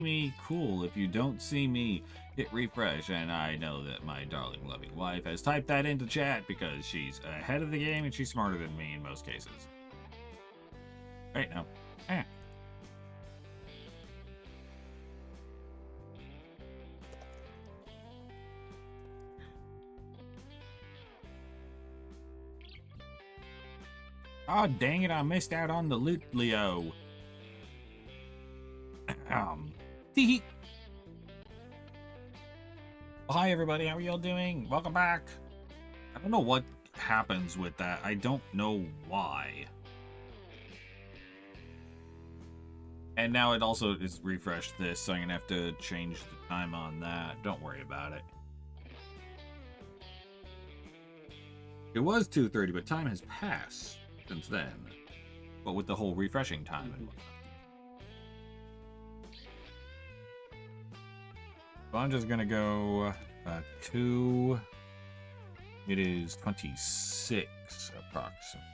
Me cool. If you don't see me, hit refresh, and I know that my darling loving wife has typed that into chat because she's ahead of the game and she's smarter than me in most cases. Right now. Eh. Oh, dang it, I missed out on the loot, Leo. Tee. Hi, everybody. How are y'all doing? Welcome back. I don't know what happens with that. I don't know why. And now it also is refreshed this, so I'm gonna have to change the time on that. Don't worry about it. It was 2:30, but time has passed since then. But with the whole refreshing time and whatnot. So I'm just gonna go 2. It is 26 approximately.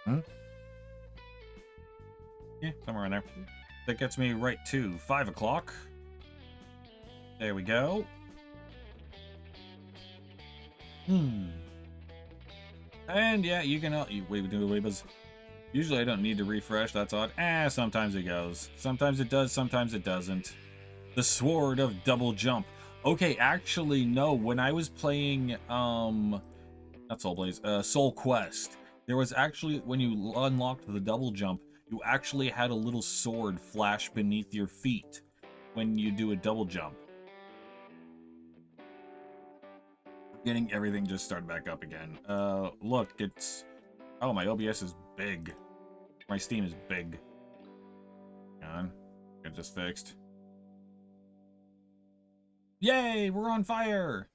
Hmm? Yeah, somewhere in there. That gets me right to 5 o'clock. There we go. And yeah, you can wait, do Weebas. Usually I don't need to refresh, that's odd. Sometimes it goes. Sometimes it does, sometimes it doesn't. The Sword of Double Jump. Okay, actually, no. When I was playing, not Soul Blaze, Soul Quest, there was actually, when you unlocked the double jump, you actually had a little sword flash beneath your feet when you do a double jump. Getting everything just started back up again. Look, it's... Oh, my OBS is big. My Steam is big. Hang on. Get this fixed. Yay, we're on fire!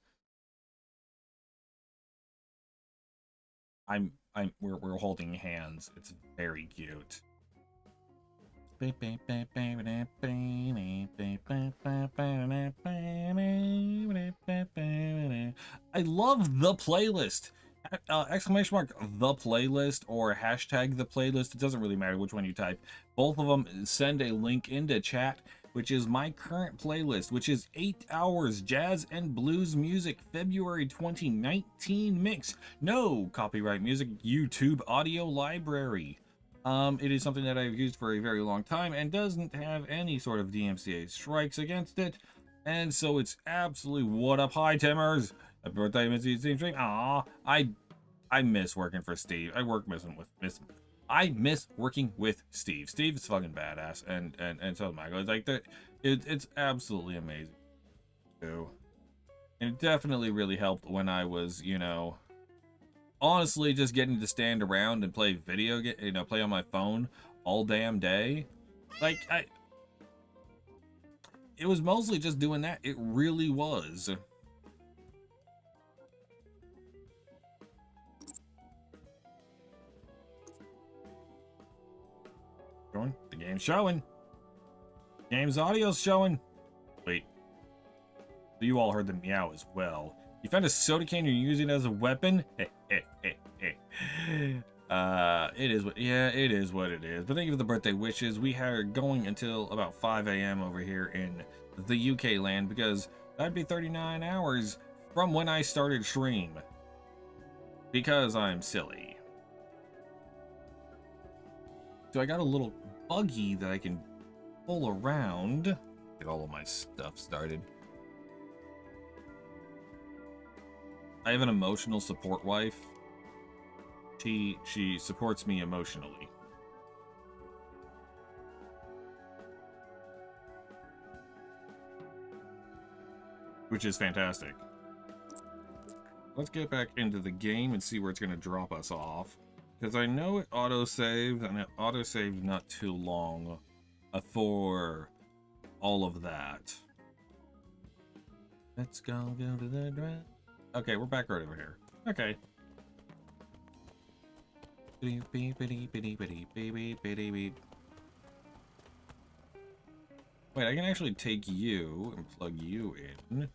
We're holding hands. It's very cute. I love the playlist. Exclamation mark the playlist or hashtag the playlist. It doesn't really matter which one you type. Both of them send a link into chat, which is my current playlist, which is 8 hours jazz and blues music, February 2019 mix. No copyright music, YouTube audio library. It is something that I've used for a very long time and doesn't have any sort of DMCA strikes against it. And so it's absolutely what up. Hi, Timmers. Happy birthday, Missy Steam Stream. Aw, I miss working for Steve. I miss working with Steve. Steve is fucking badass, and so is Michael. It's like it's absolutely amazing too. And it definitely really helped when I was, you know, honestly just getting to stand around and play play on my phone all damn day. Like it was mostly just doing that. It really was. Showing? The game's showing. Game's audio's showing. Wait. You all heard the meow as well. You found a soda can you're using as a weapon? It is what it is. But thank you for the birthday wishes. We are going until about 5 a.m. over here in the UK land because that'd be 39 hours from when I started stream. Because I'm silly. So I got a little buggy that I can pull around. Get all of my stuff started. I have an emotional support wife. She supports me emotionally. Which is fantastic. Let's get back into the game and see where it's going to drop us off. Because I know it auto-saved, and it auto-saved not too long for all of that. Let's go to the drive. Okay, we're back right over here. Okay. Wait, I can actually take you and plug you in.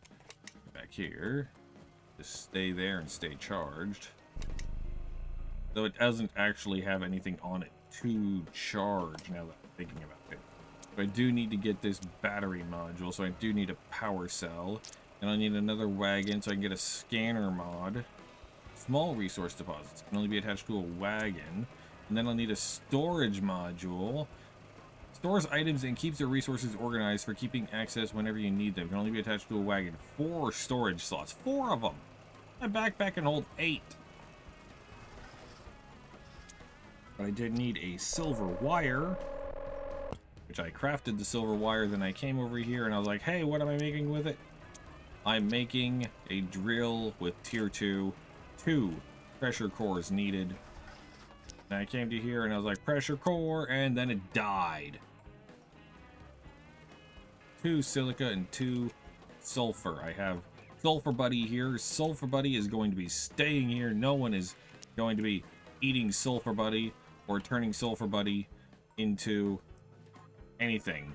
Back here. Just stay there and stay charged. Though it doesn't actually have anything on it to charge now that I'm thinking about it. I do need to get this battery module, so I do need a power cell. And I need another wagon so I can get a scanner mod. Small resource deposits can only be attached to a wagon. And then I'll need a storage module. Stores items and keeps your resources organized for keeping access whenever you need them. Can only be attached to a wagon. 4 storage slots. 4 of them. My backpack can hold 8. But I did need a silver wire, which I crafted the silver wire. Then I came over here and I was like, hey, what am I making with it? I'm making a drill with tier 2. 2 pressure cores needed. And I came to here and I was like, pressure core, and then it died. 2 silica and 2 sulfur. I have Sulfur Buddy here. Sulfur Buddy is going to be staying here. No one is going to be eating Sulfur Buddy or turning Sulfur Buddy into anything.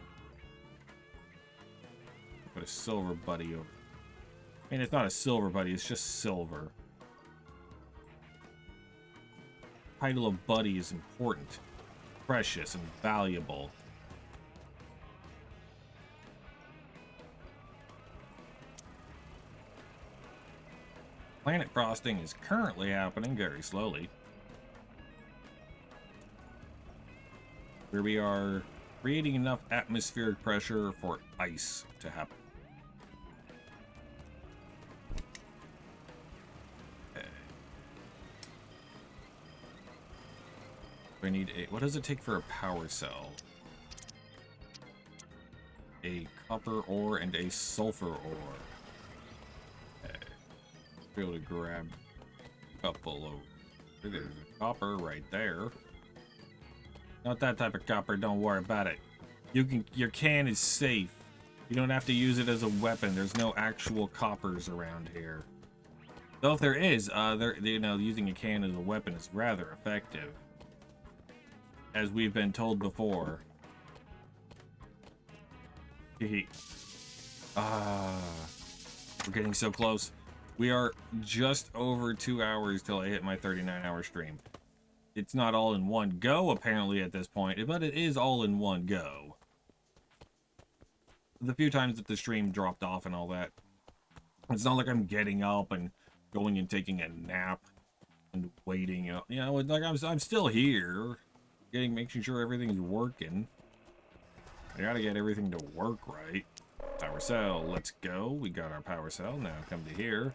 Put a Silver Buddy over. I mean, it's not a Silver Buddy, it's just silver. Title of Buddy is important, precious, and valuable. Planet frosting is currently happening very slowly. Where we are creating enough atmospheric pressure for ice to happen. Okay. We need a... What does it take for a power cell? A copper ore and a sulfur ore. Okay. Be able to grab a couple of... There's a copper right there. Not that type of copper, don't worry about it. Your can is safe. You don't have to use it as a weapon. There's no actual coppers around here. Though if there is, using a can as a weapon is rather effective. As we've been told before. We're getting so close. We are just over 2 hours till I hit my 39-hour stream. It's not all in one go, apparently, at this point, but it is all in one go. The few times that the stream dropped off and all that, it's not like I'm getting up and going and taking a nap and waiting. You know, like I'm still here, making sure everything's working. I gotta get everything to work right. Power cell, let's go. We got our power cell. Now come to here.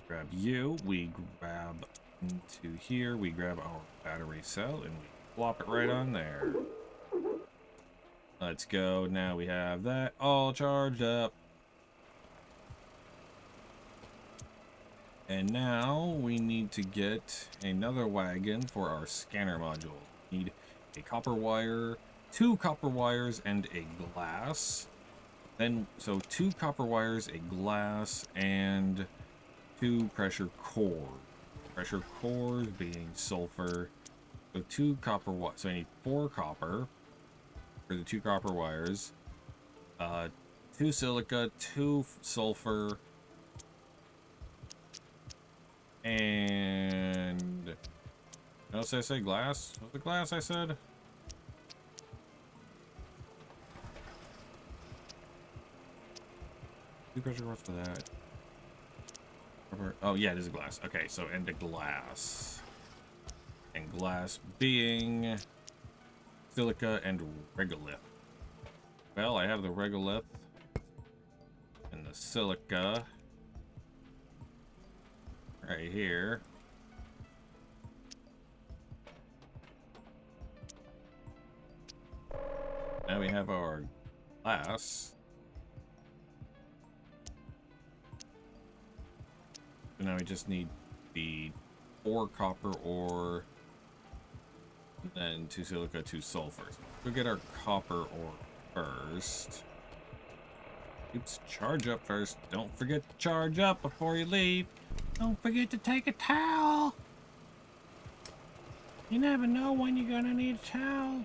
Grab you. We grab into here. We grab our battery cell and we plop it right on there. Let's go. Now we have that all charged up. And now we need to get another wagon for our scanner module. Need a copper wire, 2 copper wires, and a glass. Then, so 2 copper wires, a glass, and 2 pressure cores. Pressure cores being sulfur. So 2 copper wires. So I need 4 copper for the 2 copper wires. 2 silica, 2 sulfur, and what else did I say? Glass? What was the glass I said? Two pressure cores for that. Oh yeah, it is a glass. Okay, so and a glass. And glass being silica and regolith. Well, I have the regolith and the silica right here. Now we have our glass. So now we just need the 4 copper ore, and then 2 silica, 2 sulfur. We'll get our copper ore first. Oops, charge up first. Don't forget to charge up before you leave. Don't forget to take a towel. You never know when you're gonna need a towel.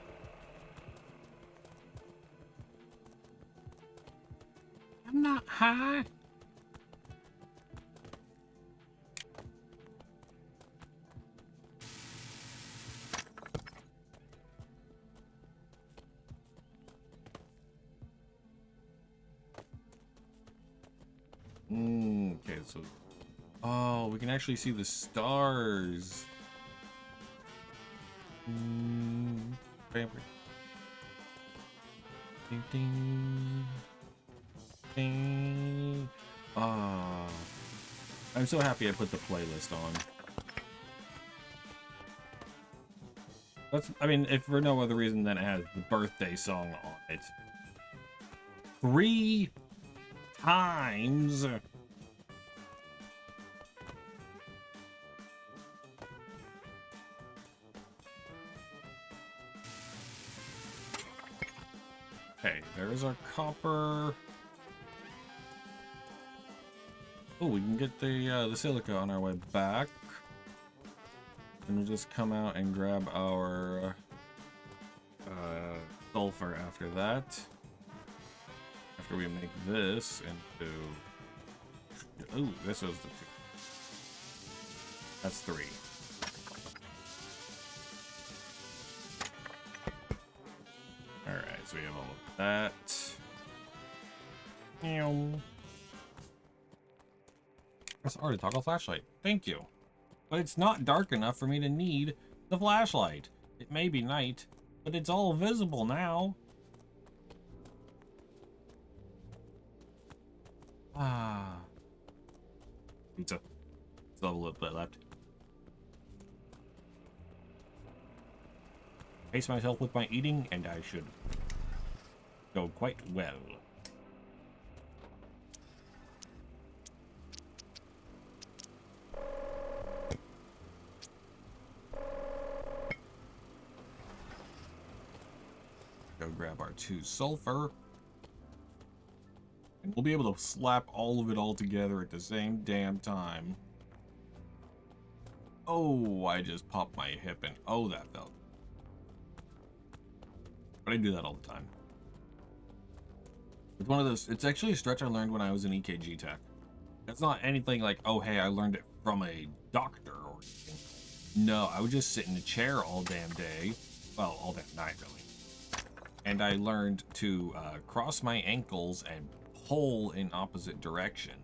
I'm not high. Okay, so... Oh, we can actually see the stars. Ding, ding, ding. Ah, I'm so happy I put the playlist on. I mean, if for no other reason than it has the birthday song on it. 3 times. Okay, there's our copper. Oh, we can get the silica on our way back. And we'll just come out and grab our sulfur after that. After we make this into... Ooh, this is the 2. That's 3. Alright, so we have all of that. Press R to toggle flashlight. Thank you. But it's not dark enough for me to need the flashlight. It may be night, but it's all visible now. Ah. Pizza. Still have a little bit left. Pace myself with my eating, and I should go quite well. Go grab our 2 sulfur. And we'll be able to slap all of it all together at the same damn time. Oh, I just popped my hip and oh, that felt. But I do that all the time. It's one of those, it's actually a stretch I learned when I was an EKG tech. It's not anything like, oh, hey, I learned it from a doctor or anything. No, I would just sit in a chair all damn day. Well, all damn night, really. And I learned to cross my ankles and pull in opposite direction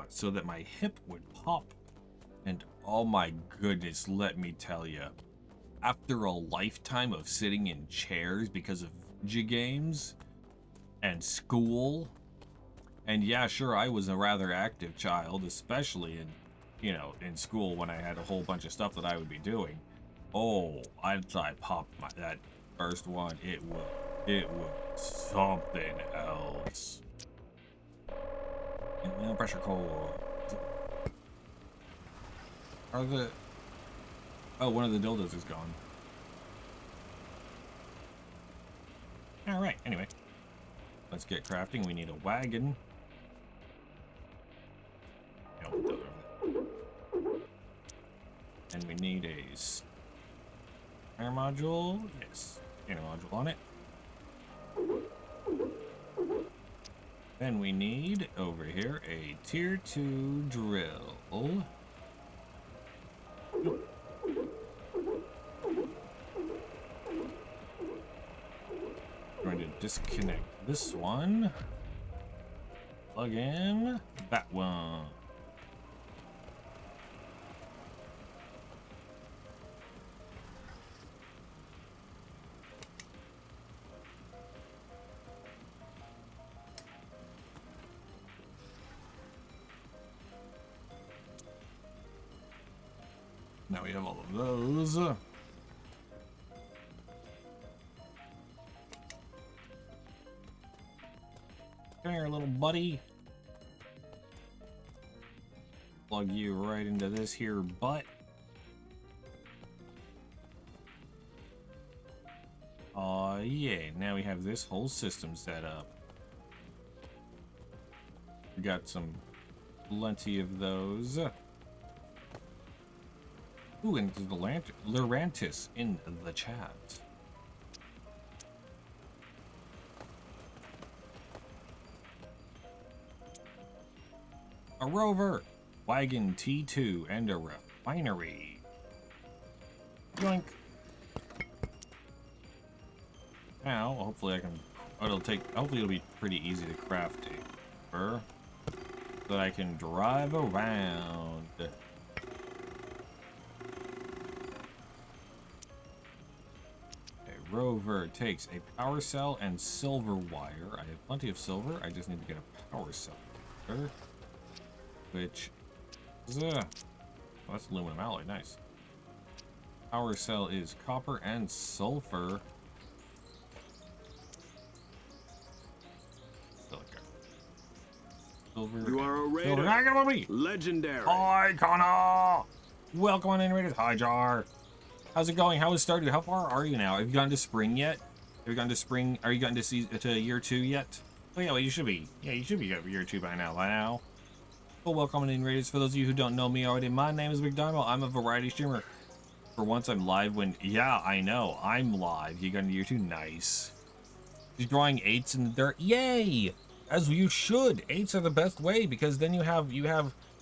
so that my hip would pop. And oh my goodness, let me tell you, after a lifetime of sitting in chairs because of video games and school, and yeah, sure, I was a rather active child, especially in school when I had a whole bunch of stuff that I would be doing. Oh, I popped that first one. It was something else. And pressure core. Oh, one of the dildos is gone. Alright, anyway. Let's get crafting. We need a wagon. And we need a air module. Yes, air module on it. Then we need over here a tier 2 drill. Going to disconnect this one. Plug in that one. Now we have all of those. Come here, little buddy. Plug you right into this here butt. Yeah, now we have this whole system set up. We got plenty of those. Ooh, and the Lurantis in the chat. A rover, wagon T2, and a refinery. Yoink. Now, hopefully I can. Hopefully it'll be pretty easy to craft a rover. so that I can drive around. Rover takes a power cell and silver wire. I have plenty of silver. I just need to get a power cell. Which is oh, that's aluminum alloy. Nice. Power cell is copper and sulfur. Silver. You are a raider. Legendary. Hi, Connor. Welcome on in, Raiders. Hi, Jar. How's it going? How has it started? How far are you now? Have you gone to spring yet? Have you gone to spring? Are you gotten to year 2 yet? Oh yeah, well you should be. Yeah, you should be at year 2 by now. Well, welcome in, Raiders. For those of you who don't know me already, my name is McDonald. I'm a variety streamer. For once, I'm live when. Yeah, I know. I'm live. You got into year 2. Nice. He's drawing 8s in the dirt. Yay! As you should. 8s are the best way because then you have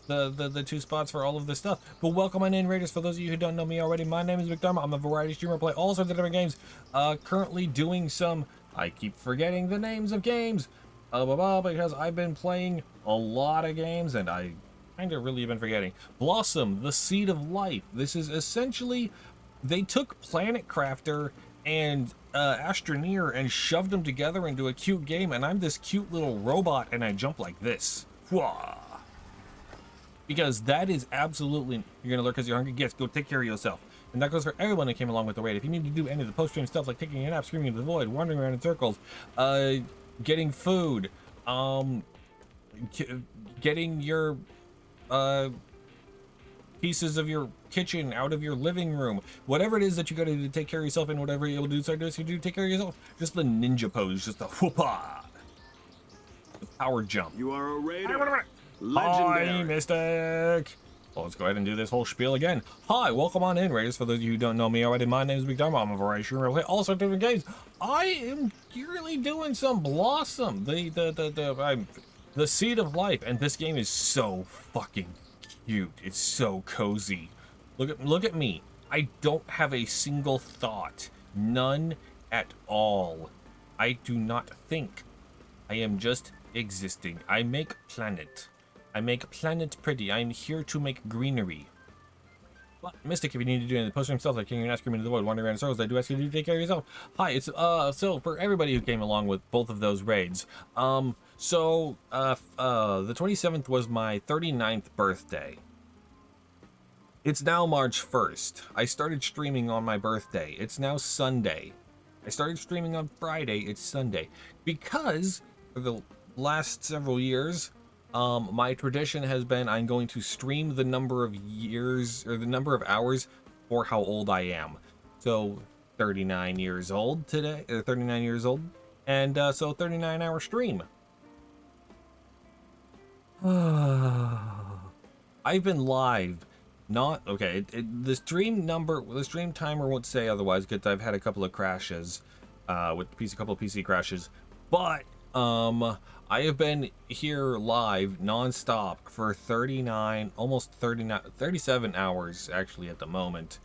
the 2 spots for all of this stuff. But welcome on in, Raiders. For those of you who don't know me already, my name is McDermott. I'm a variety streamer, play all sorts of different games. Currently doing some, I keep forgetting the names of games, because I've been playing a lot of games and I kind of really have been forgetting. Blossom, the Seed of Life. This is essentially, they took Planet Crafter and Astroneer and shoved them together into a cute game, and I'm this cute little robot and I jump like this. Whoa. Because that is absolutely, you're gonna lurk because you're hungry. Yes, go take care of yourself. And that goes for everyone who came along with the raid. If you need to do any of the post-stream stuff like taking a nap, screaming into the void, wandering around in circles, getting food, getting your pieces of your kitchen out of your living room, whatever it is that you gotta do to take care of yourself, and whatever you'll do, start doing, so you do take care of yourself. Just the ninja pose, just the whoopah, the power jump. You are a raider. Legendary. Hi, Mystic. Well, let's go ahead and do this whole spiel again. Hi, welcome on in, Raiders. For those of you who don't know me already, my name is McDermott. I'm a variety streamer. I play all sorts of different games. I am currently doing some Blossom, the Seed of Life, and this game is so fucking cute. It's so cozy. Look at me. I don't have a single thought. None at all. I do not think. I am just existing. I make planet. I make planet pretty. I'm here to make greenery. But Mystic, if you need to do any of the post-stream stuff like King and Screaming into the Void, wandering around in circles, I do ask you to take care of yourself. Hi, it's so for everybody who came along with both of those raids. The 27th was my 39th birthday. It's now March 1st. I started streaming on my birthday. It's now Sunday. I started streaming on Friday. It's Sunday. Because for the last several years, my tradition has been I'm going to stream the number of years or the number of hours for how old I am. So 39 years old today, 39 years old, and so 39-hour stream. I've been live. Not okay. The stream timer won't say otherwise because I've had a couple of crashes, with a couple of PC crashes, but I have been here live non-stop for 37 hours actually at the moment.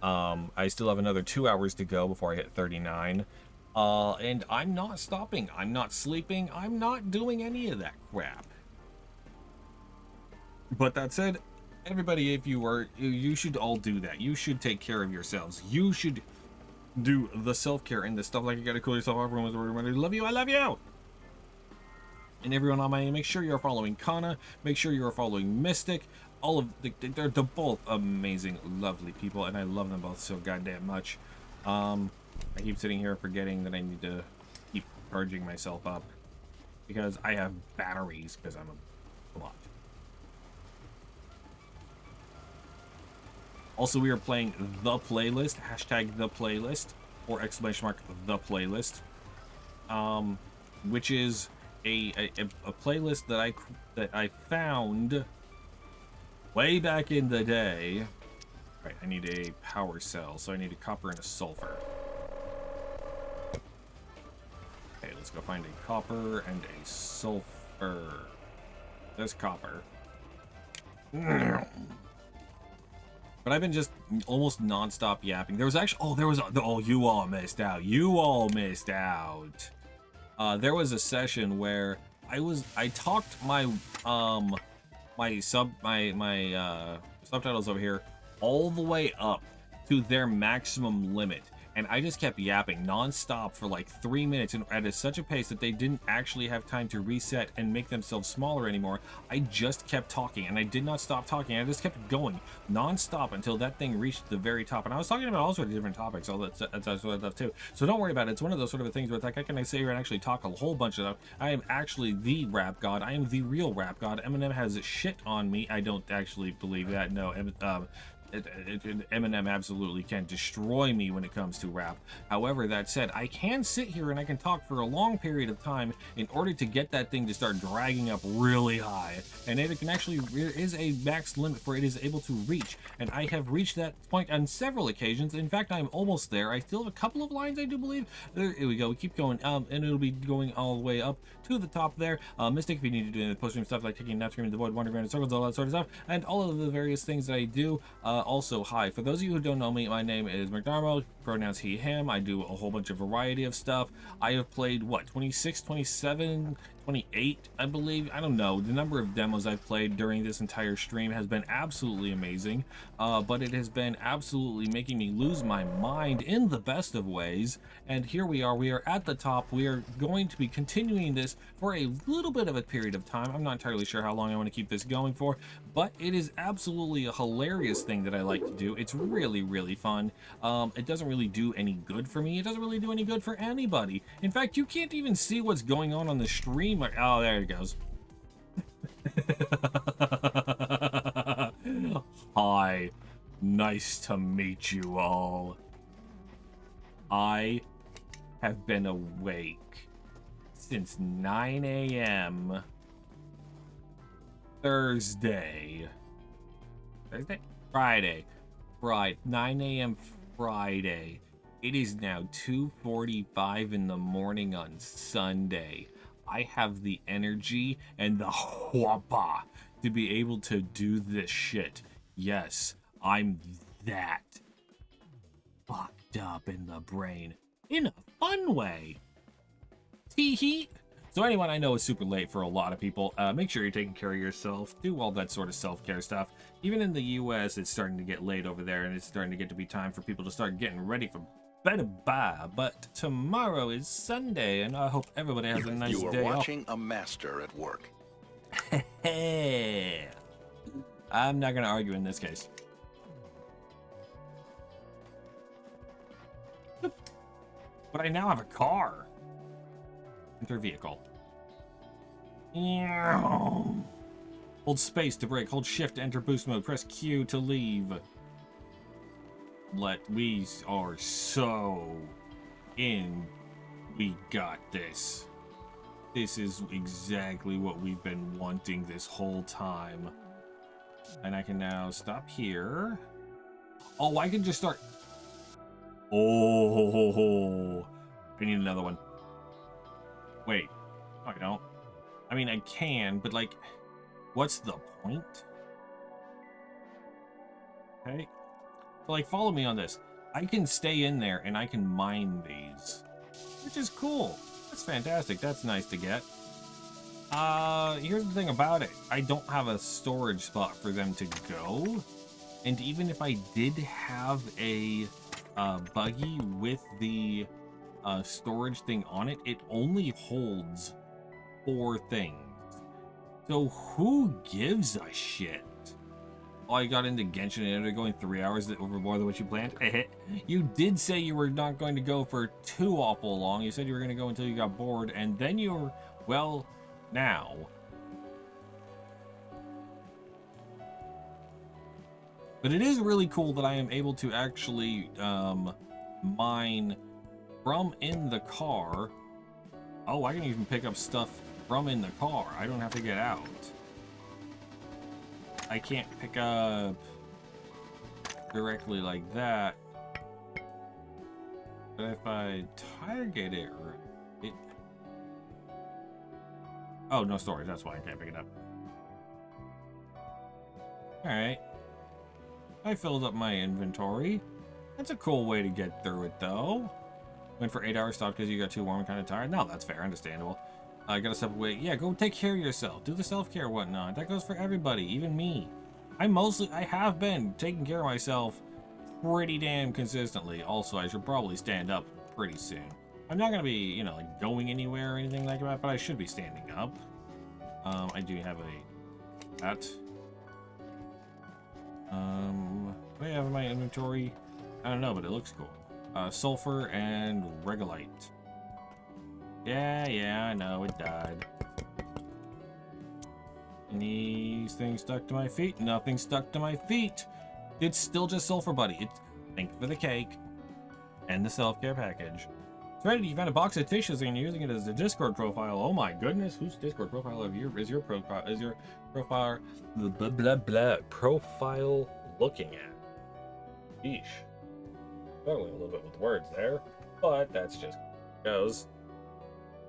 I still have another 2 hours to go before I hit 39, and I'm not stopping. I'm not sleeping. I'm not doing any of that crap. But that said, everybody, if you should all do that. You should take care of yourselves. You should do the self-care and the stuff like you gotta cool yourself off. Everybody, love you. I love you. And everyone on my, make sure you're following Kana. Make sure you're following Mystic. All of they're both amazing, lovely people, and I love them both so goddamn much. I keep sitting here forgetting that I need to keep charging myself up because I have batteries because I'm a bot. Also, we are playing the playlist, hashtag the playlist, or exclamation mark the playlist, which is a playlist that I found way back in the day. Right, I need a power cell, so I need a copper and a sulfur. Okay, let's go find a copper and a sulfur. There's copper. But I've been just almost non-stop yapping. There was actually, you all missed out. You all missed out. There was a session where I talked my subtitles over here all the way up to their maximum limit, and I just kept yapping non-stop for like 3 minutes and at such a pace that they didn't actually have time to reset and make themselves smaller anymore. I just kept talking, and I did not stop talking. I just kept going non-stop until that thing reached the very top. And I was talking about all sorts of different topics, all that's sort of stuff too. So don't worry about it. It's one of those sort of things where it's like, I can sit here and actually talk a whole bunch of stuff. I am actually the rap god. I am the real rap god. Eminem has shit on me. I don't actually believe that. No, Eminem absolutely can destroy me when it comes to rap. However, that said, I can sit here and I can talk for a long period of time in order to get that thing to start dragging up really high. And it can actually, there is a max limit for it is able to reach. And I have reached that point on several occasions. In fact, I'm almost there. I still have a couple of lines, I do believe. There we go. We keep going. And it'll be going all the way up to the top there. Mystic, if you need to do any post-stream stuff like taking naps, screaming the void, wandering around circles, all that sort of stuff. And all of the various things that I do. Also, hi, for those of you who don't know me, my name is McDarmo, pronouns he, him. I do a whole bunch of variety of stuff. I have played, what, 26, 27, 28, I believe? I don't know. The number of demos I've played during this entire stream has been absolutely amazing, but it has been absolutely making me lose my mind in the best of ways. And here we are at the top. We are going to be continuing this for a little bit of a period of time. I'm not entirely sure how long I want to keep this going for, but it is absolutely a hilarious thing that I like to do. It's really, really fun. It doesn't really do any good for me. It doesn't really do any good for anybody. In fact, you can't even see what's going on the stream. Oh, there it goes. Hi, nice to meet you all. I have been awake since 9 a.m. Friday, 9 a.m. Friday. It is now 2:45 in the morning on Sunday. I have the energy and the whoppa to be able to do this shit. Yes, I'm that fucked up in the brain in a fun way. Tee-hee. So anyone, I know it's super late for a lot of people. Make sure you're taking care of yourself. Do all that sort of self-care stuff. Even in the US, it's starting to get late over there, and it's starting to get to be time for people to start getting ready for bed. But tomorrow is Sunday, and I hope everybody has a nice day off. You are watching a master at work. I'm not going to argue in this case. But I now have a car. Enter vehicle. Hold space to brake. Hold shift to enter boost mode. Press Q to leave. We are so in. We got this. This is exactly what we've been wanting this whole time. And I can now stop here. Oh, I can just start. Oh, I need another one. Wait, no, I don't. I mean, I can, but like, what's the point? Okay. So, like, follow me on this. I can stay in there and I can mine these, which is cool. That's fantastic. That's nice to get. Here's the thing about it. I don't have a storage spot for them to go. And even if I did have a buggy with the storage thing on it, it only holds 4 things. So who gives a shit? Oh, I got into Genshin and ended up going 3 hours over more than what you planned. You did say you were not going to go for too awful long. You said you were going to go until you got bored, and then you were, well, now. But it is really cool that I am able to actually mine from in the car. Oh, I can even pick up stuff from in the car. I don't have to get out. I can't pick up directly like that. But if I target it, oh, no storage. That's why I can't pick it up. Alright. I filled up my inventory. That's a cool way to get through it, though. Went for 8 hours, stopped because you got too warm and kind of tired. No, that's fair. Understandable. I gotta step away. Yeah, go take care of yourself. Do the self-care whatnot. That goes for everybody, even me. I have been taking care of myself pretty damn consistently. Also, I should probably stand up pretty soon. I'm not gonna be, you know, like going anywhere or anything like that, but I should be standing up. I do have a hat. What do I have in my inventory? I don't know, but it looks cool. Sulfur and regolite. Yeah, I know, it died. Any things stuck to my feet? Nothing stuck to my feet. It's still just sulfur, buddy. It's thank you for the cake and the self-care package. Serenity, you found a box of tissues and you're using it as a Discord profile. Oh my goodness, whose Discord profile is your profile profile looking at? Yeesh. Struggling a little bit with words there, but that's just goes.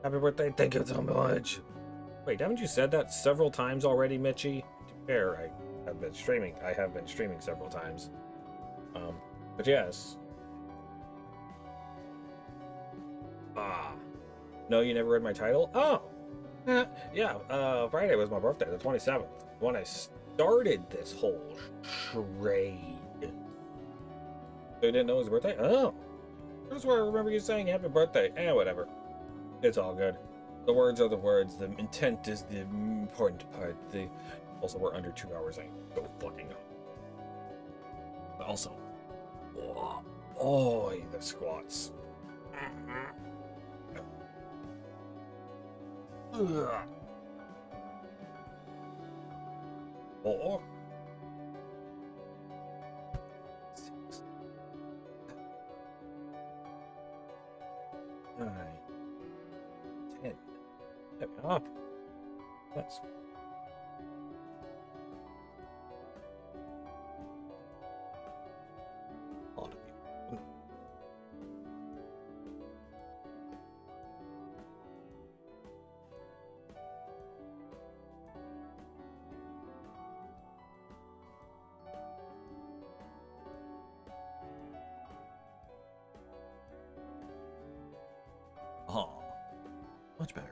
Happy birthday, thank you so much. Wait, haven't you said that several times already, Mitchie? To be fair, I have been streaming several times. But yes. No, you never read my title? Oh! Yeah, Friday was my birthday, the 27th. When I started this whole charade. So you didn't know it was your birthday? Oh! That's where I remember you saying happy birthday. Whatever. It's all good. The words are the words. The intent is the important part. Also, we're under 2 hours. I go fucking home. But also, the squats. Four. 6. 9. 10. There we are. Yes. Oh, much better.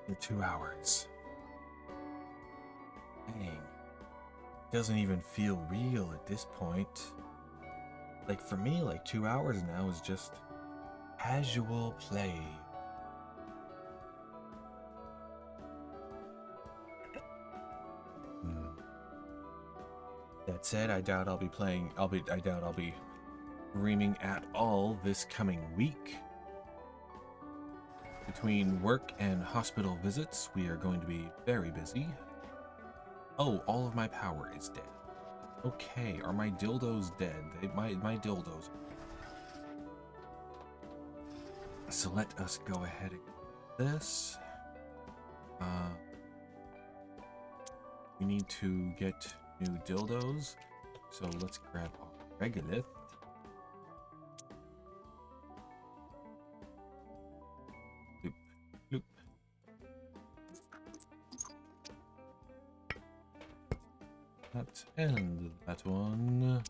For 2 hours. Dang. Doesn't even feel real at this point. Like for me, like 2 hours now is just casual play. That said, I doubt I'll be playing. I doubt I'll be streaming at all this coming week. Between work and hospital visits, we are going to be very busy. Oh, all of my power is dead. Okay, are my dildos dead? My dildos. So let us go ahead and get this. We need to get new dildos, so let's grab our regolith. Loop, loop. That and that one.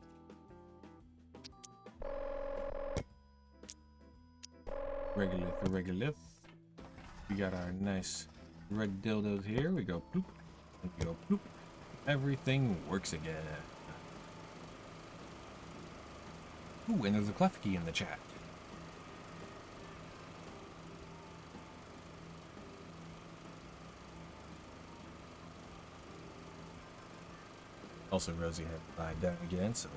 Regolith. We got our nice red dildos here. We go bloop, and we go bloop. Everything works again. Ooh, and there's a Klefki in the chat. Also, Rosie had lied down again, so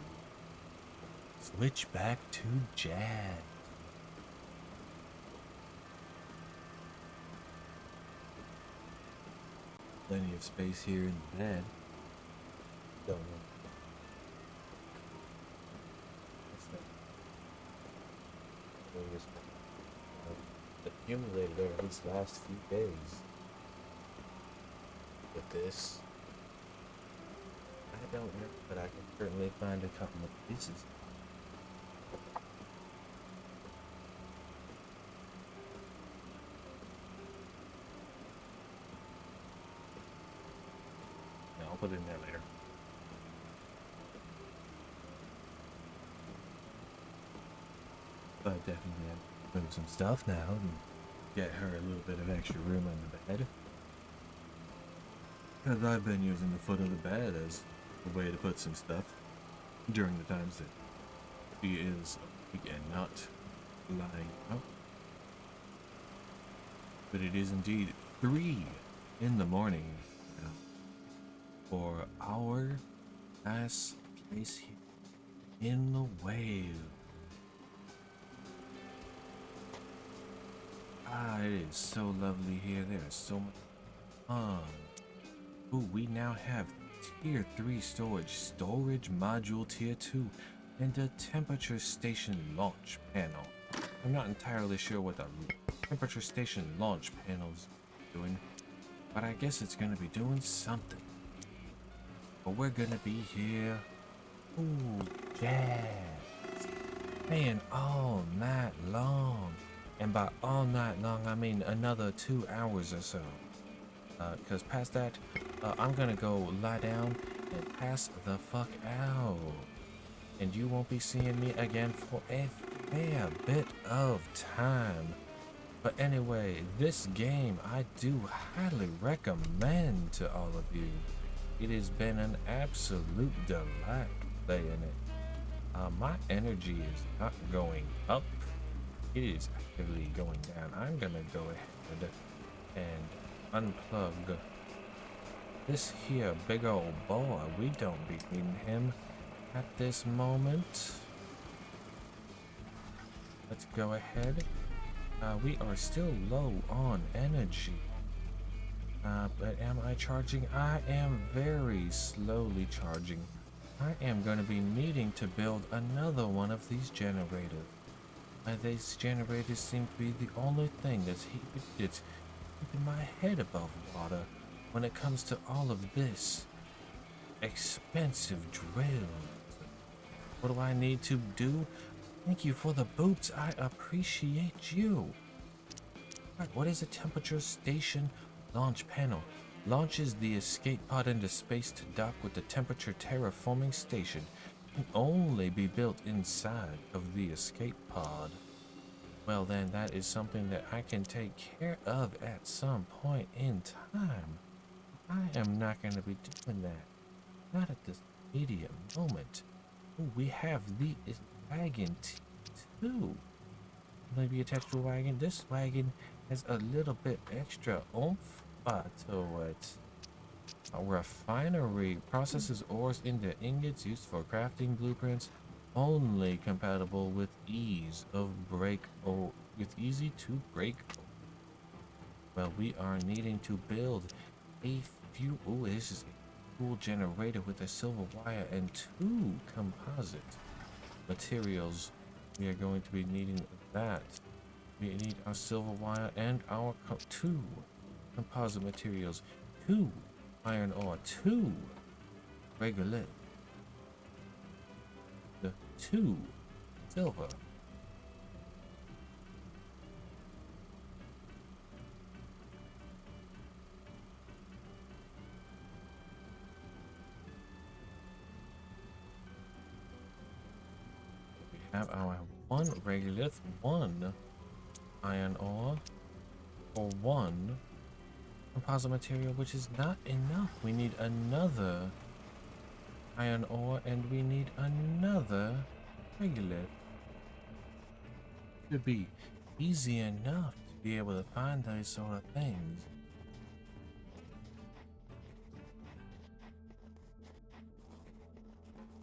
switch back to jazz. Plenty of space here in the bed. Don't know. What's that? Accumulated over these last few days. With this, I don't know, but I can certainly find a couple of pieces. No, I'll put it in there later. But definitely have to move some stuff now and get her a little bit of extra room on the bed. Because I've been using the foot of the bed as a way to put some stuff during the times that she is awake and not lying out. But it is indeed 3 in the morning now for our last place here in the wave. Ah, it is so lovely here. There is so much fun. Ooh, we now have tier 3 storage module tier 2, and a temperature station launch panel. I'm not entirely sure what the temperature station launch panel's doing, but I guess it's gonna be doing something. But we're gonna be here. Ooh, jazz. Playing all night long. And by all night long, I mean another 2 hours or so. Because past that, I'm gonna go lie down and pass the fuck out. And you won't be seeing me again for a fair bit of time. But anyway, this game I do highly recommend to all of you. It has been an absolute delight playing it. My energy is not going up. It is actively going down. I'm gonna go ahead and unplug this here big old boy. We don't be needing him at this moment. Let's go ahead. We are still low on energy. But am I charging? I am very slowly charging. I am going to be needing to build another one of these generators. These generators seem to be the only thing that's keeping my head above water when it comes to all of this expensive drills. What do I need to do? Thank you for the boots. I appreciate you. Right, what is a temperature station launch panel? Launches the escape pod into space to dock with the temperature terraforming station. Can only be built inside of the escape pod. Well then, that is something that I can take care of at some point in time. I am not going to be doing that. Not at this immediate moment. Ooh, we have the wagon T2. Maybe attached to a wagon. This wagon has a little bit extra oomph to it. A refinery processes ores into ingots used for crafting blueprints. Only compatible with easy to break. Well, we are needing to build a few. Oh, this is a cool generator with a silver wire and 2 composite materials. We are going to be needing that. We need our silver wire and our 2 composite materials, 2 iron ore, 2 regular, the 2 silver. We have our 1 regular, 1 iron ore, or 1 composite material, which is not enough. We need another iron ore and we need another regular. It would be easy enough to be able to find those sort of things.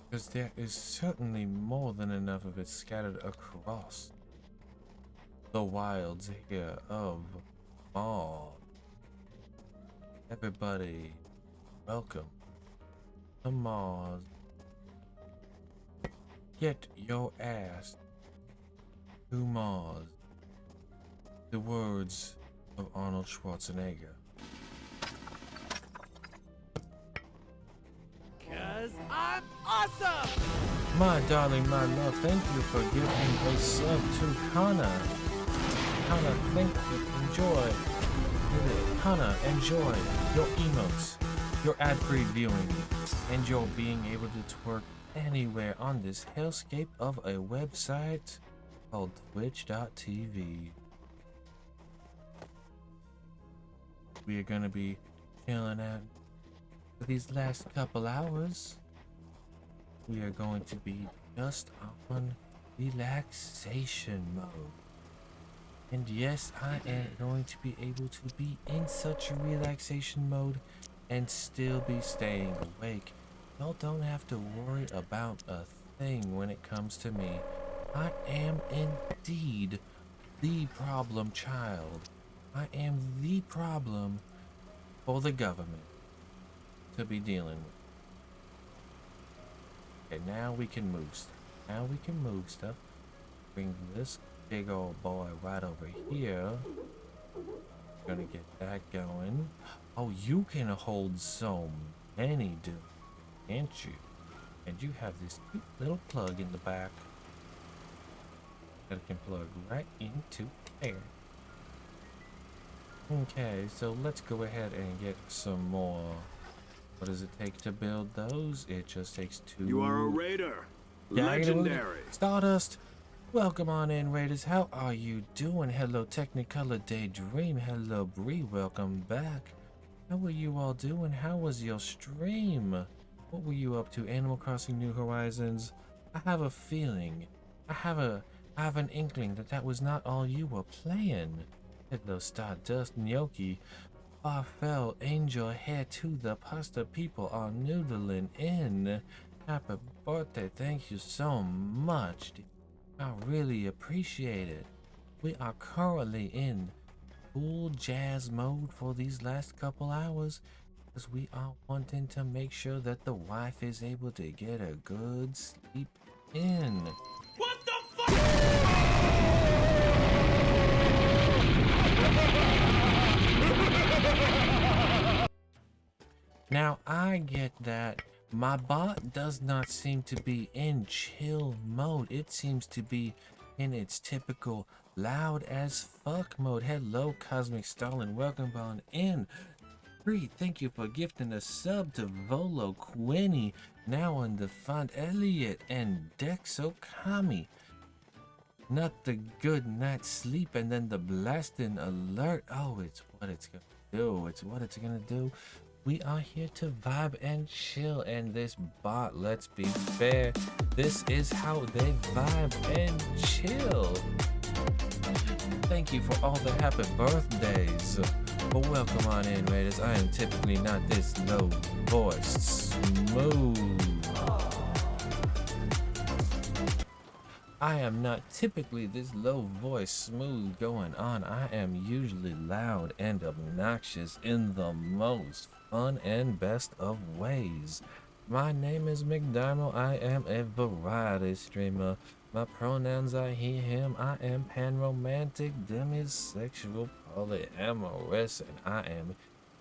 Because there is certainly more than enough of it scattered across the wilds here of Mars. Everybody, welcome to Mars. Get your ass to Mars. The words of Arnold Schwarzenegger. 'Cause I'm awesome! My darling, my love, thank you for giving a sub to Connor. Connor, thank you. Enjoy. Connor, enjoy your emotes, your ad-free viewing, and your being able to twerk anywhere on this hellscape of a website. called Twitch.tv. We are gonna be chilling out for these last couple hours. We are going to be just on relaxation mode. And yes, I am going to be able to be in such a relaxation mode and still be staying awake. Y'all don't have to worry about a thing when it comes to me. I am indeed the problem child. I am the problem for the government to be dealing with. Okay, now we can move stuff. Now we can move stuff. Bring this big old boy right over here. Gonna get that going. Oh, you can hold so many dudes, can't you? And you have this cute little plug in the back that can plug right into there. Okay, so let's go ahead and get some more. What does it take to build those? It just takes 2. You are a raider. Legendary. Stardust. Welcome on in, Raiders. How are you doing? Hello, Technicolor Daydream. Hello, Bree. Welcome back. How are you all doing? How was your stream? What were you up to? Animal Crossing New Horizons? I have a feeling. I have an inkling that was not all you were playing. Hello, Stardust, Gnocchi. Farfel, Angel, hair to the pasta people are noodling in. Happy birthday. Thank you so much. I really appreciate it. We are currently in full jazz mode for these last couple hours because we are wanting to make sure that the wife is able to get a good sleep in. What the fuck? Now I get that my bot does not seem to be in chill mode. It seems to be in its typical loud as fuck mode. Hello, Cosmic Stalin. Welcome on in. Bree, thank you for gifting a sub to Volo Quinny, now on the font Elliot and Dexo Kami. Not the good night's sleep and then the blasting alert. Oh, it's what it's gonna do. It's what it's gonna do. We are here to vibe and chill, and this bot, let's be fair, this is how they vibe and chill. Thank you for all the happy birthdays. But welcome on in, Raiders. I am typically not this low voiced, smooth. I am not typically this low voice smooth going on. I am usually loud and obnoxious in the most fun and best of ways. My name is McDonald. I am a variety streamer. My pronouns are he, him. I am panromantic, demisexual, polyamorous, and I am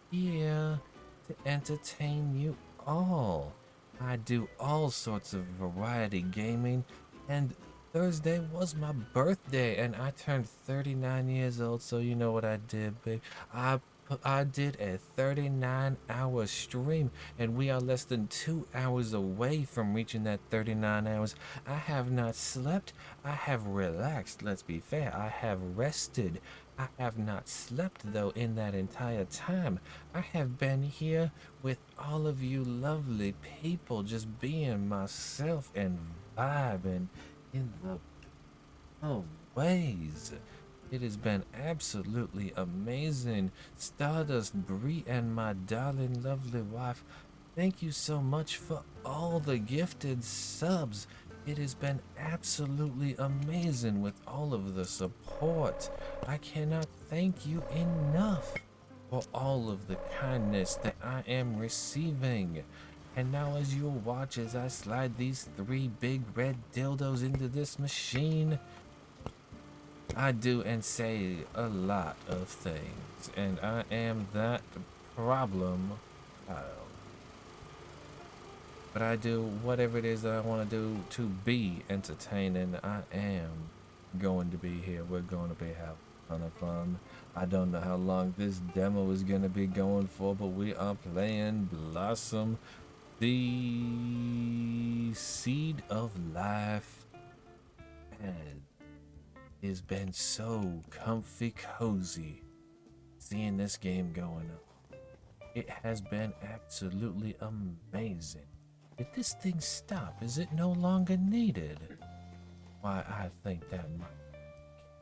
here to entertain you all. I do all sorts of variety gaming, and Thursday was my birthday, and I turned 39 years old, so you know what I did, babe? I did a 39-hour stream, and we are less than 2 hours away from reaching that 39 hours. I have not slept. I have relaxed. Let's be fair. I have rested. I have not slept, though, in that entire time. I have been here with all of you lovely people, just being myself and vibing in the ways. It has been absolutely amazing. Stardust, Bree, and my darling, lovely wife, thank you so much for all the gifted subs. It has been absolutely amazing with all of the support. I cannot thank you enough for all of the kindness that I am receiving. And now as you'll watch as I slide these 3 big red dildos into this machine, I do and say a lot of things, and I am that problem child. But I do whatever it is that I want to do to be entertaining. I am going to be here. We're going to be having a ton of fun. I don't know how long this demo is going to be going for, but we are playing Blossom, the Seed of Life. And It's been so comfy cozy seeing this game going on. It has been absolutely amazing. Did this thing stop? Is it no longer needed? Why, I think that might be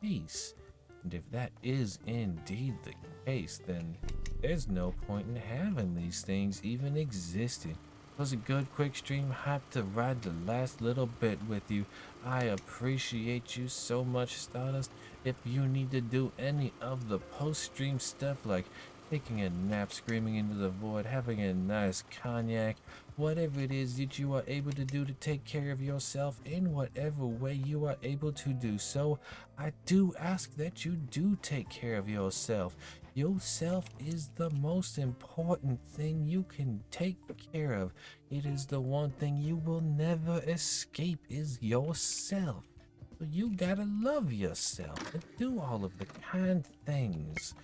the case. And if that is indeed the case, then there's no point in having these things even existing. It was a good quick stream. Hype to ride the last little bit with you. I appreciate you so much, Stardust. If you need to do any of the post-stream stuff like taking a nap, screaming into the void, having a nice cognac, whatever it is that you are able to do to take care of yourself in whatever way you are able to do so, I do ask that you do take care of yourself. Yourself is the most important thing you can take care of. It is the one thing you will never escape is yourself. So you gotta love yourself and do all of the kind things.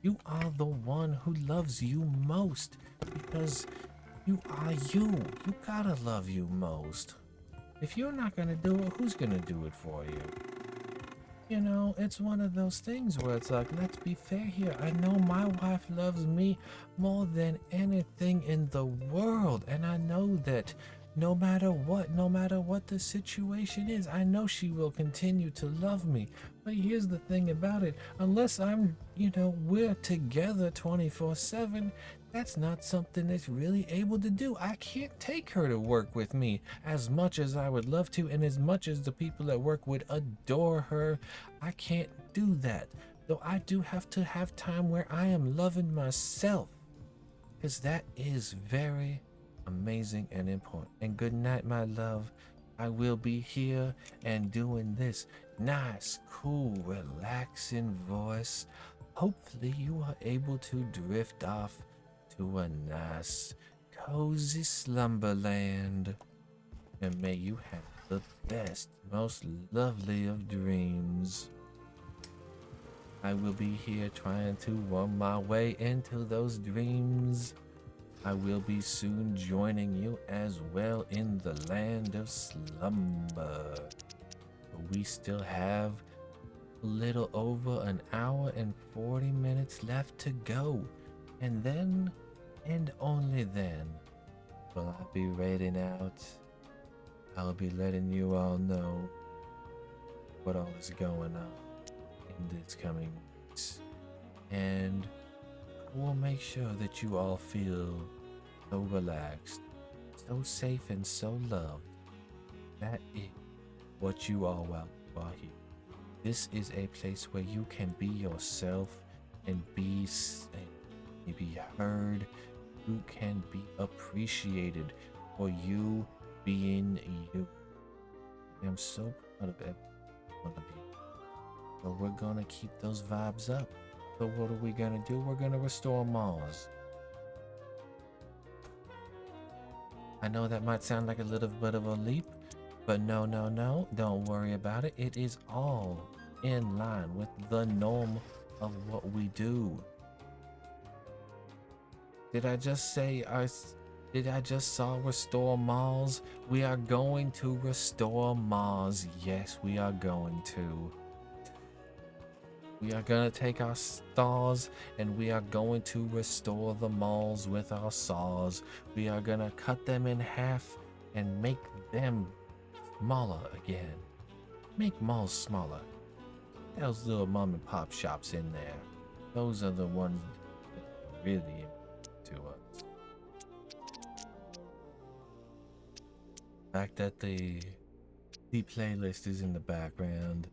You are the one who loves you most because you are you. You gotta love you most. If you're not gonna do it, who's gonna do it for you? You know, it's one of those things where it's like, let's be fair here. I know my wife loves me more than anything in the world. And I know that no matter what the situation is, I know she will continue to love me. But here's the thing about it. Unless we're together 24/7, that's not something that's really able to do. I can't take her to work with me as much as I would love to, and as much as the people at work would adore her. I can't do that. Though I do have to have time where I am loving myself, because that is very amazing and important. And good night, my love. I will be here and doing this nice, cool, relaxing voice. Hopefully you are able to drift off to a nice, cozy slumberland. And may you have the best, most lovely of dreams. I will be here trying to worm my way into those dreams. I will be soon joining you as well in the land of slumber. We still have a little over an hour and 40 minutes left to go. And then, and only then, will I be raiding out. I'll be letting you all know what all is going on in this coming weeks. And we'll make sure that you all feel so relaxed, so safe, and so loved. That is what you all are here. This is a place where you can be yourself and be heard. You can be appreciated for you being you. I'm so proud of every one of you. So we're gonna keep those vibes up. So what are we gonna do? We're gonna restore Mars. I know that might sound like a little bit of a leap, but no, don't worry about it. It is all in line with the norm of what we do. Did I just say did I just saw restore Mars? We are going to restore Mars. Yes, we are going to. We are gonna take our stars and we are going to restore the Mars with our saws. We are gonna cut them in half and make them smaller again. Make Mars smaller. Those little mom and pop shops in there. Those are the ones that are really important to us. The fact that the playlist is in the background,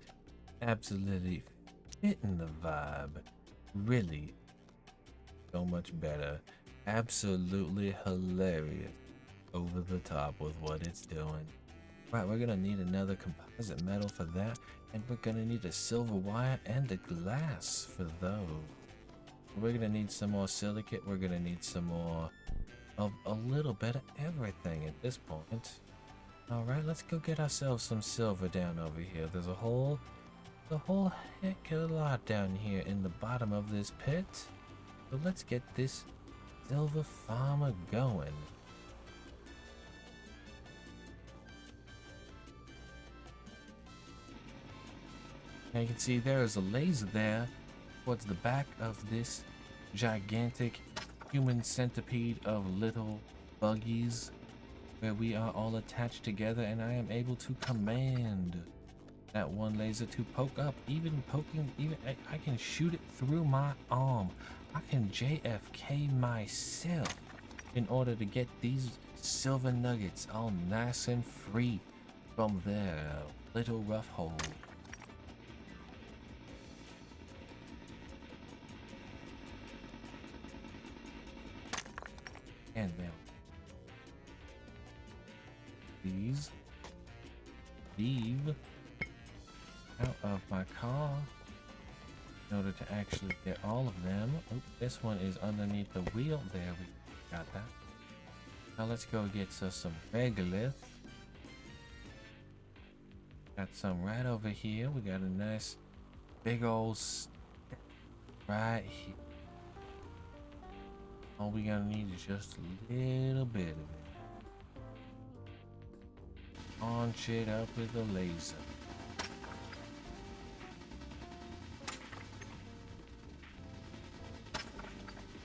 absolutely hitting the vibe. Really so much better. Absolutely hilarious. Over the top with what it's doing. Right, we're gonna need another composite metal for that, and we're gonna need a silver wire and a glass for those. We're gonna need some more silicate. We're gonna need some more of a little bit of everything at this point. All right, let's go get ourselves some silver down over here. There's a whole heck of a lot down here in the bottom of this pit. So let's get this silver farmer going. Now you can see there is a laser there towards the back of this gigantic human centipede of little buggies where we are all attached together, and I am able to command that one laser to poke up. Even I can shoot it through my arm. I can JFK myself in order to get these silver nuggets all nice and free from their little rough hole. And then these leave out of my car in order to actually get all of them. Oh, this one is underneath the wheel. There, we got that. Now let's go get us some regolith. Got some right over here. We got a nice big old right here. All we gonna need is just a little bit of it. Launch it up with a laser.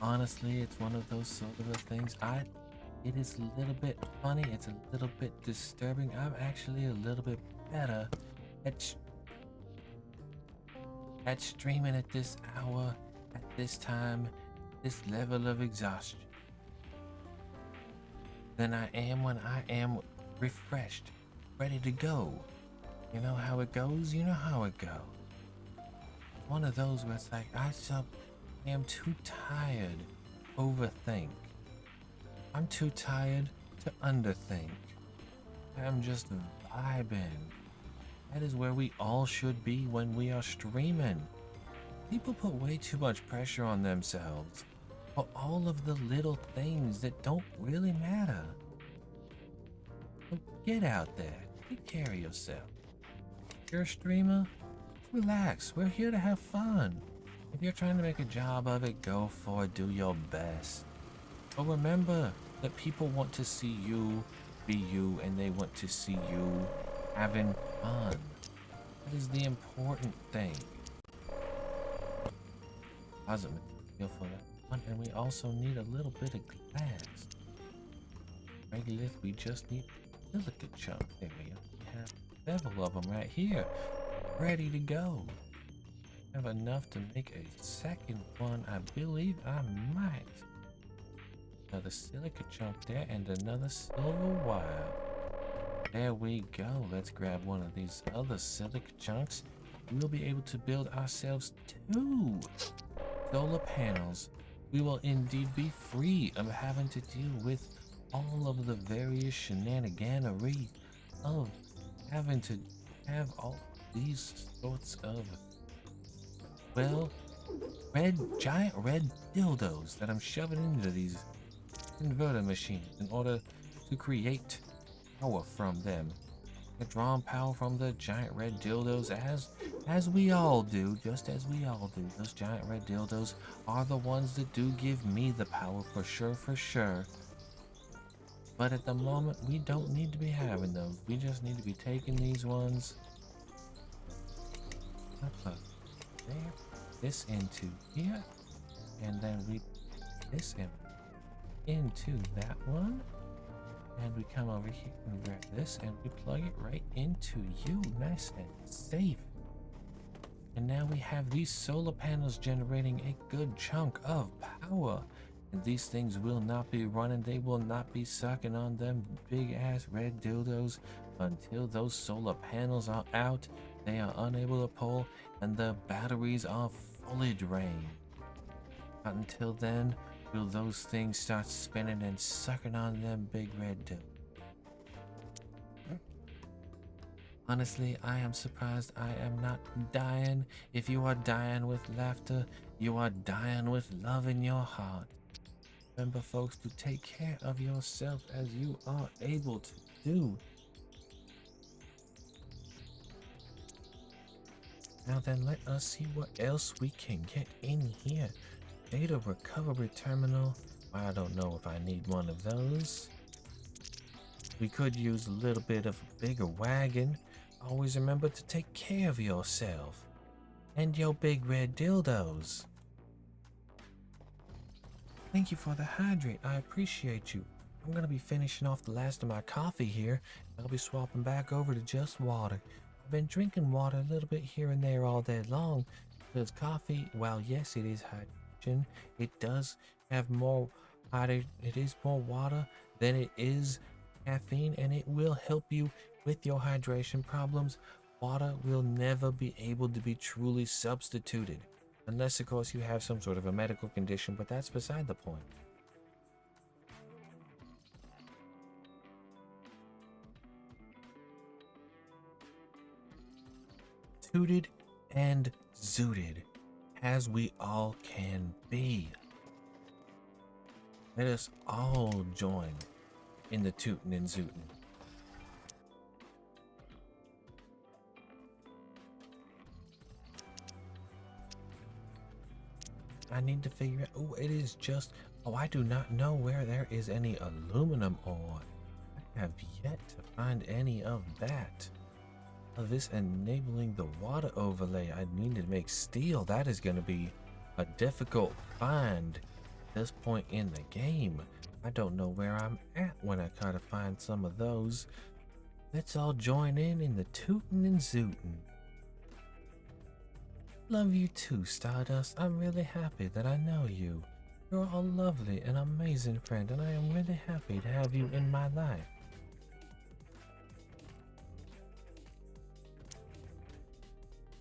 Honestly, it's one of those sort of things. It is a little bit funny. It's a little bit disturbing. I'm actually a little bit better at streaming at this hour, at this time, this level of exhaustion than I am when I am refreshed, ready to go. You know how it goes? You know how it goes. One of those where it's like, I am too tired to overthink. I'm too tired to underthink. I'm just vibing. That is where we all should be when we are streaming. People put way too much pressure on themselves for all of the little things that don't really matter. So get out there. Take care of yourself. If you're a streamer, relax. We're here to have fun. If you're trying to make a job of it, go for it. Do your best. But remember that people want to see you be you, and they want to see you having fun. That is the important thing. Positive material for that one, and we also need a little bit of glass. Regolith, we just need silica chunk. There we go. We have several of them right here, ready to go. Have enough to make a second one. I believe I might. Another silica chunk there and another silver wire. There we go. Let's grab one of these other silica chunks. We'll be able to build ourselves 2 solar panels. We will indeed be free of having to deal with all of the various shenaniganery of having to have all these sorts of, well, giant red dildos that I'm shoving into these converter machines in order to create power from them. Get drawn power from the giant red dildos as we all do, just as we all do. Those giant red dildos are the ones that do give me the power for sure. But at the moment, we don't need to be having those. We just need to be taking these ones. Plug there, this into here, and then we this into that one, and we come over here and grab this and we plug it right into you, nice and safe. And now we have these solar panels generating a good chunk of power, and these things will not be running, they will not be sucking on them big ass red dildos until those solar panels are out. They are unable to pull and the batteries are fully drained. Not until then will those things start spinning and sucking on them big red dildos. Honestly, I am surprised I am not dying. If you are dying with laughter, you are dying with love in your heart. Remember, folks, to take care of yourself as you are able to do. Now then, let us see what else we can get in here. Data recovery terminal. I don't know if I need one of those. We could use a little bit of a bigger wagon. Always remember to take care of yourself. And your big red dildos. Thank you for the hydrate. I appreciate you. I'm gonna be finishing off the last of my coffee here. I'll be swapping back over to just water. I've been drinking water a little bit here and there all day long because coffee, while yes, it is hydration, it does have more it is more water than it is caffeine, and it will help you with your hydration problems. Water will never be able to be truly substituted unless, of course, you have some sort of a medical condition, but that's beside the point. Tooted and zooted, as we all can be. Let us all join in the tootin' and zootin'. I need to figure out, oh, it is just, oh, I do not know where there is any aluminum ore. I have yet to find any of that. This enabling the water overlay. I need to make steel. That is going to be a difficult find at this point in the game. I don't know where I'm at when I try to find some of those. Let's all join in the tootin' and zootin'. Love you too, Stardust. I'm really happy that I know you. You're a lovely and amazing friend, and I am really happy to have you in my life.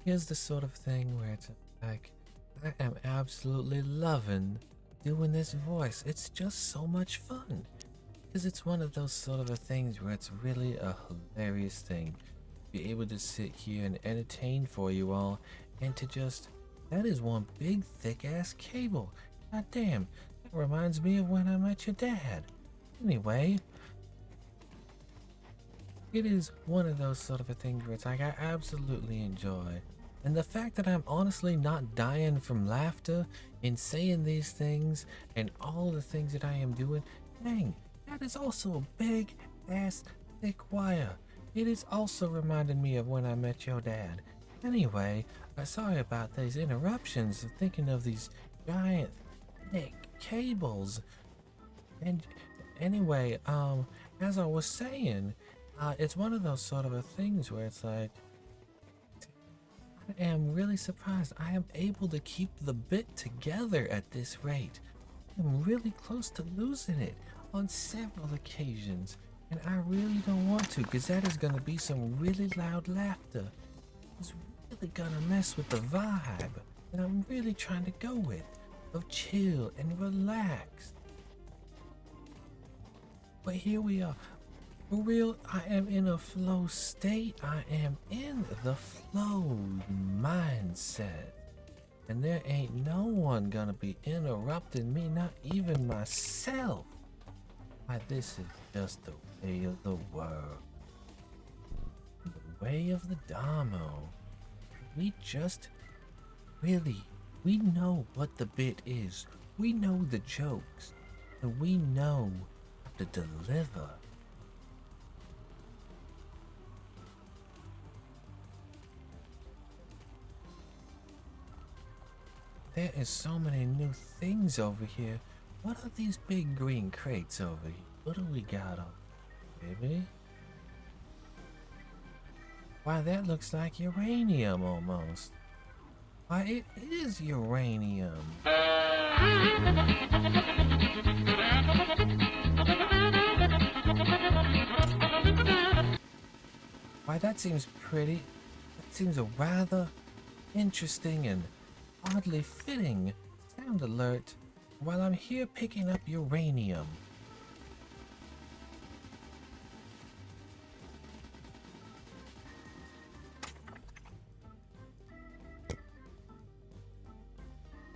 Here's the sort of thing where it's like, I am absolutely loving doing this voice. It's just so much fun. Because it's one of those sort of things where it's really a hilarious thing. Be able to sit here and entertain for you all, and to just, that is one big thick ass cable. God damn, that reminds me of when I met your dad. Anyway, it is one of those sort of a thing where it's like I absolutely enjoy. And the fact that I'm honestly not dying from laughter in saying these things and all the things that I am doing, dang, that is also a big ass thick wire. It is also reminding me of when I met your dad. Anyway, sorry about these interruptions, thinking of these giant thick cables. And anyway, as I was saying, it's one of those sort of a things where it's like, I am really surprised I am able to keep the bit together at this rate. I'm really close to losing it on several occasions, and I really don't want to, because that is going to be some really loud laughter. It's really going to mess with the vibe that I'm really trying to go with, of chill and relax. But here we are. For real, I am in a flow state. I am in the flow mindset. And there ain't no one gonna be interrupting me, not even myself. Why, this is just the way of the world. The way of the Damo. We just, really, we know what the bit is. We know the jokes. And we know how to deliver. There is so many new things over here. What are these big green crates over here? What do we got on, baby? Why, that looks like uranium almost. Why, it is uranium. Why, that seems pretty. That seems a rather interesting and oddly fitting sound alert while I'm here picking up uranium.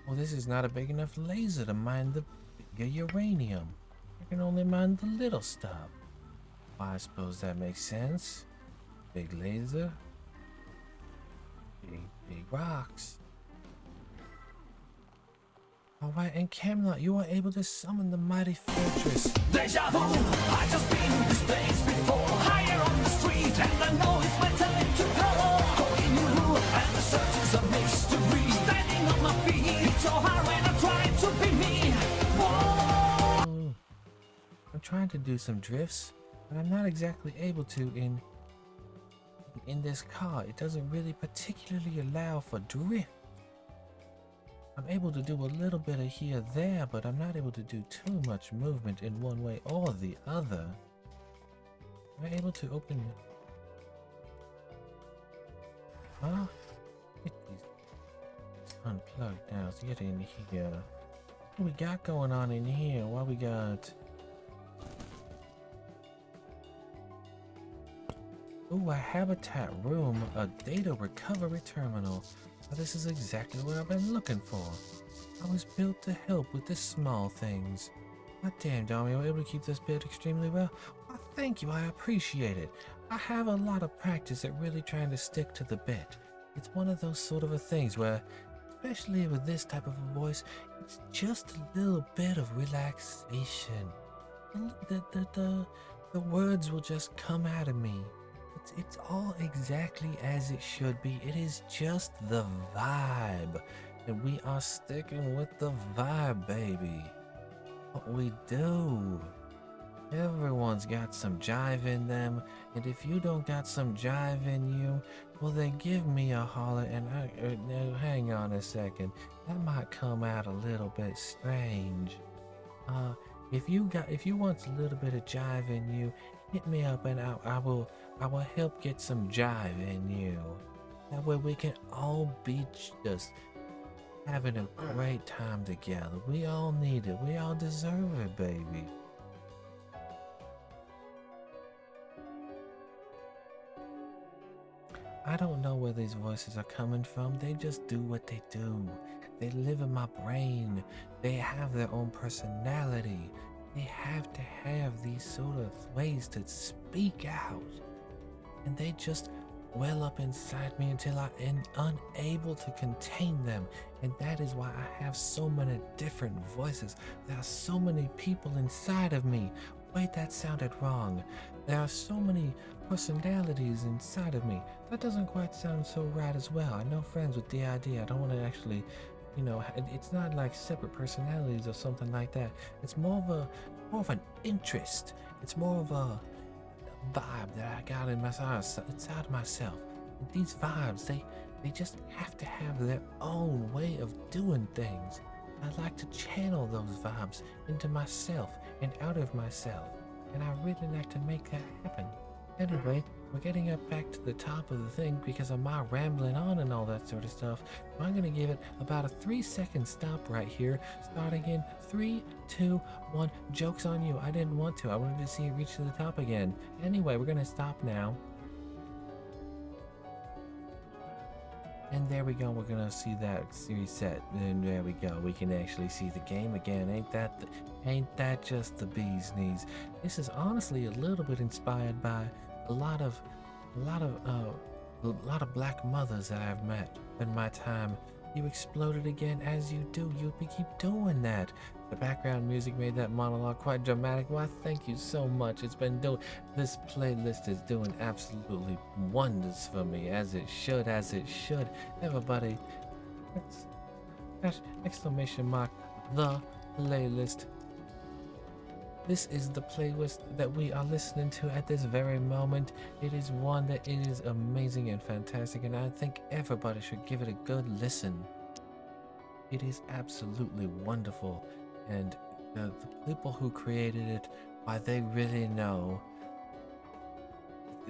Well, this is not a big enough laser to mine the bigger uranium. I can only mine the little stuff. Well, I suppose that makes sense. Big laser. Big rocks. Alright, and Camelot, you are able to summon the mighty fortress. Deja vu, I just been in this place before. Higher on the street, and I know it's my time to go. Going new, and the search is a mystery. trying to do some drifts, but I'm not exactly able to in this car. It doesn't really particularly allow for drift. I'm able to do a little bit of here there, but I'm not able to do too much movement in one way or the other. Am I able to open it? Huh? Get these unplugged now. Let's get in here. What we got going on in here? What we got? Ooh, a habitat room, a data recovery terminal. Now, this is exactly what I've been looking for. I was built to help with the small things. God damn, Dom, you were able to keep this bit extremely well. Well, thank you, I appreciate it. I have a lot of practice at really trying to stick to the bit. It's one of those sort of a things where, especially with this type of a voice, it's just a little bit of relaxation. The words will just come out of me. It's all exactly as it should be. It is just the vibe. And we are sticking with the vibe, baby. What we do. Everyone's got some jive in them. And if you don't got some jive in you, well then give me a holler. And now hang on a second. That might come out a little bit strange. If you want a little bit of jive in you, hit me up and I will help get some jive in you. That way we can all be just having a great time together. We all need it. We all deserve it, baby. I don't know where these voices are coming from. They just do what they do. They live in my brain. They have their own personality. They have to have these sort of ways to speak out. And they just well up inside me until I am unable to contain them. And that is why I have so many different voices. There are so many people inside of me. Wait, that sounded wrong. There are so many personalities inside of me. That doesn't quite sound so right as well. I know friends with the idea. I don't want to actually, it's not like separate personalities or something like that. It's more of an interest. It's more of a vibe that I got inside myself. And these vibes, they just have to have their own way of doing things. I like to channel those vibes into myself and out of myself, and I really like to make that happen. Anyway, we're getting up back to the top of the thing because of my rambling on and all that sort of stuff. So I'm gonna give it about a 3-second stop right here, starting in 3, 2, 1. Joke's on you. I didn't want to. I wanted to see it reach to the top again. Anyway, we're gonna stop now. And there we go. We're gonna see that reset. And there we go. We can actually see the game again. Ain't that just the bee's knees? This is honestly a little bit inspired by a lot of black mothers that I've met in my time. You exploded again as you do. You keep doing that. The background music made that monologue quite dramatic. Why, thank you so much. This playlist is doing absolutely wonders for me, as it should. Everybody, that's exclamation mark, the playlist. This is the playlist that we are listening to at this very moment. It is one that it is amazing and fantastic, and I think everybody should give it a good listen. It is absolutely wonderful, and the people who created it, why, they really know.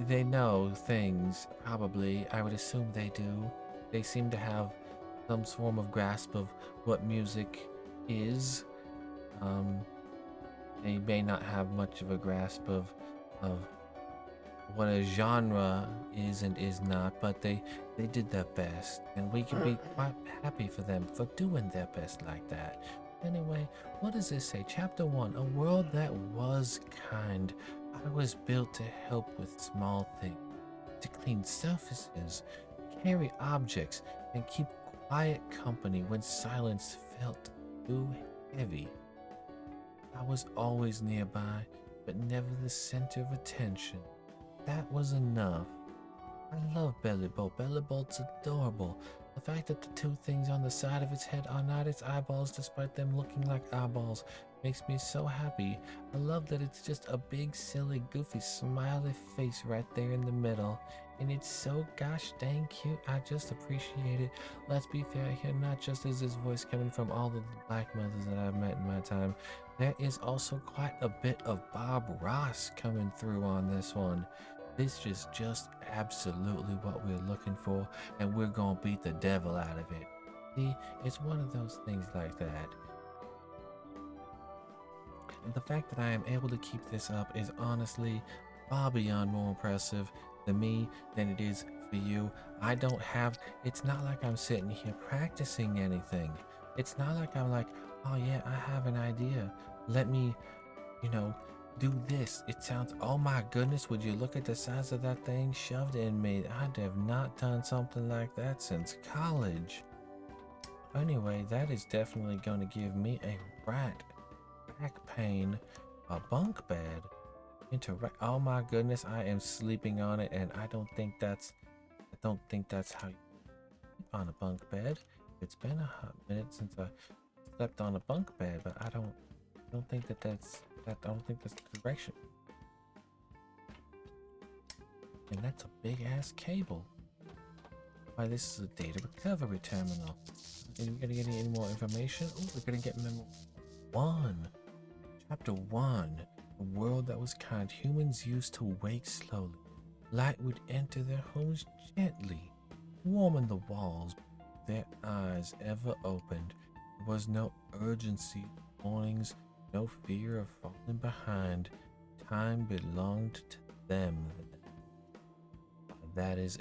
They know things, probably. I would assume they do. They seem to have some form of grasp of what music is. They may not have much of a grasp of what a genre is and is not, but they did their best, and we can be quite happy for them for doing their best like that. Anyway, what does this say? Chapter 1, a world that was kind. I was built to help with small things, to clean surfaces, carry objects, and keep quiet company when silence felt too heavy. I was always nearby, but never the center of attention. That was enough. I love Belly Bolt. Belly Bolt's adorable. The fact that the two things on the side of its head are not its eyeballs, despite them looking like eyeballs, makes me so happy. I love that it's just a big, silly, goofy, smiley face right there in the middle. And it's so gosh dang cute. I just appreciate it. Let's be fair here, not just is this voice coming from all of the black mothers that I've met in my time. There is also quite a bit of Bob Ross coming through on this one. This is just absolutely what we're looking for, and we're gonna beat the devil out of it. See, it's one of those things like that. And the fact that I am able to keep this up is honestly far beyond more impressive than me than it is for you. I don't have, it's not like I'm sitting here practicing anything. It's not like I'm like, oh yeah, I have an idea. Let me, do this. It sounds, oh my goodness, would you look at the size of that thing shoved in me? I have not done something like that since college. Anyway, that is definitely going to give me a right back pain, a bunk bed, oh my goodness, I am sleeping on it, and I don't think that's how you sleep on a bunk bed. It's been a hot minute since I slept on a bunk bed, but I don't think that's the direction. And that's a big ass cable. Why, this is a data recovery terminal. And we're gonna get any more information. Oh, we're gonna get memo 1. Chapter 1. A world that was kind. Humans used to wake slowly. Light would enter their homes gently, warming the walls. Their eyes ever opened. There was no urgency, warnings, no fear of falling behind. Time belonged to them. That is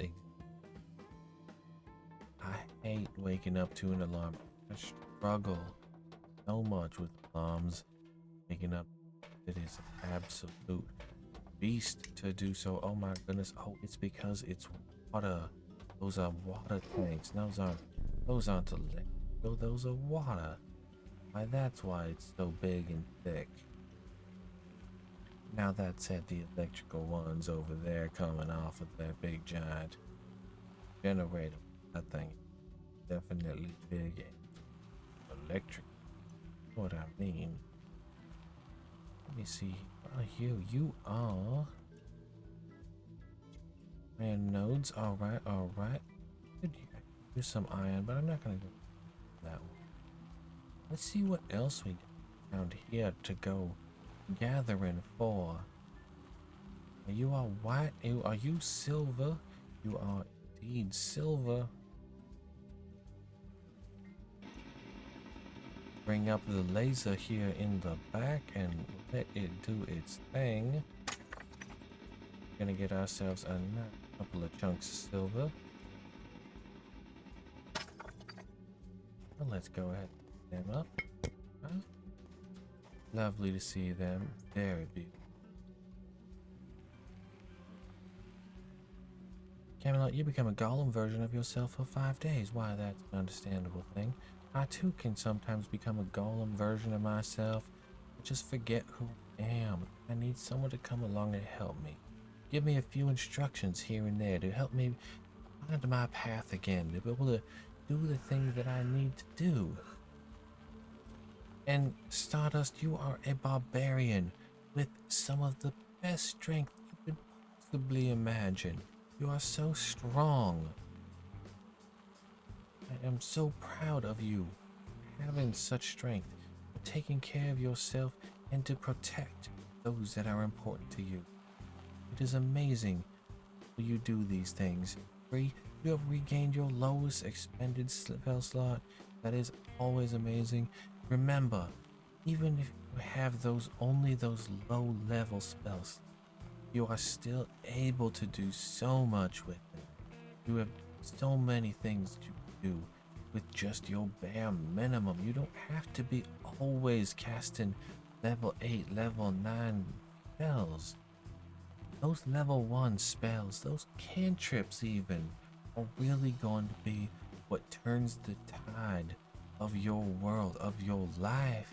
I hate waking up to an alarm. I struggle so much with alarms. Waking up, it is an absolute beast to do so. Oh my goodness. Oh, it's because it's water. Those are water tanks. Those aren't electrical. Those are water. Why, that's why it's so big and thick. Now that said, the electrical ones over there coming off of that big giant generator, that thing is definitely big and electric. What I mean. Let me see. Right here, you are iron nodes. All right. Could use some iron, but I'm not gonna go that one. Let's see what else we got around here to go gathering for. You are white. Are you silver? You are indeed silver. Bring up the laser here in the back and let it do its thing. Gonna get ourselves a couple of chunks of silver. Well, let's go ahead and put them up. Huh? Lovely to see them. Very beautiful. Camelot, you become a golem version of yourself for 5 days. Why, that's an understandable thing. I too can sometimes become a golem version of myself. I just forget who I am. I need someone to come along and help me. Give me a few instructions here and there to help me find my path again, to be able to do the things that I need to do. And Stardust, you are a barbarian with some of the best strength you could possibly imagine. You are so strong. I am so proud of you having such strength, for taking care of yourself and to protect those that are important to you. It is amazing when you do these things. You have regained your lowest expended spell slot. That is always amazing. Remember, even if you have only those low level spells, you are still able to do so much with them. You have so many things to do with just your bare minimum. You don't have to be always casting level 8, level 9 spells. Those level 1 spells, those cantrips even, are really going to be what turns the tide of your world, of your life.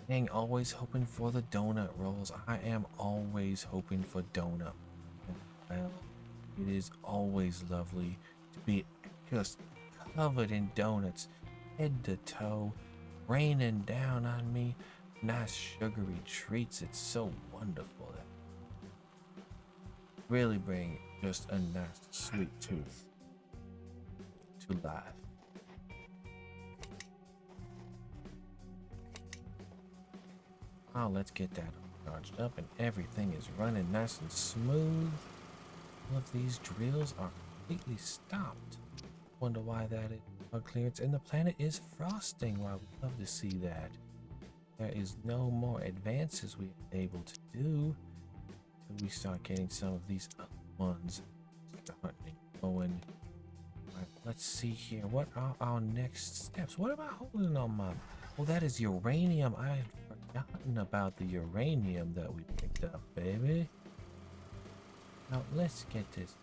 Dang, always hoping for the donut rolls. I am always hoping for donut. Well, It is always lovely to be just covered in donuts, head to toe, raining down on me. Nice sugary treats. It's so wonderful. Really bring just a nice sweet tooth to life. Oh, let's get that charged up and everything is running nice and smooth. All of these drills are completely stopped. Wonder why that is on clearance, and the planet is frosting. Well, I would love to see that. There is no more advances we're able to do until we start getting some of these other ones starting going. Right, let's see here. What are our next steps? What am I holding on my... Well, that is uranium. I had forgotten about the uranium that we picked up, baby. Now, let's get this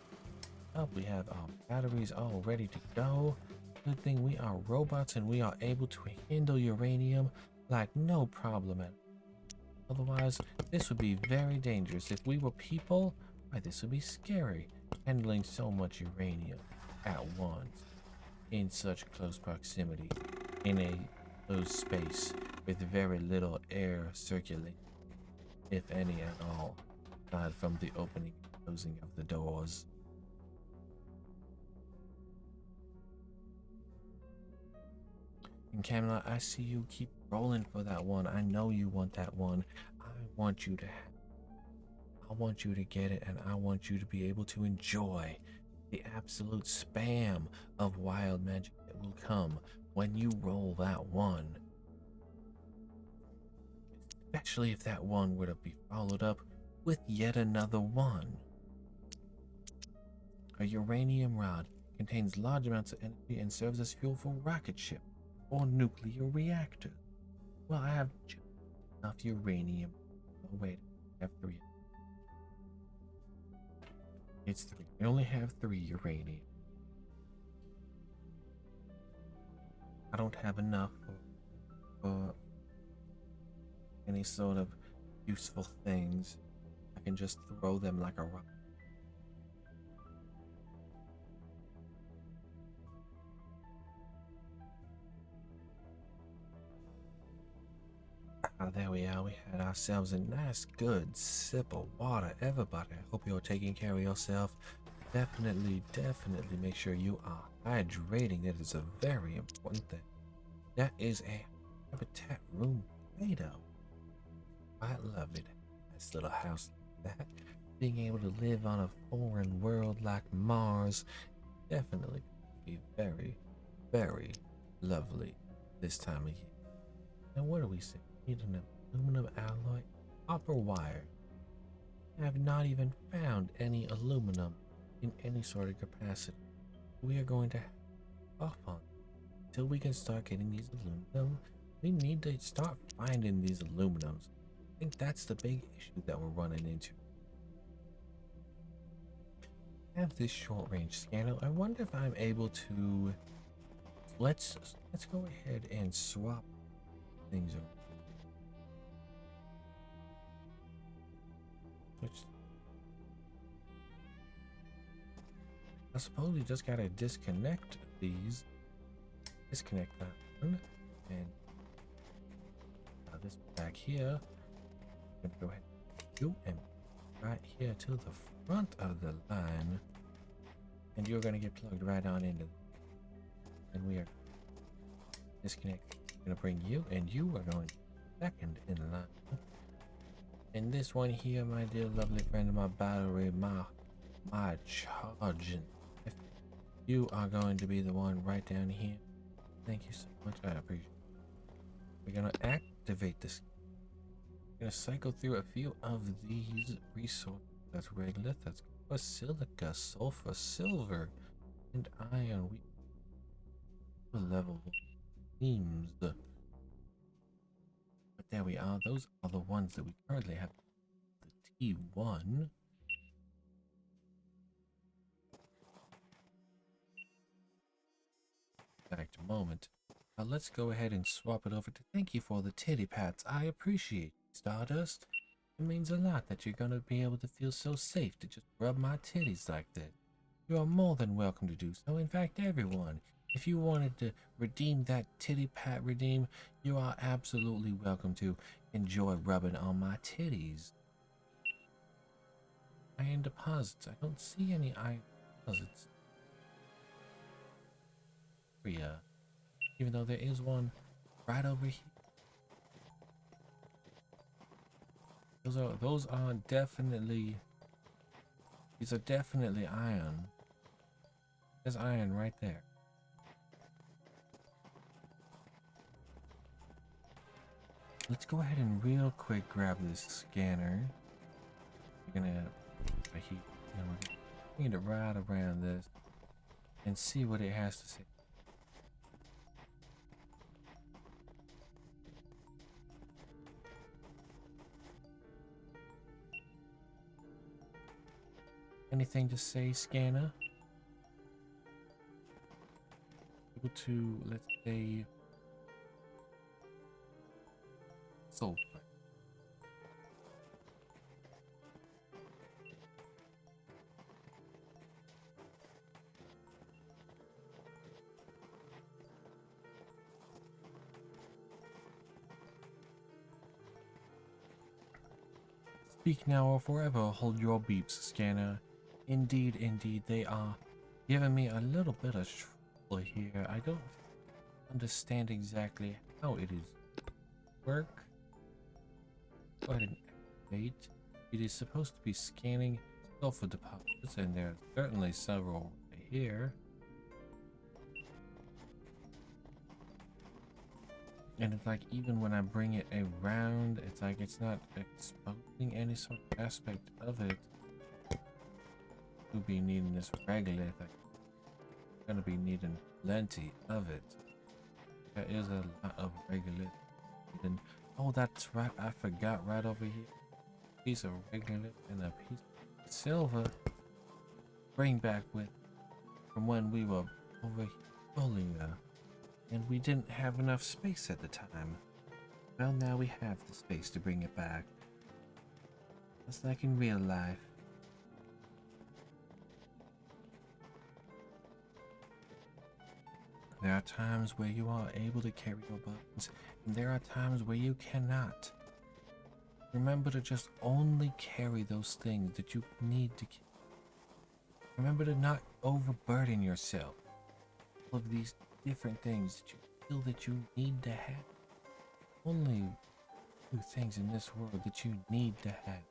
up. We have our batteries all ready to go. Good thing we are robots and we are able to handle uranium like no problem at all. Otherwise, this would be very dangerous. If we were people, why, this would be scary. Handling so much uranium at once in such close proximity in a closed space with very little air circulating, if any at all, aside from the opening and closing of the doors. And Camelot, I see you keep rolling for that one. I know you want that one. I want you to get it, and I want you to be able to enjoy the absolute spam of wild magic that will come when you roll that one. Especially if that one were to be followed up with yet another one. A uranium rod contains large amounts of energy and serves as fuel for rocket ship or nuclear reactor. Well, I have just enough uranium. Oh wait, I have 3. It's 3. I only have 3 uranium. I don't have enough for any sort of useful things. I can just throw them like a rock. Ah, there we are. We had ourselves a nice good sip of water. Everybody, I hope you're taking care of yourself. Definitely make sure you are hydrating. It is a very important thing. That is a habitat room Play-Doh. I love it. Nice little house like that. Being able to live on a foreign world like Mars definitely be very, very lovely this time of year. Now, what do we say? We need an aluminum alloy, copper wire. I have not even found any aluminum in any sort of capacity. We are going to have off on until we can start getting these aluminum. We need to start finding these aluminums. I think that's the big issue that we're running into. I have this short range scanner. I wonder if I'm able to let's go ahead and swap things over. I suppose we just gotta disconnect these. Disconnect that one and this back here. I'm gonna go ahead and right here to the front of the line, and you're gonna get plugged right on into. And we are disconnect. I'm gonna bring you, and you are going second in line. And this one here, my dear lovely friend, my battery, my charging. You are going to be the one right down here. Thank you so much. I appreciate it. We're gonna activate this. We're gonna cycle through a few of these resources. That's regolith, that's silica, sulfur, silver, and iron. We level themes. But there we are. Those are the ones that we currently have. The T1. Exact moment. Now let's go ahead and swap it over to thank you for the titty pats. I appreciate it, Stardust. It means a lot that you're gonna be able to feel so safe to just rub my titties like that. you are more than welcome to do so. In fact, everyone, if you wanted to redeem that titty pat redeem, you are absolutely welcome to enjoy rubbing on my titties. Iron deposits. I don't see any iron deposits. Yeah. Even though there is one right over here. Those are definitely, these are definitely iron. There's iron right there. Let's go ahead and real quick grab this scanner. We're gonna we need to ride around this and see what it has to say. Anything to say, scanner? Able to, let's say, sulfur. Speak now or forever hold your beeps, scanner. Indeed, indeed, they are giving me a little bit of trouble here. I don't understand exactly how it is work. Go ahead and activate. It is supposed to be scanning sulfur deposits, and there's certainly several right here. And it's like even when I bring it around, it's like it's not exposing any sort of aspect of it. We'll be needing this regolith. I'm gonna be needing plenty of it. There is a lot of regolith. Oh, that's right. I forgot right over here. Piece of regolith and a piece of silver. Bring back with from when we were over here earlier. And we didn't have enough space at the time. Well, now we have the space to bring it back. Just like in real life. There are times where you are able to carry your burdens, and there are times where you cannot. Remember to just only carry those things that you need to carry. Remember to not overburden yourself. All of these different things that you feel that you need to have. Only two things in this world that you need to have.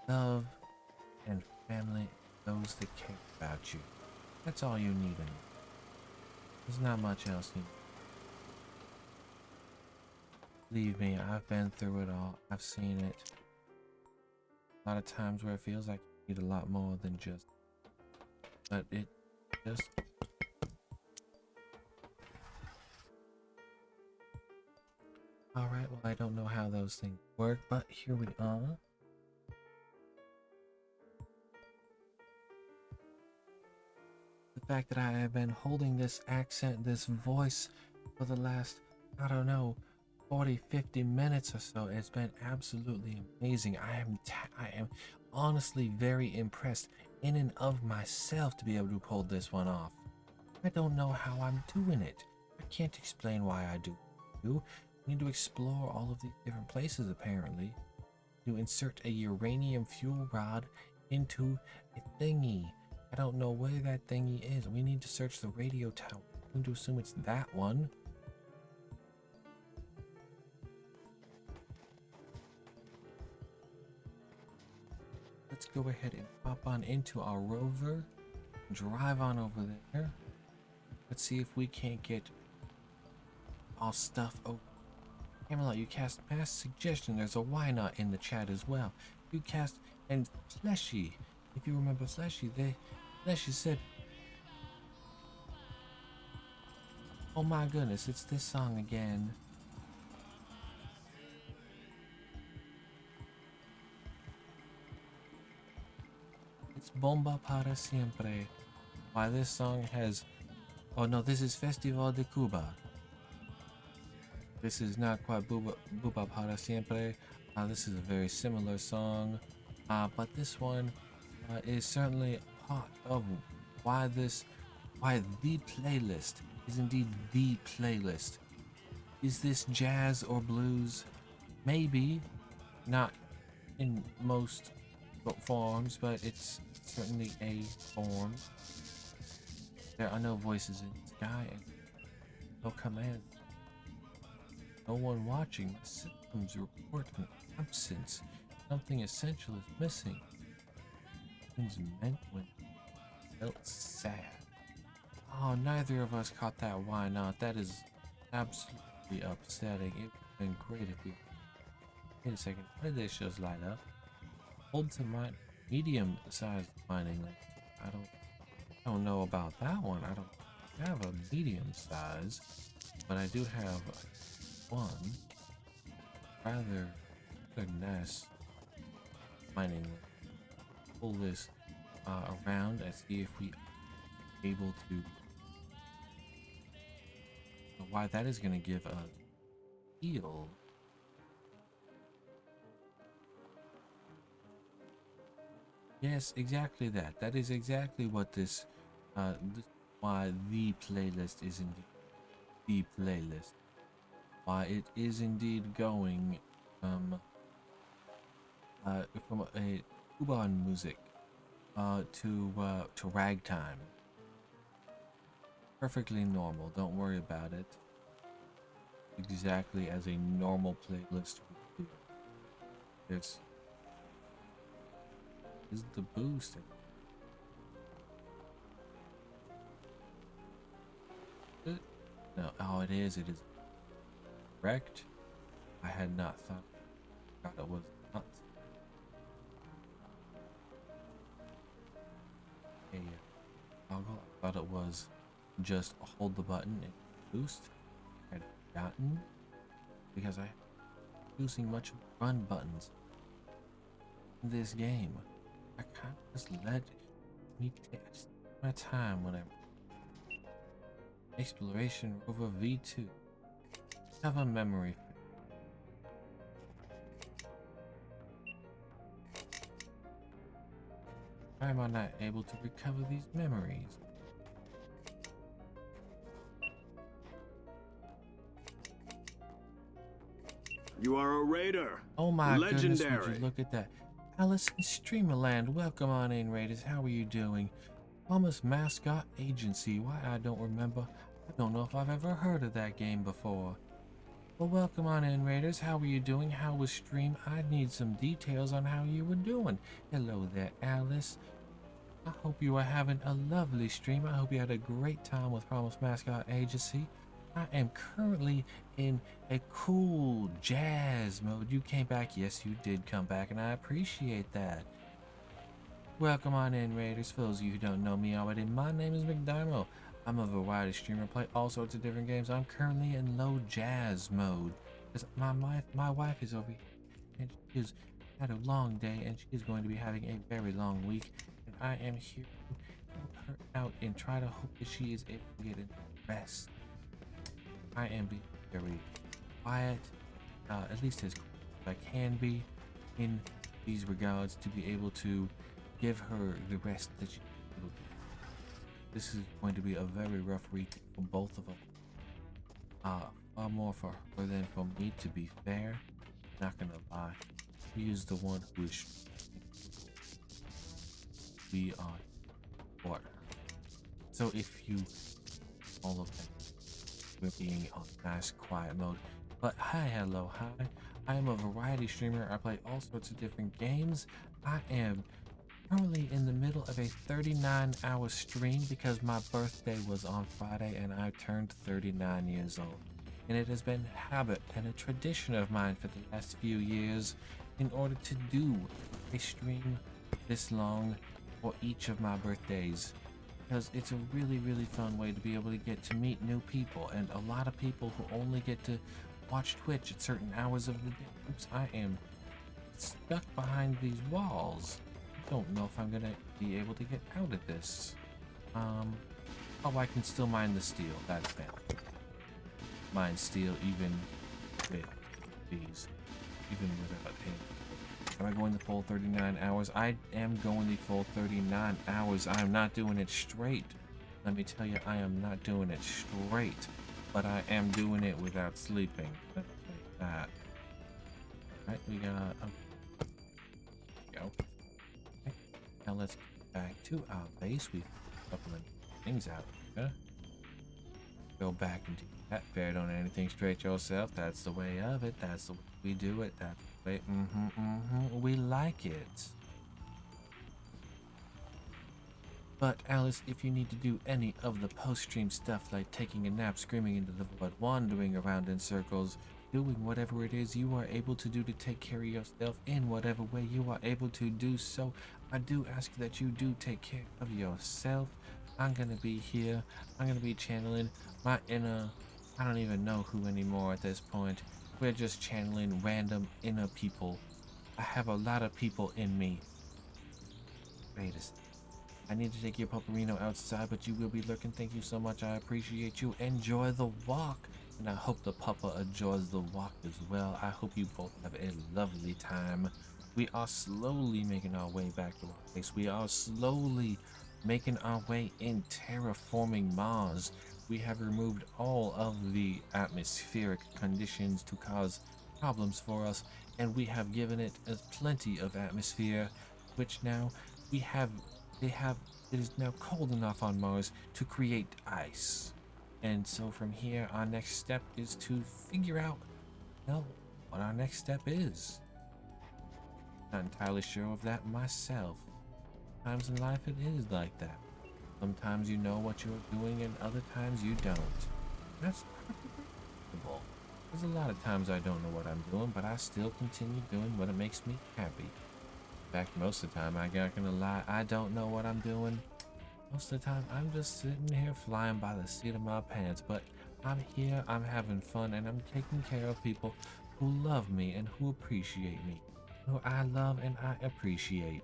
Love and family, those that care about you. That's all you need in it. There's not much else you need. Believe me, I've been through it all. I've seen it. A lot of times where it feels like you need a lot more than just. But it just. Alright, well, I don't know how those things work, but here we are. The fact that I have been holding this accent, this voice for the last, I don't know, 40-50 minutes or so, it's been absolutely amazing. I am honestly very impressed in and of myself to be able to pull this one off. I don't know how I'm doing it. I can't explain why I do what I do. I need to explore all of these different places apparently. To insert a uranium fuel rod into a thingy. I don't know where that thingy is. We need to search the radio tower. I'm going to assume it's that one. Let's go ahead and hop on into our rover. Drive on over there. Let's see if we can't get our stuff open. Camelot, you cast mass suggestion. There's a why not in the chat as well. You cast, and Fleshy, if you remember Fleshy, Fleshy said, oh my goodness, it's this song again. It's Bomba para siempre. Why this song has, oh no, this is Festival de Cuba. This is not quite Bomba para siempre. This is a very similar song, but this one is certainly part of why the playlist is indeed the playlist. Is this jazz or blues? Maybe, not in most forms, but it's certainly a form. There are no voices in the sky and no commands. No one watching. My systems report an absence. Something essential is missing. Things meant when felt sad. Oh, neither of us caught that. Why not? That is absolutely upsetting. It would have been great if we. Wait a second. Why did these shows light up? Hold to mine. Medium-sized mining. I don't know about that one. I don't have a medium size, but I do have one rather nice mining. Pull this around and see if we are able to. Why that is going to give a heal. Yes, exactly that. That is exactly what this why the playlist is indeed the playlist. Why it is indeed going from a Cuban music to ragtime. Perfectly normal. Don't worry about it. Exactly as a normal playlist would do. There's is the boost. No, oh, it is correct. I had not thought it was not a toggle. I thought it was just hold the button and boost. I had forgotten because I using much of the run buttons in this game. I can't just let me take my time when I'm Exploration Rover V2. Have a memory. Why am I not able to recover these memories? You are a raider. Oh my goodness, Legendary. would you look at that. Alice in Streamerland, welcome on in, Raiders. How are you doing? Thomas Mascot Agency, why I don't remember. I don't know if I've ever heard of that game before. Well, welcome on in, Raiders. How are you doing? How was stream? I need some details on how you were doing. Hello there, Alice. I hope you are having a lovely stream. I hope you had a great time with Promise Mascot Agency. I am currently in a cool jazz mode. You came back. Yes, you did come back, and I appreciate that. Welcome on in, Raiders. For those of you who don't know me already, my name is McDermott. I'm a variety streamer, play all sorts of different games. I'm currently in low jazz mode because my wife is over here and she has had a long day and she is going to be having a very long week, and I am here to help her out and try to hope that she is able to get enough rest. I am being very quiet, at least as I can be in these regards, to be able to give her the rest that she needs to do. This is going to be a very rough week for both of them. Far more for her than for me, to be fair. Not gonna lie. She is the one who is be on board. So if you all of them, we're being on nice quiet mode. But hi, hello, hi. I am a variety streamer. I play all sorts of different games. I am currently in the middle of a 39-hour stream because my birthday was on Friday and I turned 39 years old. And it has been a habit and a tradition of mine for the last few years in order to do a stream this long for each of my birthdays. Because it's a really, really fun way to be able to get to meet new people, and a lot of people who only get to watch Twitch at certain hours of the day. Oops, I am stuck behind these walls. I don't know if I'm gonna be able to get out of this. Oh, I can still mine the steel. That's fantastic. Mine steel even with these, even without any Am I going the full 39 hours? I am going the full 39 hours. I am not doing it straight. Let me tell you, I am not doing it straight. But I am doing it without sleeping. Let me tell you that. Right, we got... Oh, there we go. Okay. Now let's get back to our base. We've got a couple of things out here. Go back and do that. Fair, don't anything straight yourself. That's the way of it. That's the way we do it. That's the way. We like it. But Alice, if you need to do any of the post-stream stuff like taking a nap, screaming into the void, wandering around in circles, doing whatever it is you are able to do to take care of yourself in whatever way you are able to do so, I do ask that you do take care of yourself. I'm gonna be here. I'm gonna be channeling my inner, I don't even know who anymore at this point. We're just channeling random inner people. I have a lot of people in me. Wait a second. I need to take your Pupperino outside, but you will be lurking. Thank you so much. I appreciate you. Enjoy the walk. And I hope the puppa enjoys the walk as well. I hope you both have a lovely time. We are slowly making our way back to our base. We are slowly making our way in terraforming Mars. We have removed all of the atmospheric conditions to cause problems for us, and we have given it plenty of atmosphere, which now it is now cold enough on Mars to create ice. And so from here, our next step is to figure out, well, what our next step is. Not entirely sure of that myself. Times in life it is like that. Sometimes you know what you're doing and other times you don't. That's perfectly acceptable. There's a lot of times I don't know what I'm doing, but I still continue doing what makes me happy. In fact, most of the time, I'm not gonna lie, I don't know what I'm doing. Most of the time, I'm just sitting here flying by the seat of my pants, but I'm here, I'm having fun, and I'm taking care of people who love me and who appreciate me, who I love and I appreciate.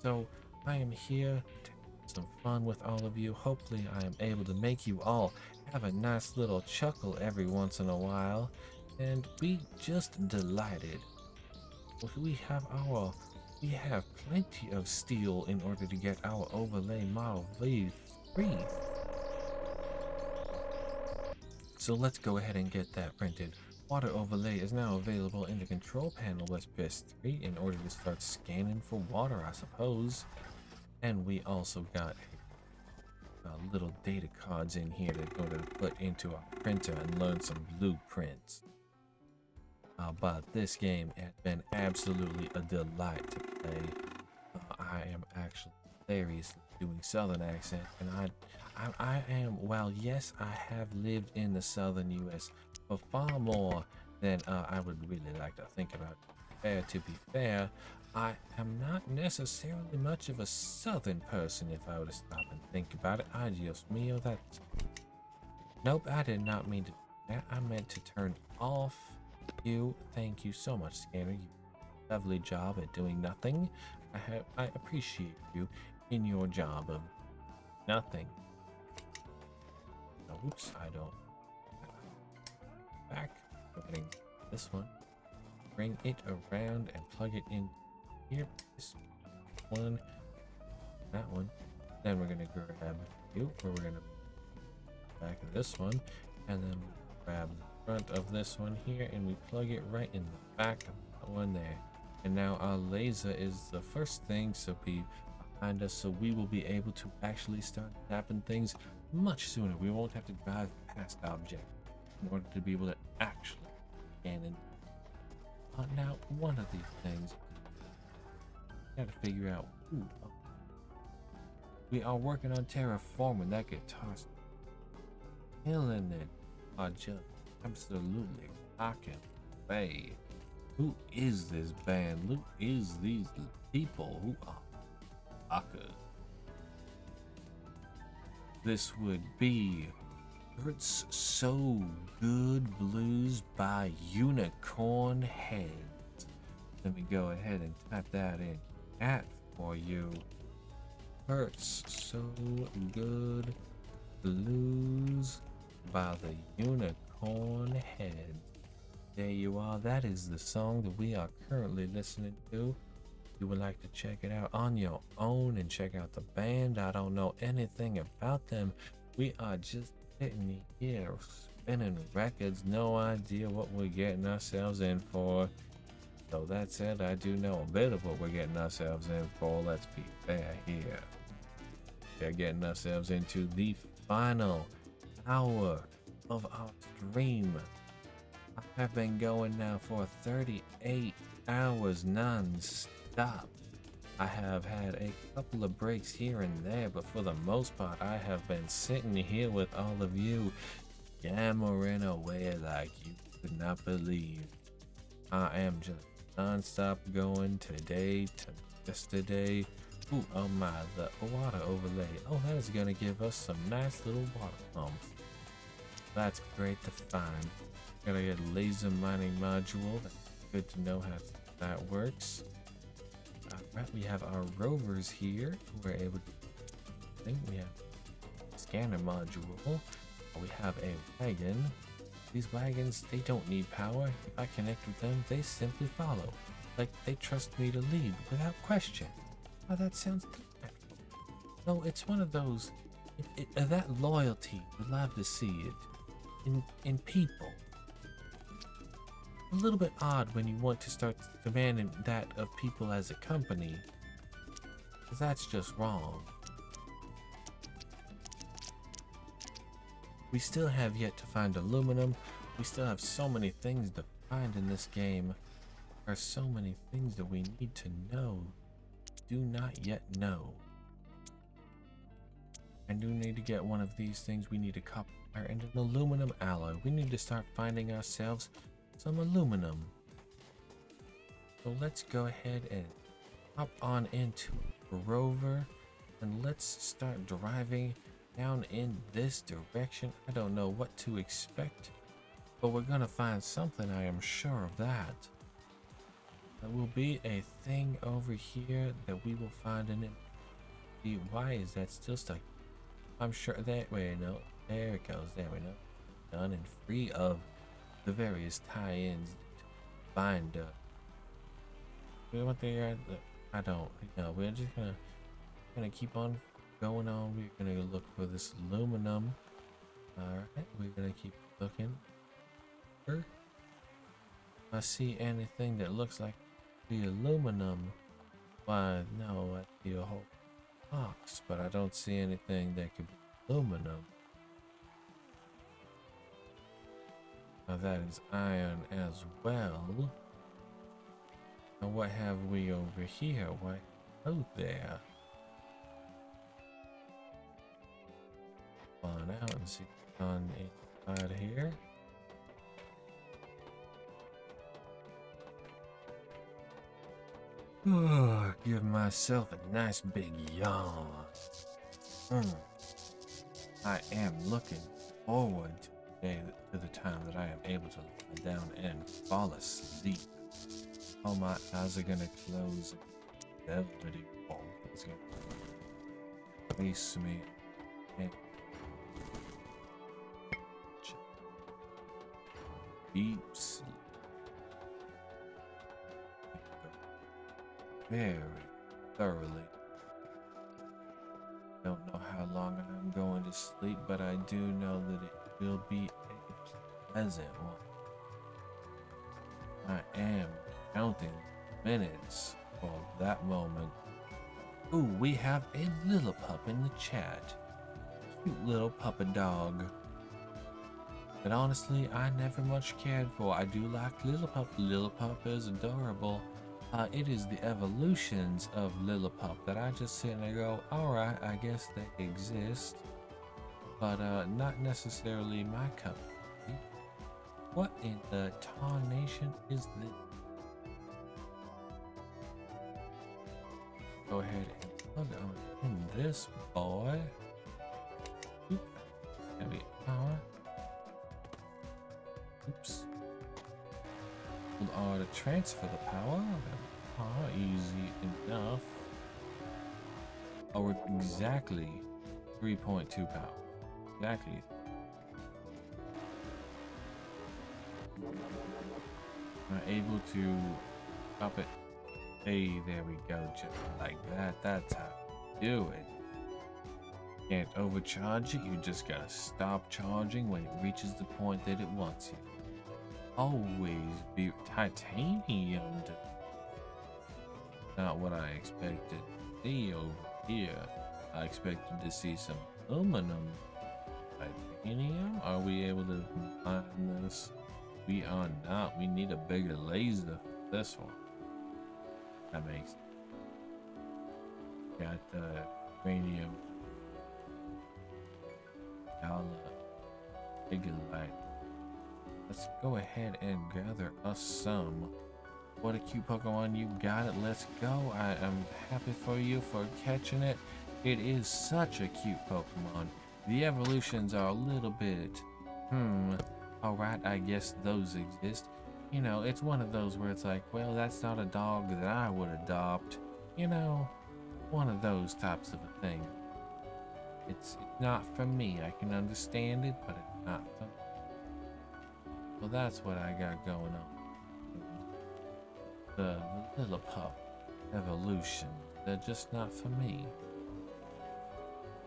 So, I am here to have some fun with all of you. Hopefully, I am able to make you all have a nice little chuckle every once in a while, and be just delighted. We have plenty of steel in order to get our overlay model V3. So let's go ahead and get that printed. Water overlay is now available in the control panel. Let's press 3 in order to start scanning for water, I suppose. And we also got little data cards in here that go to put into our printer and learn some blueprints. But this game has been absolutely a delight to play. I am actually hilariously doing southern accent, and I am, well, yes, I have lived in the southern US for far more than I would really like to think about. To be fair, I am not necessarily much of a southern person if I were to stop and think about it. I just mio that. Nope, I did not mean to do that. I meant to turn off you. Thank you so much, Scanner. You did a lovely job at doing nothing. I appreciate you in your job of nothing. Oops, I don't. Back. Getting this one. Bring it around and plug it in here. This one. That one. Then we're gonna grab you, or we're gonna back of this one, and then grab the front of this one here, and we plug it right in the back of that one there. And now our laser is the first thing, so be behind us, so we will be able to actually start tapping things much sooner. We won't have to drive past objects in order to be able to actually scan in. Now, one of these things, we gotta figure out. We are working on terraforming that guitar. Killing it. Are just absolutely rocking away. Who is this band? Who is these people who are rockers? This would be Hurts So Good Blues by Unicorn Heads. Let me go ahead and type that in chat for you. Hurts So Good Blues by the Unicorn Heads. There you are. That is the song that we are currently listening to. you would like to check it out on your own and check out the band, I don't know anything about them. We are just sitting here spinning records, no idea what we're getting ourselves in for. So that said, I do know a bit of what we're getting ourselves in for. Let's be fair here. We're getting ourselves into the final hour of our stream. I have been going now for 38 hours non-stop. I have had a couple of breaks here and there, but for the most part, I have been sitting here with all of you, yammering away like you could not believe. I am just non-stop going today to yesterday. Ooh, oh my, the water overlay. Oh, that is gonna give us some nice little water pumps. That's great to find. Gotta get a laser mining module. That's good to know how that works. Alright, we have our rovers here who are able to think. We have a scanner module. We have a wagon. These wagons, they don't need power. If I connect with them, they simply follow. Like they trust me to lead without question. Oh, that sounds delightful. No, it's one of those, that loyalty, we love to see it in people. A little bit odd when you want to start demanding that of people as a company, because that's just wrong. We still have yet to find aluminum. We still have so many things to find in this game. There are so many things that we need to know. Do not yet know. I do need to get one of these things. We need a copper and an aluminum alloy. We need to start finding ourselves some aluminum. So let's go ahead and hop on into a rover and let's start driving down in this direction. I don't know what to expect, but we're gonna find something, I am sure of that. There will be a thing over here that we will find in it. Why is that still stuck? I'm sure that way, no, there it goes, there we go. Done and free of the various tie-ins bind up. We want the I don't know. We're just gonna keep on going on. We're gonna look for this aluminum. Alright, we're gonna keep looking. If I see anything that looks like the aluminum, why no, I see a whole box, but I don't see anything that could be aluminum. Now that is iron as well. Now what have we over here? Why, oh there. On out and see what's on inside here. Give myself a nice big yawn. I am looking forward to the time that I am able to lie down and fall asleep. Oh, my eyes are gonna close. Velvety wall is gonna face me. And deep sleep. Very thoroughly. Don't know how long I'm going to sleep, but I do know that it will be a pleasant one. I am counting minutes for that moment. Ooh, we have a little pup in the chat. Cute little puppy dog. But honestly, I never much cared for. I do like Lillipup. Lillipup is adorable. It is the evolutions of Lillipup that I just sit and go, alright, I guess they exist. But not necessarily my cup of tea. What in the tarnation is this? Go ahead and plug on in this boy. Oop. Heavy power. Oops. Hold R to transfer the power. Easy enough. Oh, we're exactly 3.2 power. Exactly. I'm able to up it Hey, there we go, just like that. That's how you do it. Can't overcharge it, you just gotta stop charging when it reaches the point that it wants you. Always be titanium. Not what I expected to see over here. I expected to see some aluminum. Titanium? Are we able to combine this? We are not. We need a bigger laser for this one. That makes sense. Got the uranium. Bigger light. Let's go ahead and gather us some. What a cute Pokemon, you got it. Let's go. I am happy for you for catching it. It is such a cute Pokemon. The evolutions are a little bit, alright, I guess those exist. You know, it's one of those where it's like, well, that's not a dog that I would adopt. You know, one of those types of a thing. It's not for me. I can understand it, but it's not for me. So that's what I got going on. The Lillipup evolution, they're just not for me.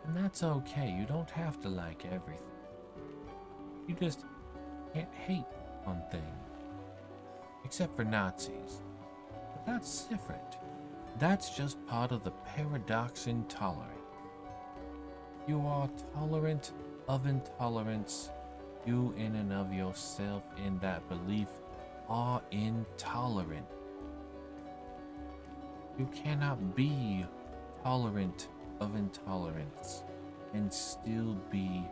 And that's okay. You don't have to like everything. You just can't hate on things. Except for Nazis. But that's different. That's just part of the paradox intolerant. You are tolerant of intolerance. You in and of yourself in that belief are intolerant. You cannot be tolerant of intolerance and still be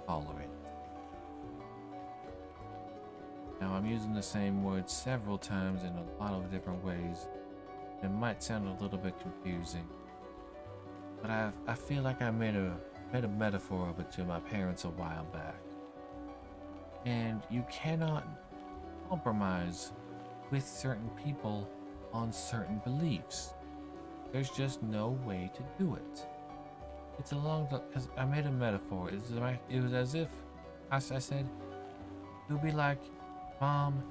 tolerant. Now I'm using the same word several times in a lot of different ways. It might sound a little bit confusing, but I feel like I made a metaphor of it to my parents a while back. And you cannot compromise with certain people on certain beliefs. There's just no way to do it. It's along the, because I made a metaphor. It was as if I said, it would be like, Mom,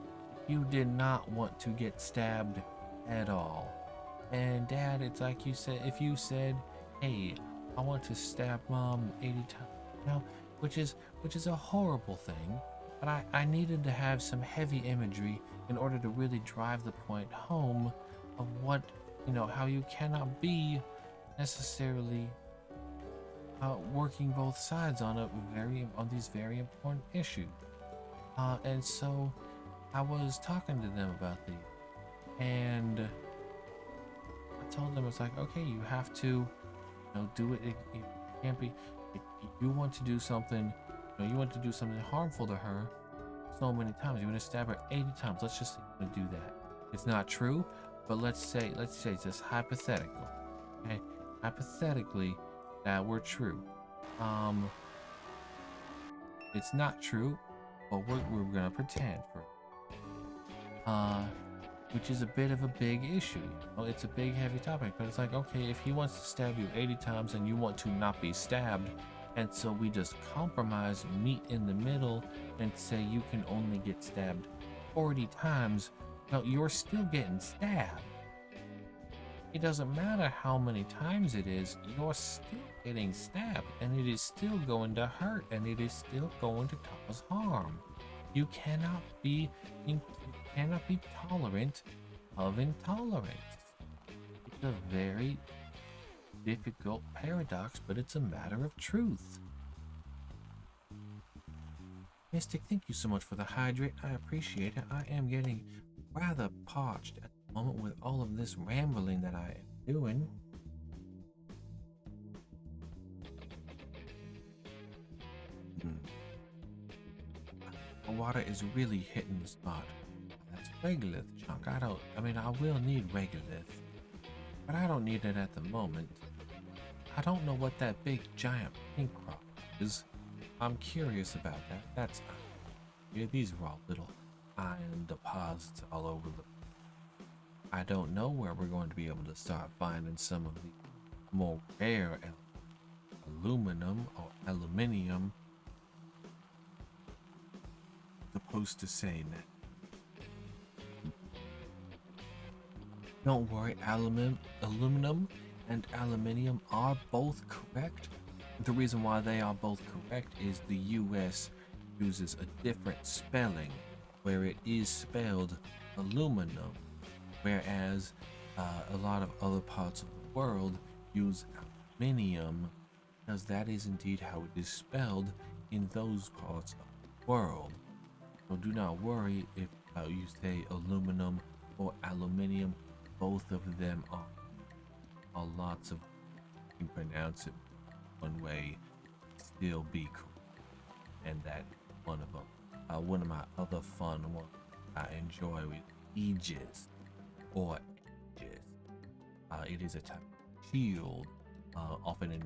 you did not want to get stabbed at all. And Dad, it's like you said, if you said, hey, I want to stab Mom 80 times, you know, which is a horrible thing. But I needed to have some heavy imagery in order to really drive the point home of what, you know, how you cannot be necessarily working both sides on these very important issues. And so I was talking to them about these, and I told them, it's like, okay, you have to, you know, do it. It can't be. If you want to do something, you know, you want to do something harmful to her so many times. You want to stab her 80 times. Let's just say you want to do that. It's not true, but let's say it's just hypothetical. Okay, hypothetically, that were true. It's not true, but we're gonna pretend for it. Which is a bit of a big issue. You know? It's a big, heavy topic, but it's like, okay, if he wants to stab you 80 times and you want to not be stabbed, and so we just compromise, meet in the middle, and say you can only get stabbed 40 times, no, you're still getting stabbed. It doesn't matter how many times it is, you're still getting stabbed, and it is still going to hurt, and it is still going to cause harm. You cannot be tolerant of intolerance. It's a very difficult paradox, but it's a matter of truth. Mystic, thank you so much for the hydrate. I appreciate it. I am getting rather parched at the moment with all of this rambling that I am doing. The water is really hitting the spot. That's Regolith chunk. I will need Regolith, but I don't need it at the moment. I don't know what that big giant pink rock is. I'm curious about that. That's yeah, these are all little iron deposits all over the. I don't know where we're going to be able to start finding some of the more rare aluminum or aluminium. Supposed to say that. Don't worry, aluminum and aluminium are both correct. The reason why they are both correct is the US uses a different spelling where it is spelled aluminum, whereas a lot of other parts of the world use aluminium because that is indeed how it is spelled in those parts of the world. So do not worry if you say aluminum or aluminium. Both of them are lots of, you can pronounce it one way, still be correct, and that is one of them. One of my other fun ones I enjoy with aegis or aegis. It is a type of shield, often in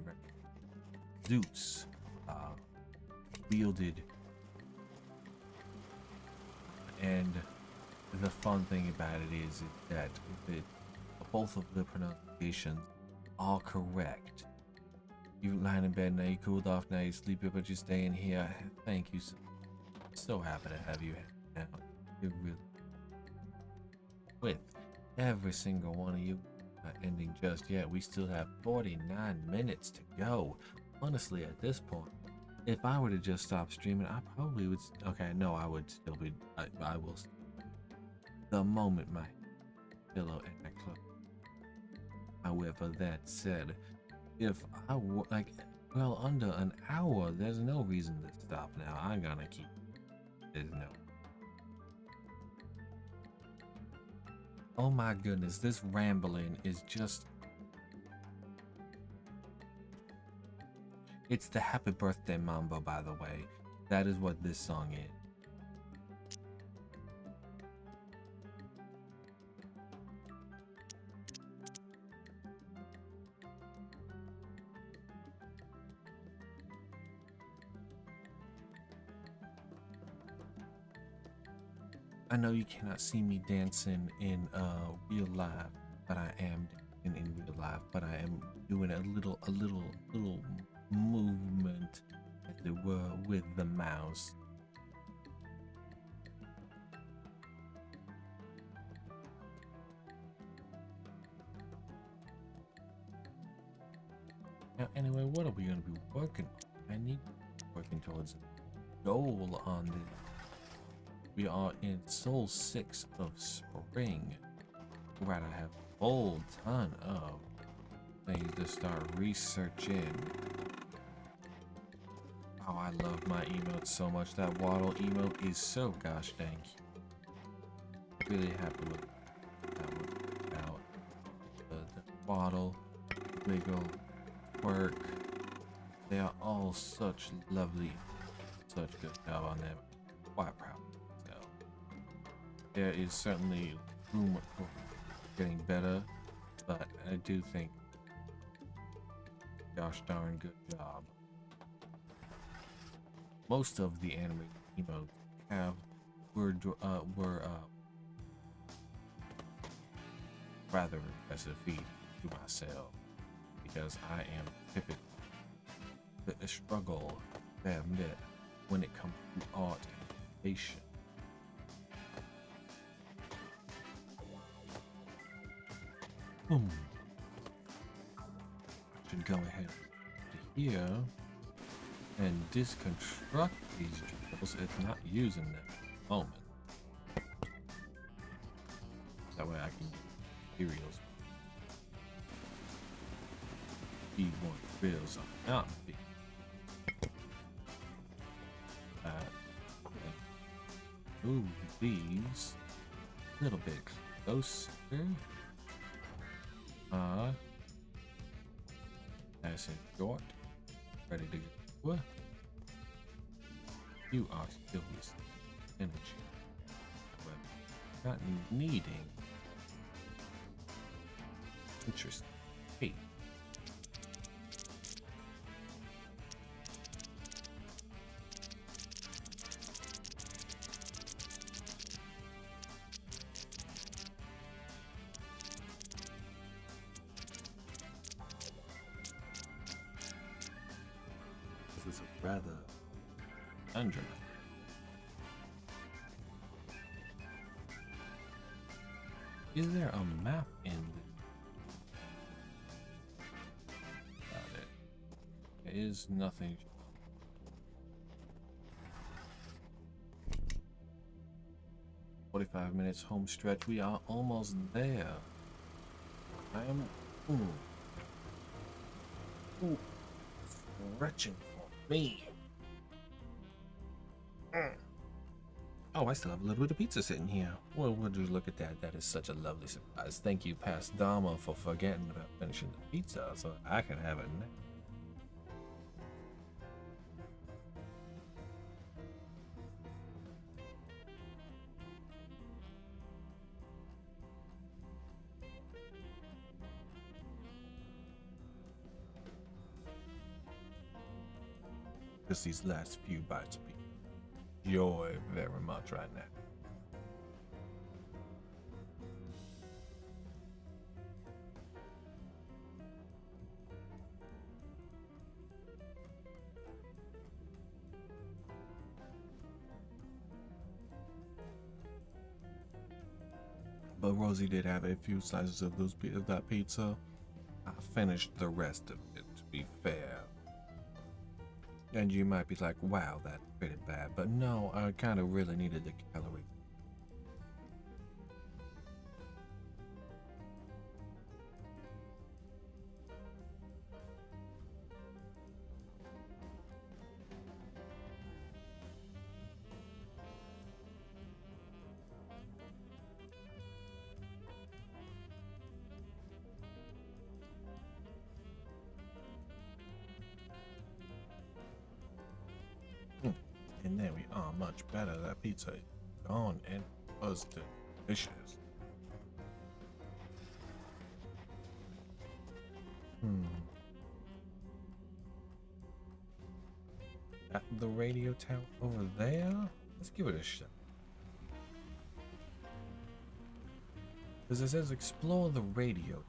Zeus wielded, and the fun thing about it is that both of the pronunciations are correct. You lying in bed now, you cooled off now, you sleepy, but you're staying here. Thank you. So happy to have you now. You're really, with every single one of you not ending just yet. We still have 49 minutes to go. Honestly, at this point, if I were to just stop streaming, I probably would. Okay, no, I would still be. I will. The moment my pillow and my clothes. However, that said, if I were like, well, under an hour, there's no reason to stop now. I'm gonna keep. There's no. Oh my goodness, this rambling is just. It's the Happy Birthday Mambo, by the way. That is what this song is. I know you cannot see me dancing in real life, but I am dancing in real life. But I am doing a little movement, as it were, with the mouse. Now, anyway, what are we going to be working on? I need to be working towards a goal on this. We are in Soul 6 of Spring. Right, I have a whole ton of things to start researching. Oh, I love my emote so much. That waddle emote is so gosh dang cute. Really happy with that one. Out the waddle, wiggle, work. They are all such lovely, such good job on them. Quite proud. So there is certainly room for getting better, but I do think gosh darn good job. Most of the anime emotes were rather impressive feat to myself, because I am typically a struggle to admit when it comes to art and creation. I should go ahead to here and disconstruct these drills if not using them at the moment. That way I can get materials. B1 drills are not big. Move these a little bit closer. Nice and short. Ready to go. You are still with energy. However, not needing. Interesting. Hey. This is a rather Is there a map in this? Got it. There is nothing. 45 minutes home stretch. We are almost there. I am stretching for me. Oh, I still have a little bit of pizza sitting here. Well, would you look at that? That is such a lovely surprise. Thank you, Past Dama, for forgetting about finishing the pizza so I can have it now. Just these last few bites of pizza. Enjoy very much right now. But Rosie did have a few slices of that pizza. I finished the rest of it, to be fair. And you might be like, wow, that's pretty bad. But no, I kind of really needed the calories. And there we are, much better. That pizza is gone and was delicious. At the radio tower over there? Let's give it a shot. Because it says explore the radio.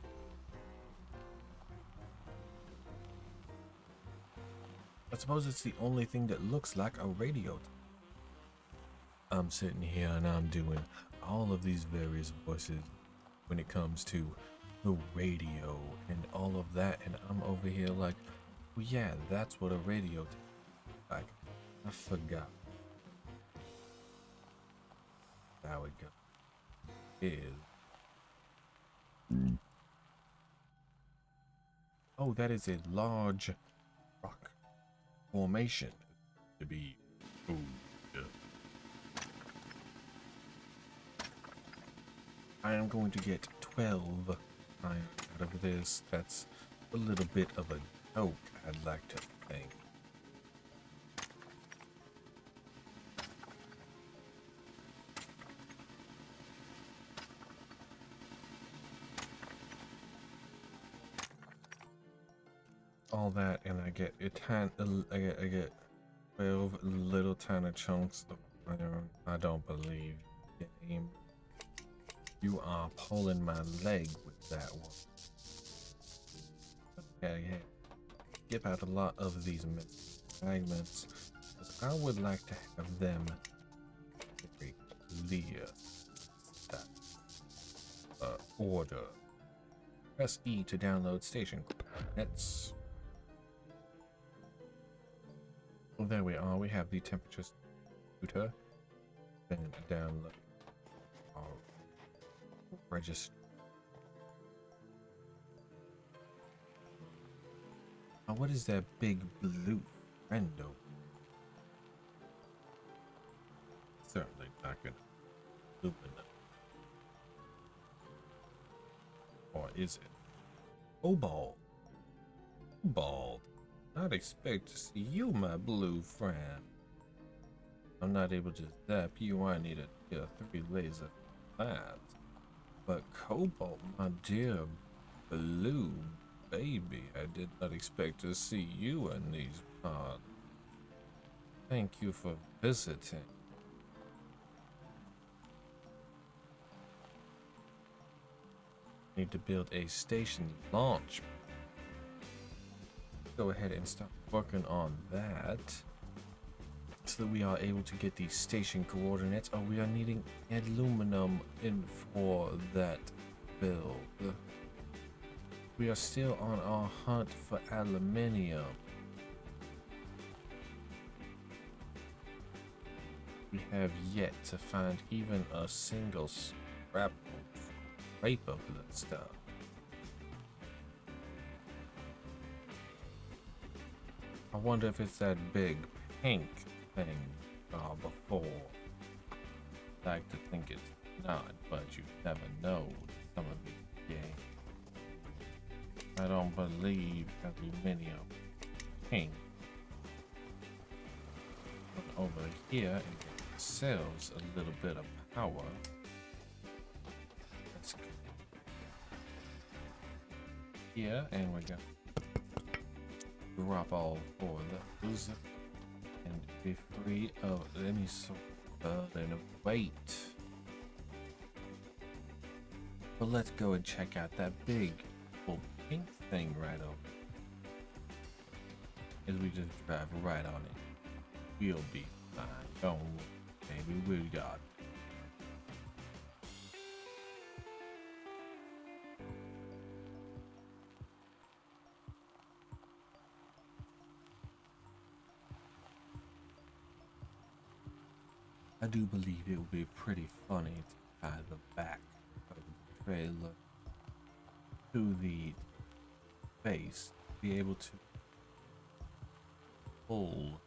I suppose it's the only thing that looks like a radio. I'm sitting here and I'm doing all of these various voices when it comes to the radio and all of that, and I'm over here like, well, yeah, that's what a radio like. I forgot. There we go. Oh, that is a large rock formation to be moved. I am going to get 12 iron out of this. That's a little bit of a joke, I'd like to think. All that, and I get I get 12 little tiny chunks of iron. I don't believe the game. You are pulling my leg with that one. Okay, yeah. Skip out a lot of these fragments, because I would like to have them very clear. That order. Press E to download station. That's. Well, there we are. We have the temperature computer. Then download our register. Now, what is that big blue friendo? Certainly not gonna illuminate. Or is it? Cobalt. Cobalt. Not expect to see you, my blue friend. I'm not able to zap you. I need a 3 laser flash. But Cobalt, my dear blue baby, I did not expect to see you in these parts. Thank you for visiting. Need to build a station launch. Go ahead and start working on that so that we are able to get the station coordinates. Oh, we are needing aluminum in for that build. We are still on our hunt for aluminium. We have yet to find even a single scrap of that stuff. I wonder if it's that big pink thing before. I like to think it's not, but you never know with some of these games. I don't believe aluminium pink. But over here, it sells a little bit of power. Let's go here, and we're gonna drop all four of those and be free of any sort of burden of weight. But let's go and check out that big pink thing right over. As we just drive right on it. We'll be fine. Don't worry, baby. We got it. I do believe it would be pretty funny to tie the back of the trailer to the face, be able to pull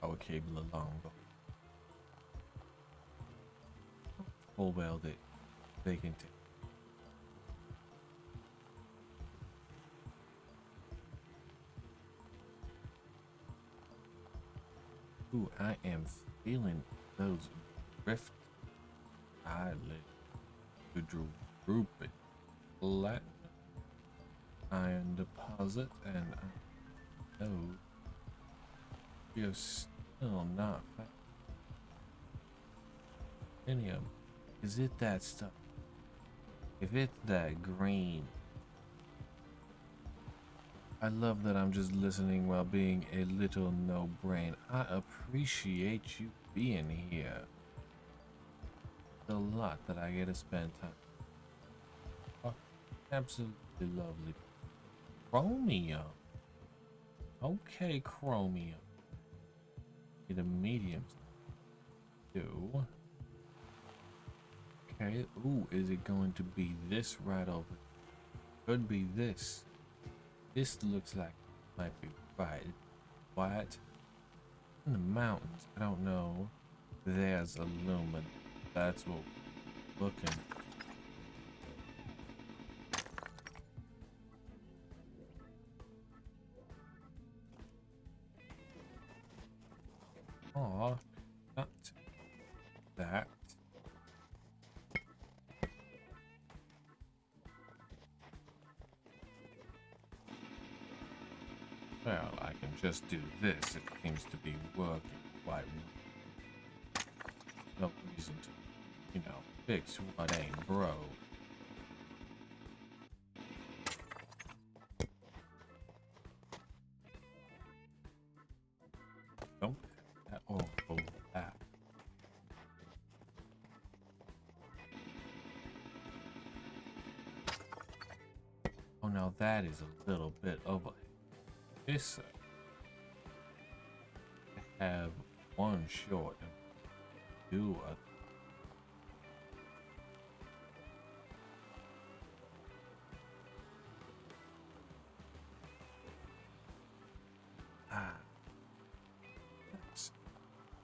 our cable along, but full well that they can take. Ooh, I am feeling those rift eyelids to droop it. Platinum iron deposit, and I know we are still not found any of them. Is it that stuff? If it's that green, I love that I'm just listening while being a little no brain. I appreciate you being here. It's a lot that I get to spend time. Oh, absolutely lovely. Chromium. Okay, chromium. Need a medium. Do. Okay. Ooh, is it going to be this right over? Could be this. This looks like it might be right. What? In the mountains. I don't know. There's aluminum. That's what we're looking. Aw, not that. Well, I can just do this. It seems to be working quite well. No reason to, fix what ain't broke. Nope. Oh, that. Oh, now that is a little bit of a this. I have one short and do a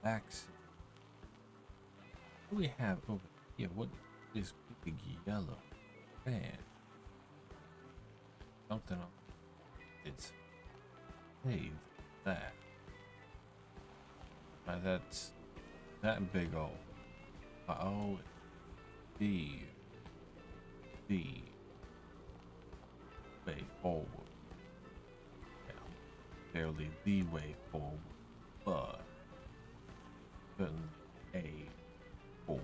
That's what do we have over here? What is big yellow fan? Something on it's hey that. That's that big old oh the way forward. Yeah, barely the way forward, but a forward.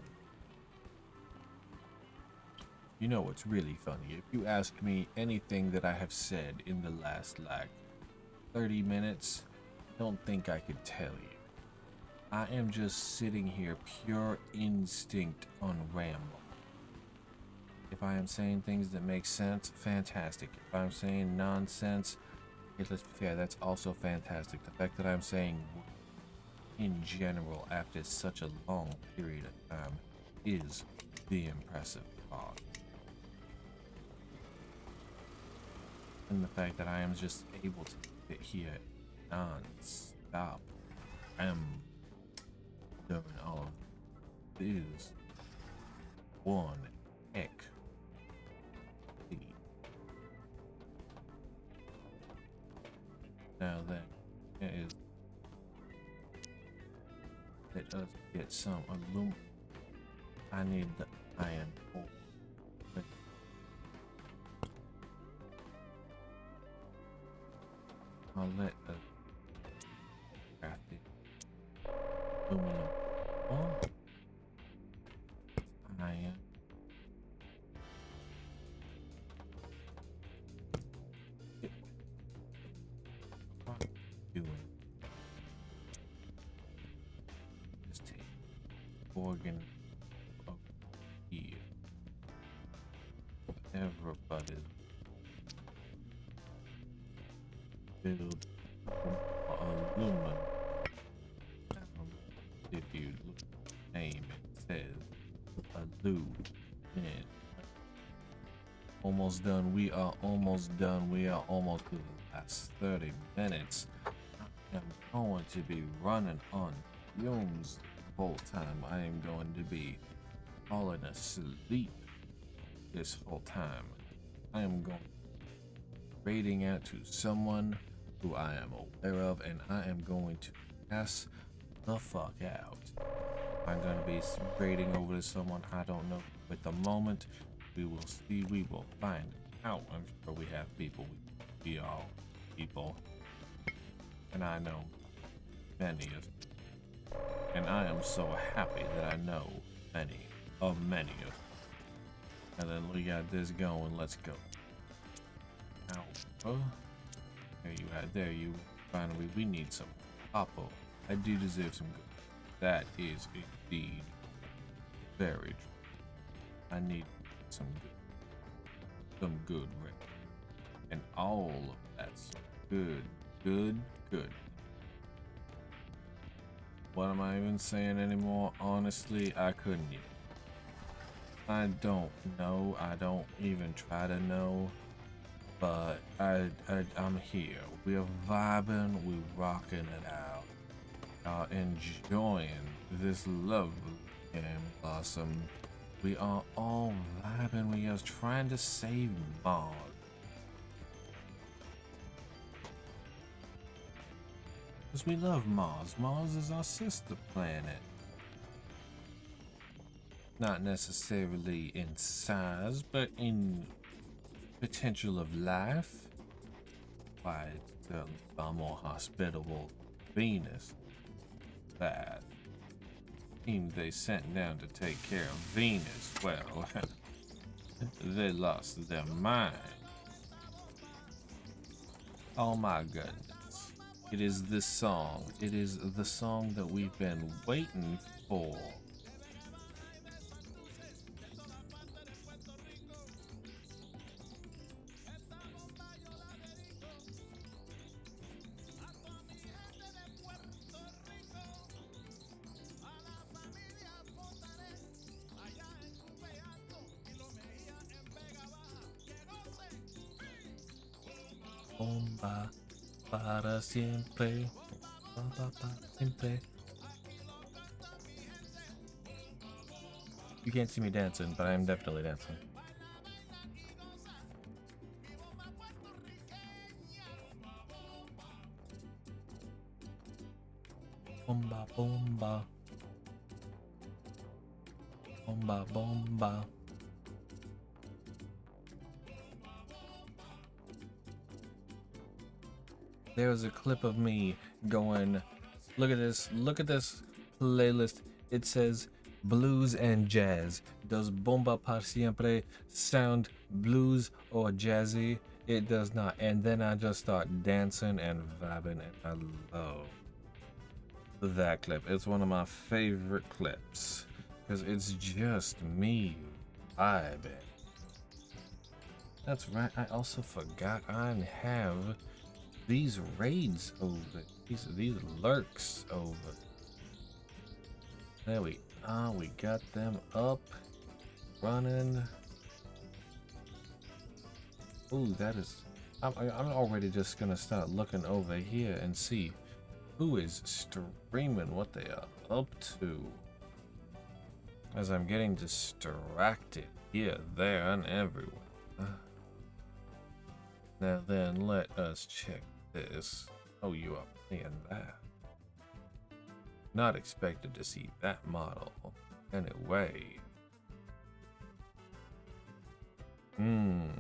You know what's really funny? If you ask me anything that I have said in the last like 30 minutes, I don't think I could tell you. I am just sitting here pure instinct on ramble. If I am saying things that make sense, fantastic. If I'm saying nonsense, let's be fair, that's also fantastic. The fact that I'm saying in general after such a long period of time is the impressive part. And the fact that I am just able to sit here non-stop. I am doing all of this one heck. Now then, it is. Let us get some aluminum. I need the iron ore. I'll let us craft it. Aluminum ore. Iron. Doing. Just take organ of here. Everybody build aluminum. If you look at the name, it says aluminum. Almost done. We are almost done. We are almost to the last 30 minutes. I am going to be running on fumes the whole time. I am going to be falling asleep this whole time. I am going raiding out to someone who I am aware of, and I am going to pass the fuck out. I'm going to be raiding over to someone I don't know. At the moment, we will see, we will find out. I'm sure we have people. We all people. And I know many of them. And I am so happy that I know many of them. And then we got this going. Let's go. Now, there you are. There you finally. We need some Oppo. I do deserve some good. That is indeed very true. I need some good rip. And all of that's good. What am I even saying anymore? Honestly, I couldn't even. I don't know. I don't even try to know. But I'm here. We're vibing. We're rocking it out. Enjoying this lovely game blossom. We are all vibing. We are trying to save Mars. Because we love Mars. Mars is our sister planet. Not necessarily in size, but in potential of life. Why, it's certainly far more hospitable than Venus. That team they sent down to take care of Venus, well, they lost their mind. Oh my goodness. It is this song. It is the song that we've been waiting for. Bomba para siempre. Bomba para siempre. You can't see me dancing, but I am definitely dancing. Bomba, bomba. Bomba, bomba. There's a clip of me going, look at this playlist. It says blues and jazz. Does Bomba Para Siempre sound blues or jazzy? It does not. And then I just start dancing and vibing, and I love that clip. It's one of my favorite clips because it's just me vibing. That's right. I also forgot I have these raids over. These lurks over. There we are. We got them up, running. Ooh, that is. I'm already just gonna start looking over here and see who is streaming, what they are up to. As I'm getting distracted here, there, and everywhere. Now then, let us check this. Oh, you are playing that. Not expected to see that model. Anyway. I'm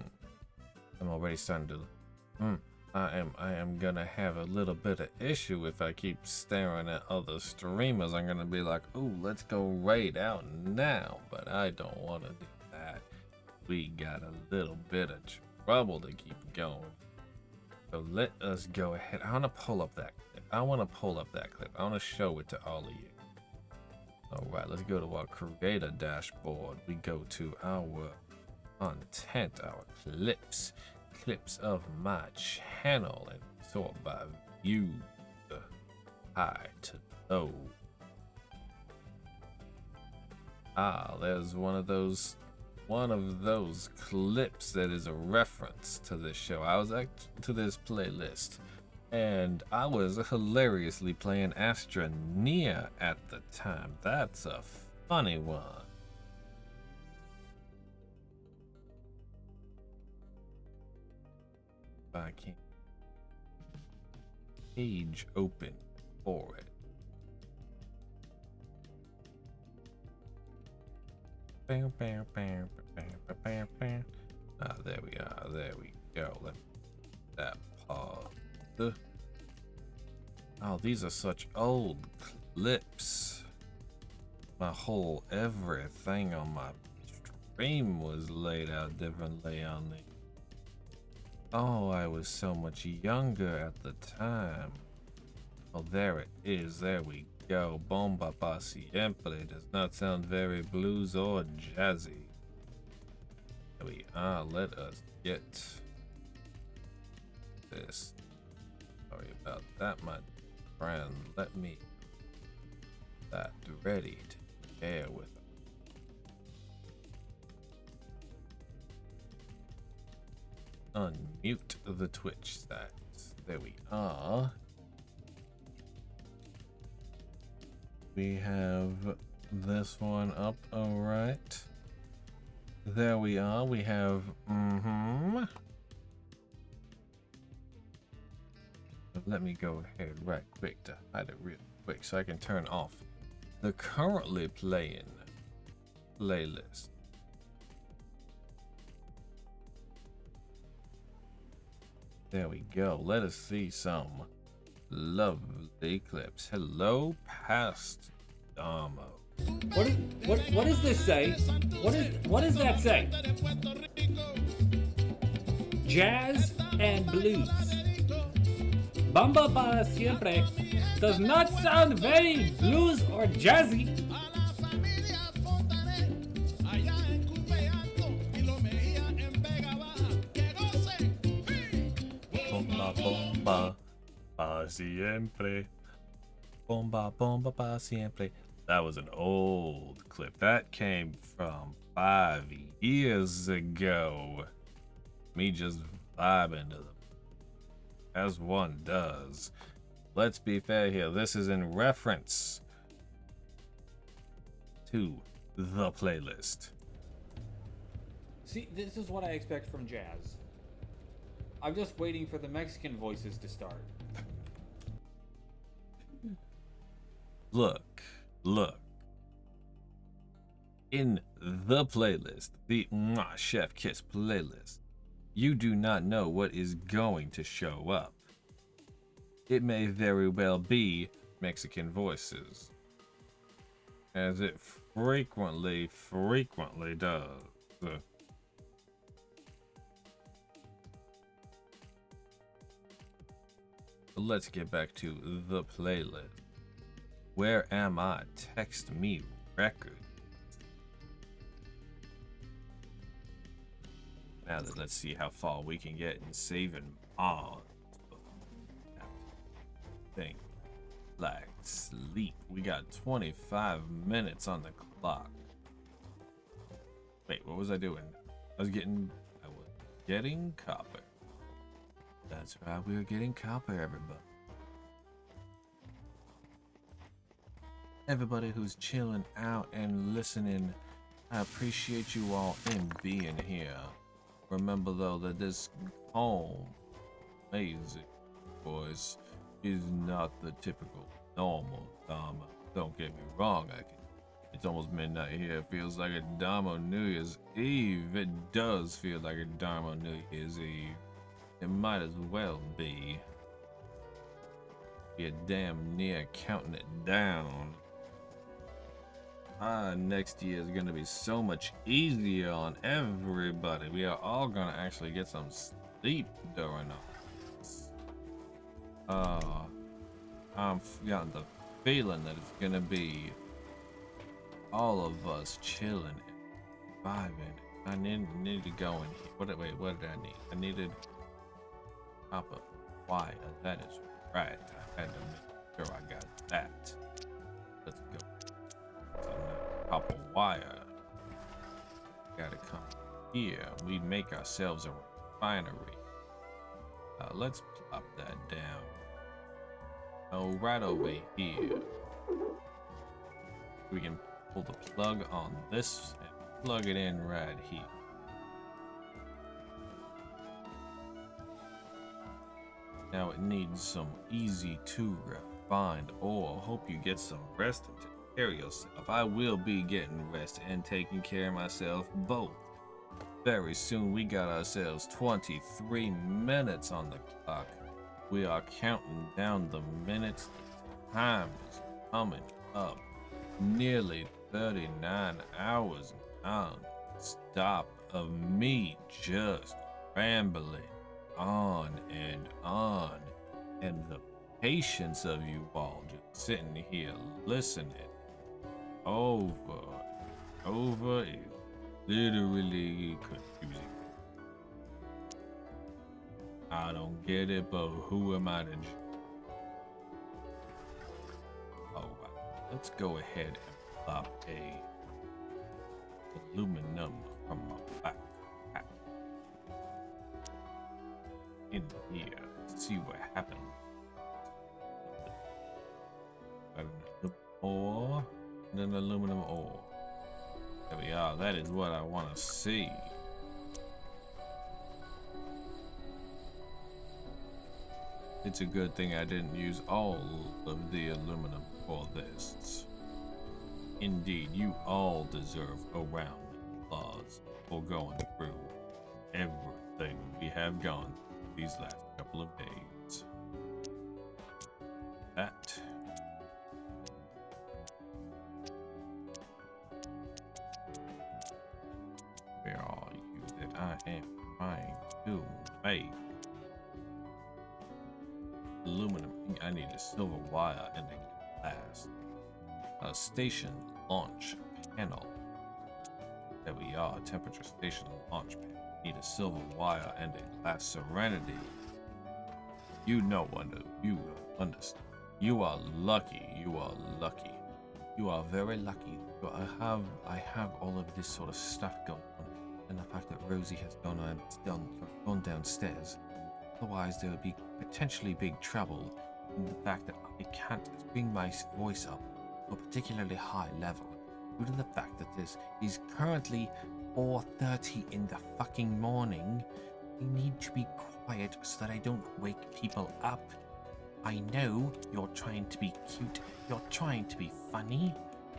already starting to. I am gonna have a little bit of issue if I keep staring at other streamers. I'm gonna be like, ooh, let's go raid out now. But I don't want to do that. We got a little bit of trouble to keep going. So let us go ahead. I want to pull up that clip. I want to show it to all of you. All right, let's go to our creator dashboard. We go to our content, our clips of my channel, and sort by view, high to low. There's one of those clips that is a reference to this show. To this playlist, and I was hilariously playing Astroneer at the time. That's a funny one. I can't page open for it. There we are. There we go. Let me that pause. Oh, these are such old clips. My whole everything on my stream was laid out differently on the. Oh, I was so much younger at the time. Oh, there it is. There we go. Bomba pa siempre does not sound very blues or jazzy. There we are. Let us get this. Sorry about that, my friend. Let me get that ready to share with us. Unmute the Twitch stats. There we are. We have this one up. All right. There we are. We have. Let me go ahead right quick to hide it real quick so I can turn off the currently playing playlist. There we go. Let us see some lovely clips. Hello, past Damo. What does this say? What does that say? Jazz and blues. Bamba para siempre does not sound very blues or jazzy. Bomba, bomba, pa siempre. Bomba, bomba, pa siempre. That was an old clip. That came from 5 years ago. Me just vibing to them. As one does. Let's be fair here. This is in reference to the playlist. See, this is what I expect from jazz. I'm just waiting for the Mexican voices to start. Look. In the playlist, the Chef Kiss playlist, you do not know what is going to show up. It may very well be Mexican voices, as it frequently does. Let's get back to the playlist. Where am I? Text me record. Now then, let's see how far we can get in saving Mars. Thing like sleep. We got 25 minutes on the clock. Wait, what was I doing? I was getting copper. That's right, we were getting copper, everybody. Everybody who's chilling out and listening, I appreciate you all in being here. Remember though that this calm, amazing voice is not the typical normal Dharma. Don't get me wrong, it's almost midnight here. It feels like a Dharma New Year's Eve. It does feel like a Dharma New Year's Eve. It might as well be. You're damn near counting it down. Next year is gonna be so much easier on everybody. We are all gonna actually get some sleep during this. I'm got the feeling that it's gonna be all of us chilling and vibing. I need to go in here. What did I need? I needed copper wire. That is right. I had to make sure I got that. Let's go. Copper wire. Gotta come here. We make ourselves a refinery. Let's plop that down. Oh, right over here. We can pull the plug on this and plug it in right here. Now it needs some easy to refine ore. Hope you get some rest and take care of yourself. I will be getting rest and taking care of myself both. Very soon we got ourselves 23 minutes on the clock. We are counting down the minutes. The time is coming up. Nearly 39 hours non-stop of me just rambling on, and the patience of you all just sitting here listening over is literally confusing. I don't get it, but who am I to judge? Oh, let's go ahead and plop a aluminum from my backpack in here. See what happens. Got an ore and an aluminum ore. There we are. That is what I want to see. It's a good thing I didn't use all of the aluminum for this. Indeed, you all deserve a round of applause for going through everything we have gone through these last couple of days. That. Where are you that I am trying to make? Aluminum. I need a silver wire and a glass. A station launch panel. There we are. Temperature station launch panel. Need a silver wire and a glass serenity. You know what? You understand. You are lucky. You are lucky. You are very lucky. I have all of this sort of stuff going on, and the fact that Rosie has gone downstairs. Otherwise, there would be potentially big trouble in the fact that I can't bring my voice up to a particularly high level due to the fact that this is currently 4:30 in the fucking morning. I need to be quiet so that I don't wake people up. I know you're trying to be cute, you're trying to be funny,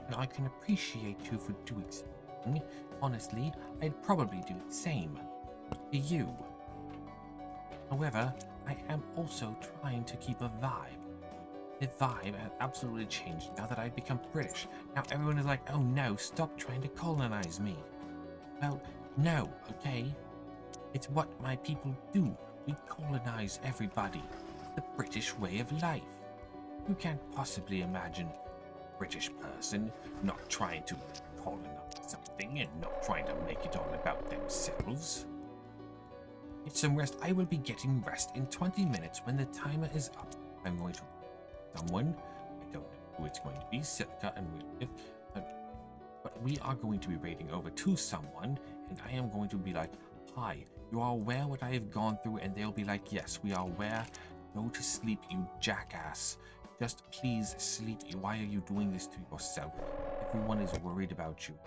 and I can appreciate you for doing something. Honestly, I'd probably do the same to you. However, I am also trying to keep a vibe. The vibe has absolutely changed now that I've become British. Now everyone is like, oh no, stop trying to colonize me. Well, no, okay? It's what my people do. We colonize everybody. It's the British way of life. You can't possibly imagine a British person not trying to colonize something and not trying to make it all about themselves. Get some rest. I will be getting rest in 20 minutes when the timer is up. I'm going to someone. I don't know who it's going to be. Sitka and William. But we are going to be raiding over to someone, and I am going to be like, "Hi, you are aware what I have gone through?" And they'll be like, "Yes, we are aware. Go to sleep, you jackass. Just please sleep. Why are you doing this to yourself? Everyone is worried about you.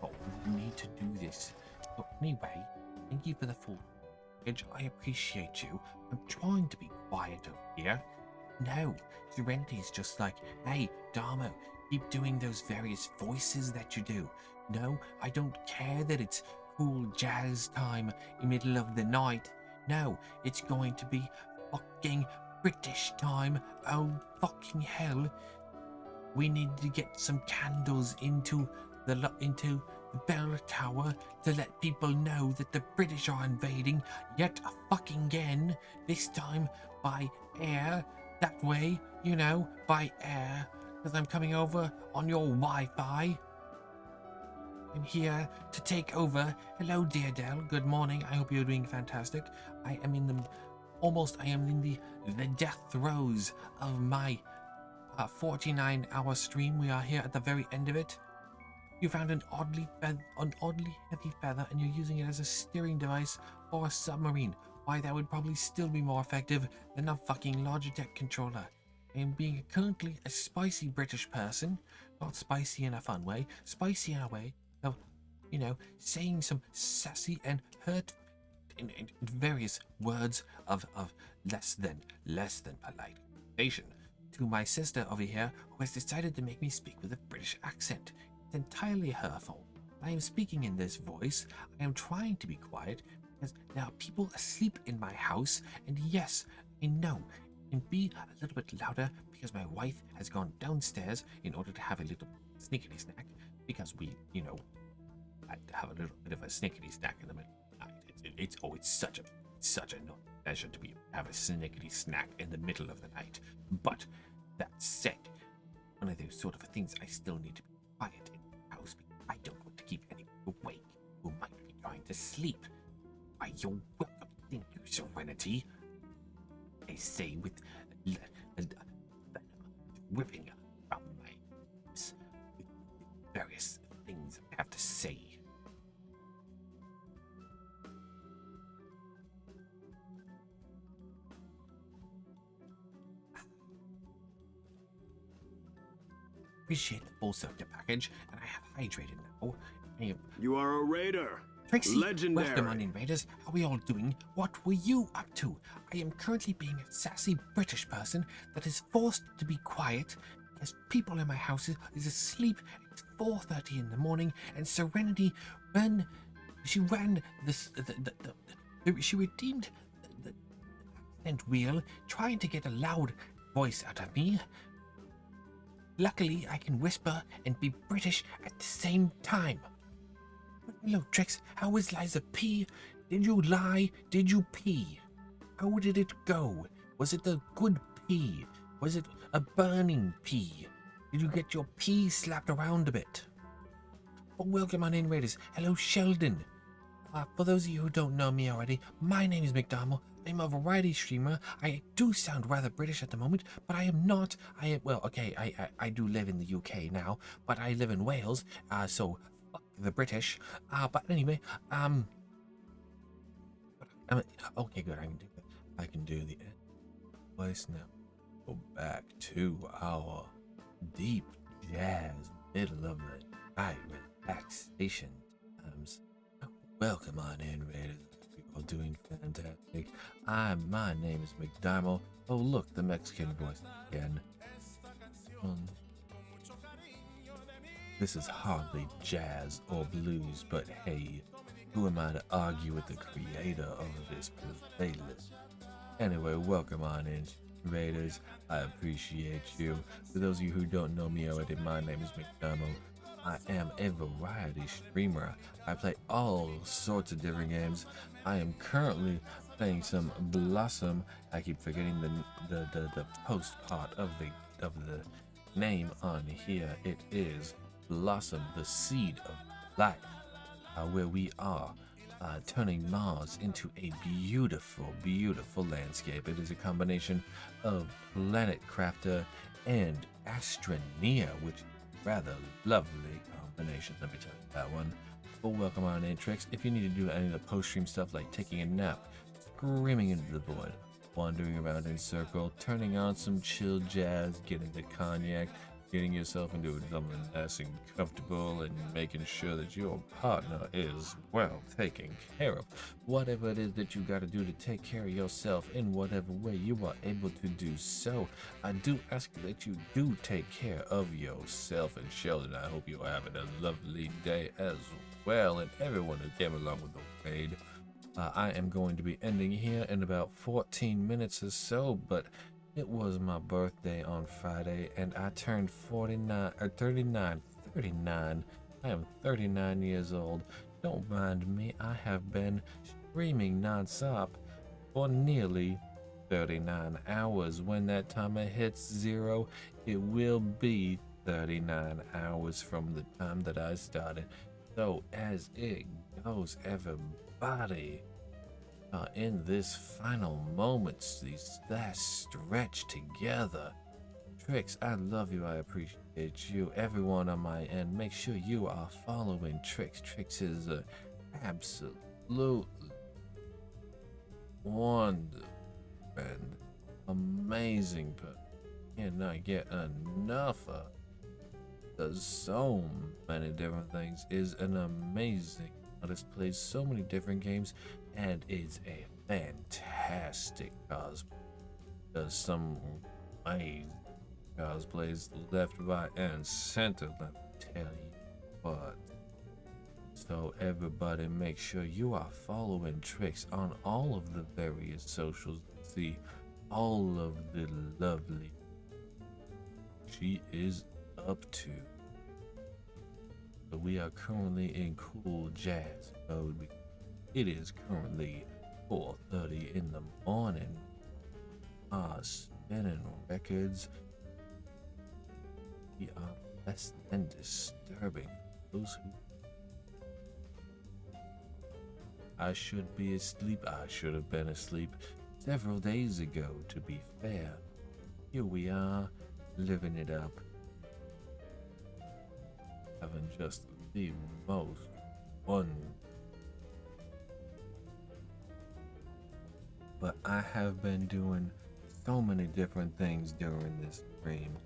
But we need to do this." So anyway, thank you for the full package. I appreciate you. I'm trying to be quiet over here. No, Serenity's just like, "Hey, Dharma, keep doing those various voices that you do." No, I don't care that it's cool jazz time in the middle of the night. No, it's going to be fucking British time. Oh, fucking hell. We need to get some candles into the bell tower to let people know that the British are invading yet a fucking again. This time by air. That way, you know, by air. Because I'm coming over on your Wi-Fi. I'm here to take over. Hello, dear Dell. Good morning. I hope you're doing fantastic. I am in the death throes of my 49-hour stream. We are here at the very end of it. You found an oddly heavy feather, and you're using it as a steering device for a submarine. Why, that would probably still be more effective than a fucking Logitech controller. I am being currently a spicy British person, not spicy in a fun way, spicy in a way of, you know, saying some sassy and hurt in various words of less than polite conversation to my sister over here, who has decided to make me speak with a British accent. It's entirely her fault. I am speaking in this voice. I am trying to be quiet because there are people asleep in my house, and yes, I know it can be a little bit louder because my wife has gone downstairs in order to have a little snickety snack, because we, you know, had to have a little bit of a snickety snack in the middle of the night. It's such a pleasure to have a snickety snack in the middle of the night. But that said, one of those sort of things, I still need to be quiet in the house because I don't want to keep anyone awake who might be trying to sleep. Why, you're welcome. Thank you, Serenity. I say with whipping from my lips with various things I have to say. Appreciate the full soda package, and I have hydrated now. You are a raider. Tracy, Legendary. welcome on in, Raiders. How are we all doing? What were you up to? I am currently being a sassy British person that is forced to be quiet because people in my house is asleep. It's 4:30 in the morning, and Serenity she redeemed the accent wheel, trying to get a loud voice out of me. Luckily, I can whisper and be British at the same time. Hello, Trix. How is Liza P? Did you lie? Did you pee? How did it go? Was it a good pee? Was it a burning pee? Did you get your pee slapped around a bit? Well, welcome on in, Raiders. Hello, Sheldon. For those of you who don't know me already, my name is McDonald. I'm a variety streamer. I do sound rather British at the moment, but I am not. I do live in the UK now, but I live in Wales, so fuck the British. But anyway, okay, good. I can do the voice now. Go back to our deep jazz middle of the night relaxation times. Welcome on in, Raiders. You're doing fantastic. My name is McDermott. Oh, look, the Mexican voice again. This is hardly jazz or blues, but hey, who am I to argue with the creator of this playlist? Anyway, welcome on in, Raiders. I appreciate you. For those of you who don't know me already, my name is McDermott. I am a variety streamer. I play all sorts of different games. I am currently playing some Blossom. I keep forgetting the post part of the name on here. It is Blossom, the Seed of Life, where we are turning Mars into a beautiful, beautiful landscape. It is a combination of Planet Crafter and Astroneer, which is a rather lovely combination. Let me tell you that one. Well, welcome on in, Tricks. If you need to do any of the post-stream stuff like taking a nap, screaming into the void, wandering around in circle, turning on some chill jazz, getting the cognac, getting yourself into something nice and comfortable, and making sure that your partner is well taken care of. Whatever it is that you got to do to take care of yourself in whatever way you are able to do so, I do ask that you do take care of yourself. And Sheldon, I hope you're having a lovely day as well, and everyone who came along with the raid. I am going to be ending here in about 14 minutes or so, but it was my birthday on Friday, and I turned 39. I am 39 years old. Don't mind me, I have been streaming nonstop for nearly 39 hours. When that timer hits 0, it will be 39 hours from the time that I started. So as it goes, everybody, in this final moments, these last stretch together. Tricks, I love you, I appreciate you. Everyone on my end, make sure you are following Tricks. Tricks is absolutely wonderful and amazing, but cannot get enough of. Does so many different things, is an amazing artist, plays so many different games, and is a fantastic cosplay. Does some amazing cosplays left, right, and center, let me tell you what. So everybody, make sure you are following Tricks on all of the various socials to see all of the lovely she is up to. So we are currently in cool jazz mode. It is currently 4:30 in the morning. Spinning records. We are less than disturbing. Those who I should be asleep. I should have been asleep several days ago, to be fair. Here we are, living it up. Having just the most fun. But I have been doing so many different things during this stream.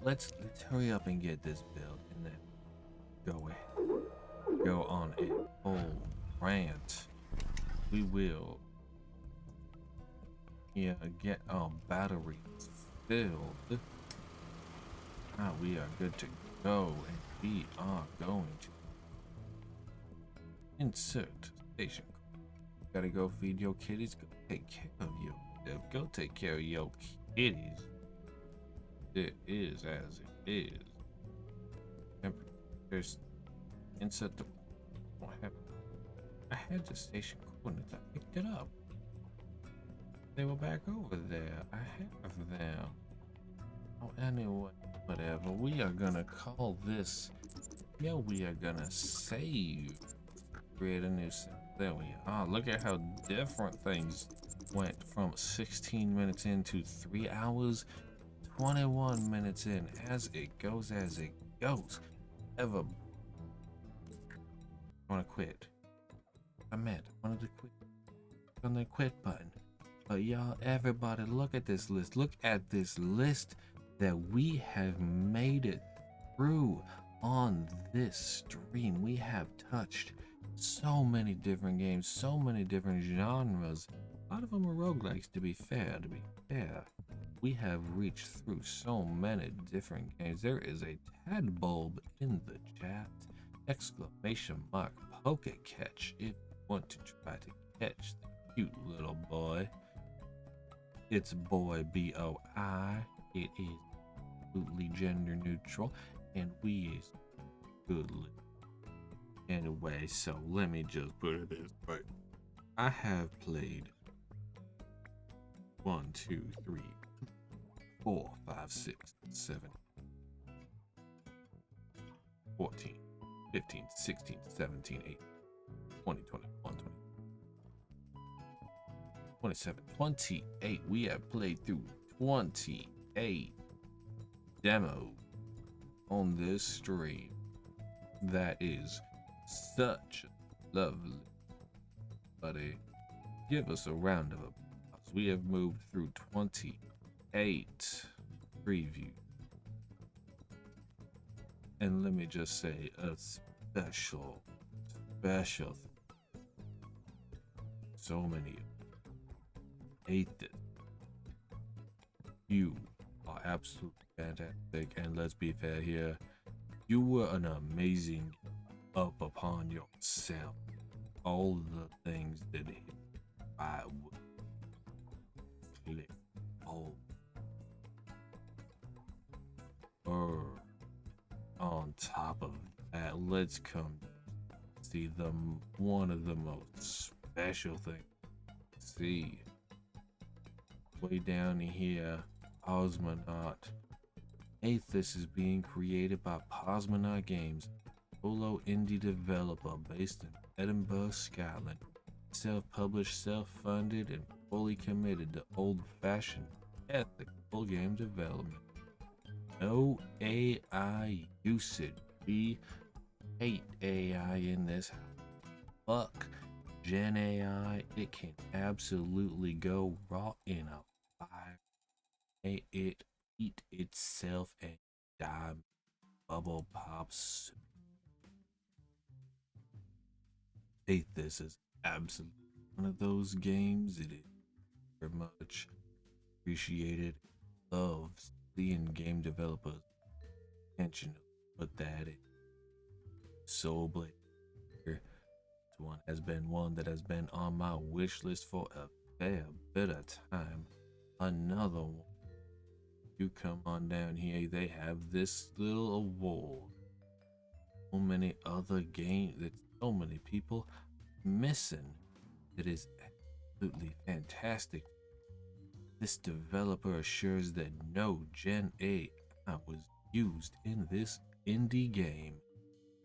Let's hurry up and get this built, and then go on a whole rant. We will get our batteries filled. Now we are good to go, and we are going to insert station. Gotta go feed your kitties. Go take care of yourself. Go take care of your kitties. It is as it is. There's insert the. I had the station coordinates. I picked it up. They were back over there. I have them. Oh, anyway, whatever. We are gonna call this. Yeah, we are gonna save. Create a new. There we are. Look at how different things went from 16 minutes into 3 hours, 21 minutes in. As it goes, as it goes. Ever wanna quit? I wanted to quit on the quit button. But y'all, everybody, look at this list. Look at this list that we have made it through on this stream. We have touched so many different games, so many different genres. A lot of them are roguelikes, to be fair. We have reached through so many different games. There is a Tadbulb in the chat. Exclamation mark poke catch if you want to try to catch the cute little boy. It's boy B-O-I. It is absolutely gender neutral, and we is good. Anyway, so let me just put it this way. I have played 1, 2, 3, 4, 5, 6, 7, 14, 15, 16, 17, 18, 2021, 27, 28. We have played through 28 demos on this stream. That is such lovely, buddy. Give us a round of applause. We have moved through 28 previews. And let me just say a special so many hate this. You are absolutely fantastic, and let's be fair here. You were an amazing up upon yourself. All the things that I would click. Oh, on top of that, let's come see one of the most special things. See, way down here, Cosmonaut. Aethys is being created by Cosmonaut Games, solo indie developer based in Edinburgh, Scotland. Self-published, self-funded, and fully committed to old-fashioned, ethical game development. No AI usage. We hate AI in this house. Fuck Gen AI. It can absolutely go raw in a fire. May it eat itself and die. Bubble pops. This is absolutely one of those games. It is very much appreciated. Loves seeing game developers intentionally put that in. Soul Blade. This one has been one that has been on my wish list for a fair bit of time. Another one. You come on down here, they have this little award. So many other games that so many people missing. It is absolutely fantastic. This developer assures that no Gen AI was used in this indie game.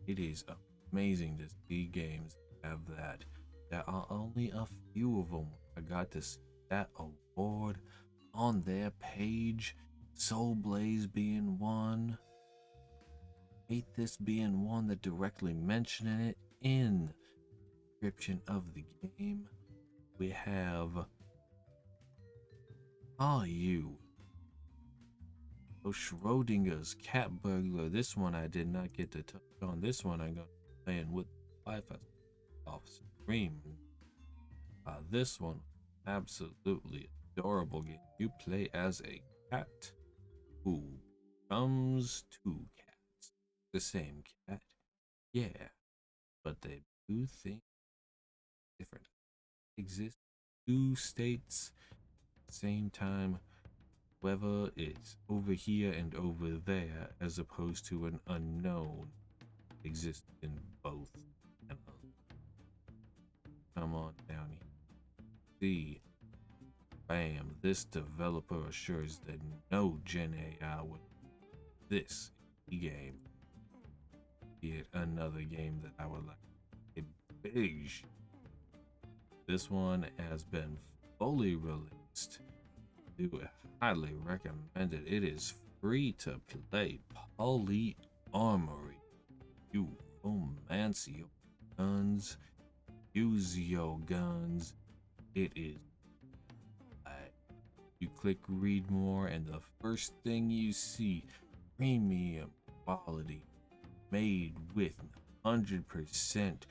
It is amazing to see games have that. There are only a few of them. I got to see that award on their page. Soul Blaze being one. Hate This being one that directly mentioned it in the description of the game. We have Are You? Oh, Schrodinger's Cat Burglar. This one I did not get to touch on. This one I'm going to be playing with life as off stream. This one, absolutely adorable game. You play as a cat who becomes two cats. The same cat, yeah, but they do things different. Exist two states at the same time. Whether it's over here and over there, as opposed to an unknown, exists in both. Come on down here. See, bam, this developer assures that no Gen AI will this game. Yet another game that I would like a big. This one has been fully released. Do highly recommend it. It is free to play. Poly Armory. You romance your guns. Use your guns. It is. You click read more, and the first thing you see, premium quality, made with 100%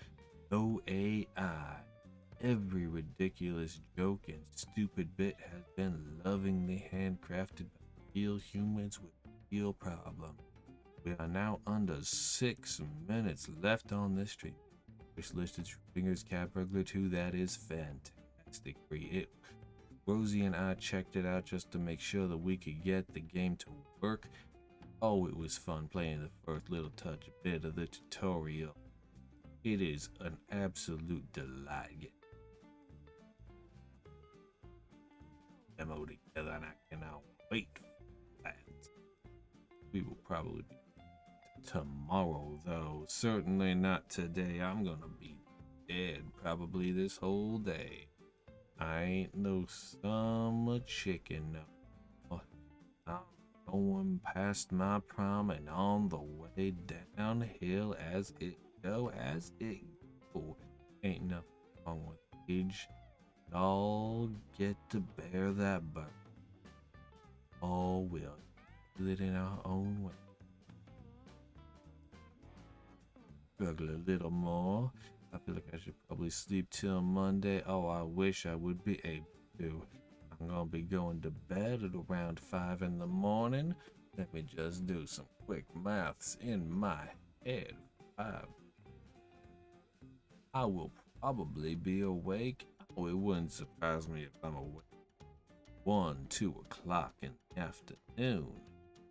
no AI. Every ridiculous joke and stupid bit has been lovingly handcrafted by real humans with real problems. We are now under 6 minutes left on this stream. Which listed Fingers Cat Burglar 2. That is fantastic. Rosie and I checked it out just to make sure that we could get the game to work. Oh, it was fun playing the first little touch bit of the tutorial. It is an absolute delight. Demo together, and I cannot wait for that. We will probably be tomorrow, though. Certainly not today. I'm gonna be head probably this whole day. I ain't no summer chicken, no. I'm going past my prom and on the way downhill as it go. Ain't nothing wrong with age. All get to bear that burden. All will do it in our own way. Struggle a little more. I feel like I should probably sleep till Monday. Oh, I wish I would be able to. I'm gonna be going to bed at around 5 in the morning. Let me just do some quick maths in my head. 5. I will probably be awake. Oh, it wouldn't surprise me if I'm awake 1, 2 o'clock in the afternoon.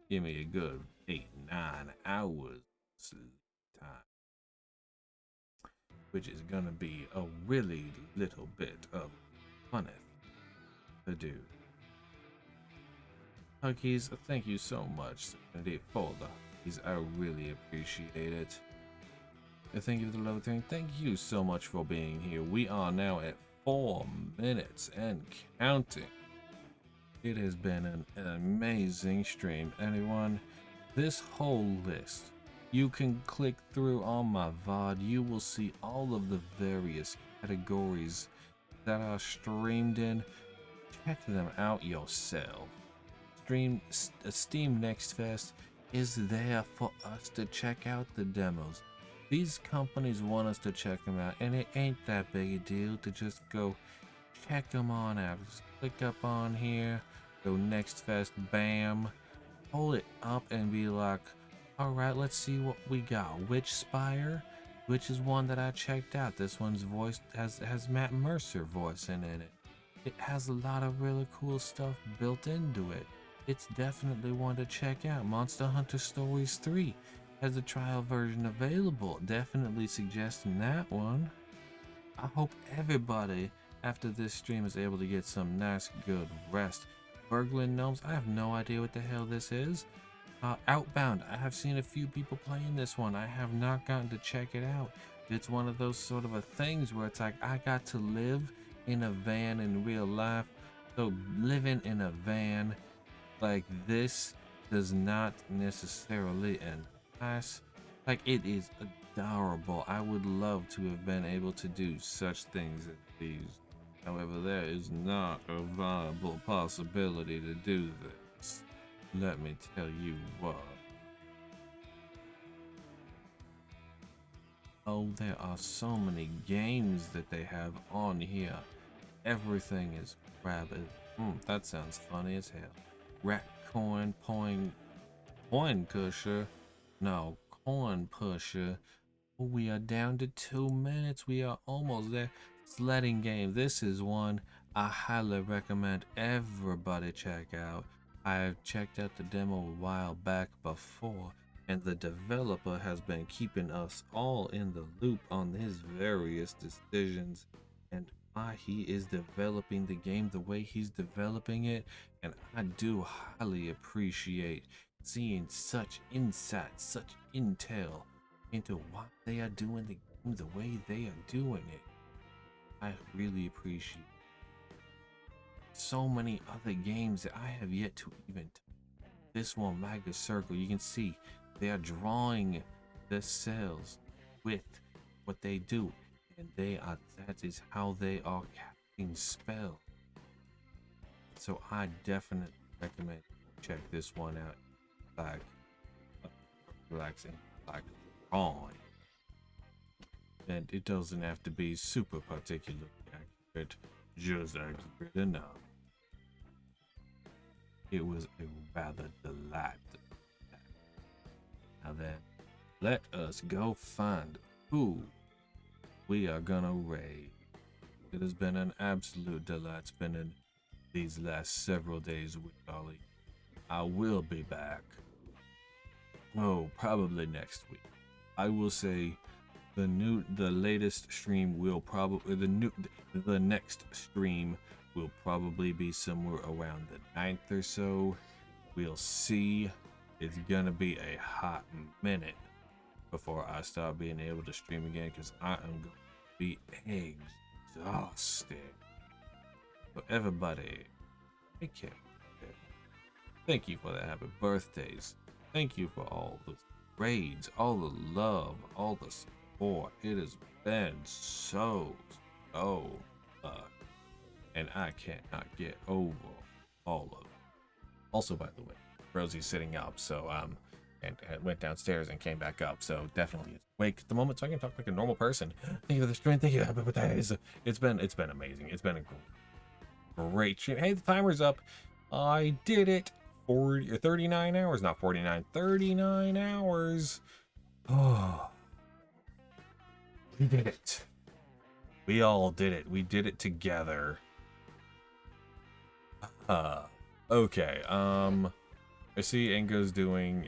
Give me a good 8, 9 hours sleep time, which is gonna be a really little bit of fun to do. Huggies, thank you so much for the huggies. I really appreciate it. Thank you for the low thing. Thank you so much for being here. We are now at 4 minutes and counting. It has been an amazing stream, anyone. This whole list, you can click through on my VOD. You will see all of the various categories that are streamed in. Check them out yourself. Steam Next Fest is there for us to check out the demos. These companies want us to check them out, and it ain't that big a deal to just go check them on out. Just click up on here, go Next Fest, bam, pull it up and be like, alright, let's see what we got. Witch Spire, which is one that I checked out. This one's voice has Matt Mercer voicing in it. It has a lot of really cool stuff built into it. It's definitely one to check out. Monster Hunter Stories 3 has a trial version available. Definitely suggesting that one. I hope everybody after this stream is able to get some nice good rest. Burgling Gnomes, I have no idea what the hell this is. Outbound, I have seen a few people playing this one. I have not gotten to check it out. It's one of those sort of a things where it's like I got to live in a van in real life. So living in a van like this does not necessarily entice. Like, it is adorable. I would love to have been able to do such things as these. However, there is not a viable possibility to do this. Let me tell you what. Oh, there are so many games that they have on here. Everything is rabid. That sounds funny as hell. Rat coin pusher. No, coin pusher. We are down to 2 minutes. We are almost there. Sledding game. This is one I highly recommend everybody check out. I've checked out the demo a while back before, and the developer has been keeping us all in the loop on his various decisions and why he is developing the game the way he's developing it. And I do highly appreciate seeing such insight, such intel into why they are doing the game the way they are doing it. I really appreciate so many other games that I have yet to even this one, Magus Circle, you can see they are drawing the cells with what they do, and that is how they are casting spell. So I definitely recommend check this one out. Like relaxing, like drawing, and it doesn't have to be super particularly accurate, just accurate enough. It was a rather delight. Now then, let us go find who we are gonna raid. It has been an absolute delight spending these last several days with Ollie. I will be back. Oh, probably next week. I will say the latest stream will probably the next stream will probably be somewhere around the 9th or so. We'll see. It's gonna be a hot minute before I start being able to stream again, because I am going to be exhausted. So everybody, take care. Thank you for the happy birthdays. Thank you for all the raids, all the love, all the support. It has been so much. And I cannot get over all of it. Also, by the way, Rosie's sitting up, so and went downstairs and came back up, so definitely is awake at the moment, so I can talk like a normal person. Thank you for the stream. Thank you. Happy birthdays. It's been amazing. It's been a great stream. Hey, the timer's up. I did it. 39 hours, not 49. 39 hours. Oh, we did it. We all did it. We did it together. Okay. I see Ango's doing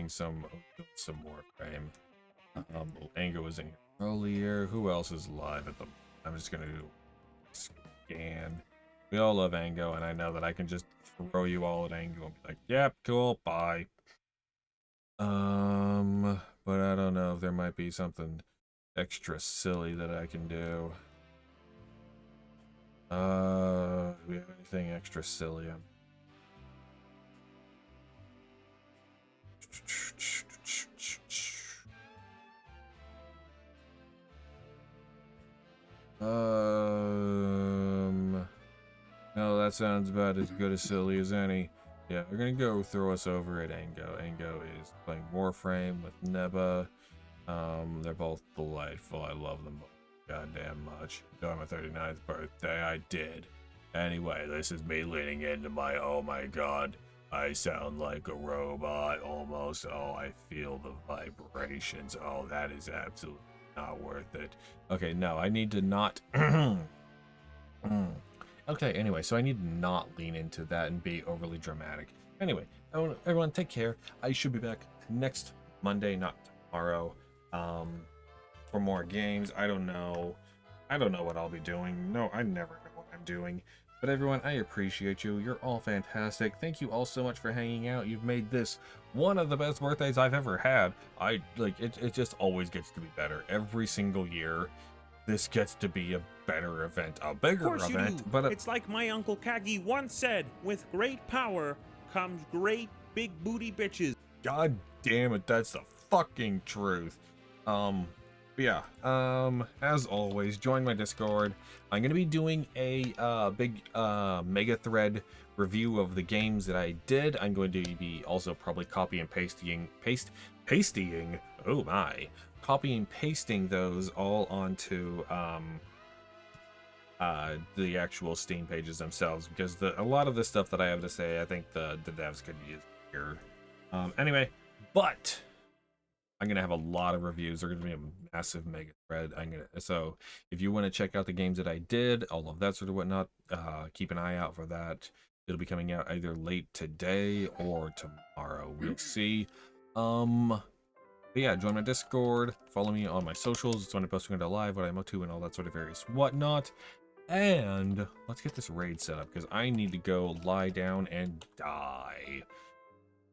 some more frame. Ango was in here earlier. Who else is live at the? I'm just gonna do scan. We all love Ango, and I know that I can just throw you all at Ango and be like, "Yep, cool, bye." But I don't know if there might be something extra silly that I can do. Do we have anything extra silly? No, that sounds about as good as silly as any. Yeah, we're gonna go throw us over at Ango. Ango is playing Warframe with Neba. They're both delightful. I love them both goddamn much. On my 39th birthday, I did. Anyway, this is me leaning into my, oh my god, I sound like a robot almost. Oh, I feel the vibrations. Oh, that is absolutely not worth it. Okay, no, I need to not... Okay, anyway, so I need to not lean into that and be overly dramatic. Anyway, everyone take care. I should be back next Monday, not tomorrow, for more games. I don't know what I'll be doing. No, I never know what I'm doing. But everyone, I appreciate you. You're all fantastic. Thank you all so much for hanging out. You've made this one of the best birthdays I've ever had. It just always gets to be better. Every single year, this gets to be a better event, a bigger event. But it's like my Uncle Kagi once said, with great power comes great big booty bitches. God damn it, that's the fucking truth. Yeah, as always, join my Discord. I'm gonna be doing a big mega thread review of the games that I did. I'm going to be also probably copy and pasting, oh my, copy and pasting those all onto the actual Steam pages themselves, because a lot of the stuff that I have to say, I think the devs could use here. Anyway, but I'm gonna have a lot of reviews. They're gonna be a massive mega thread. So if you want to check out the games that I did, all of that sort of whatnot, keep an eye out for that. It'll be coming out either late today or tomorrow. We'll see. But yeah, join my Discord. Follow me on my socials. It's when I post going to live, what I'm up to, and all that sort of various whatnot. And let's get this raid set up, because I need to go lie down and die.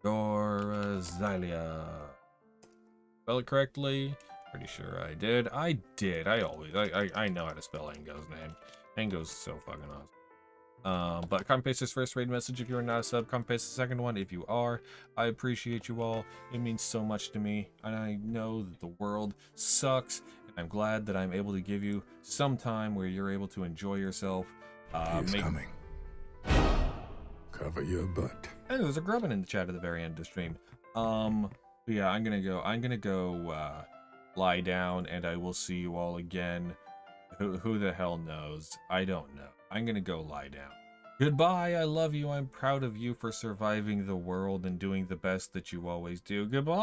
Dorazilia. Spell it correctly? Pretty sure I did. I know how to spell Ango's name. Ango's so fucking awesome. But copy paste this first raid message if you are not a sub. Copy paste the second one if you are. I appreciate you all. It means so much to me. And I know that the world sucks. And I'm glad that I'm able to give you some time where you're able to enjoy yourself. He's coming. Cover your butt. And there's a grubbin in the chat at the very end of the stream. Yeah, I'm gonna go lie down, and I will see you all again. Who the hell knows? I don't know. I'm gonna go lie down. Goodbye, I love you, I'm proud of you for surviving the world and doing the best that you always do. Goodbye!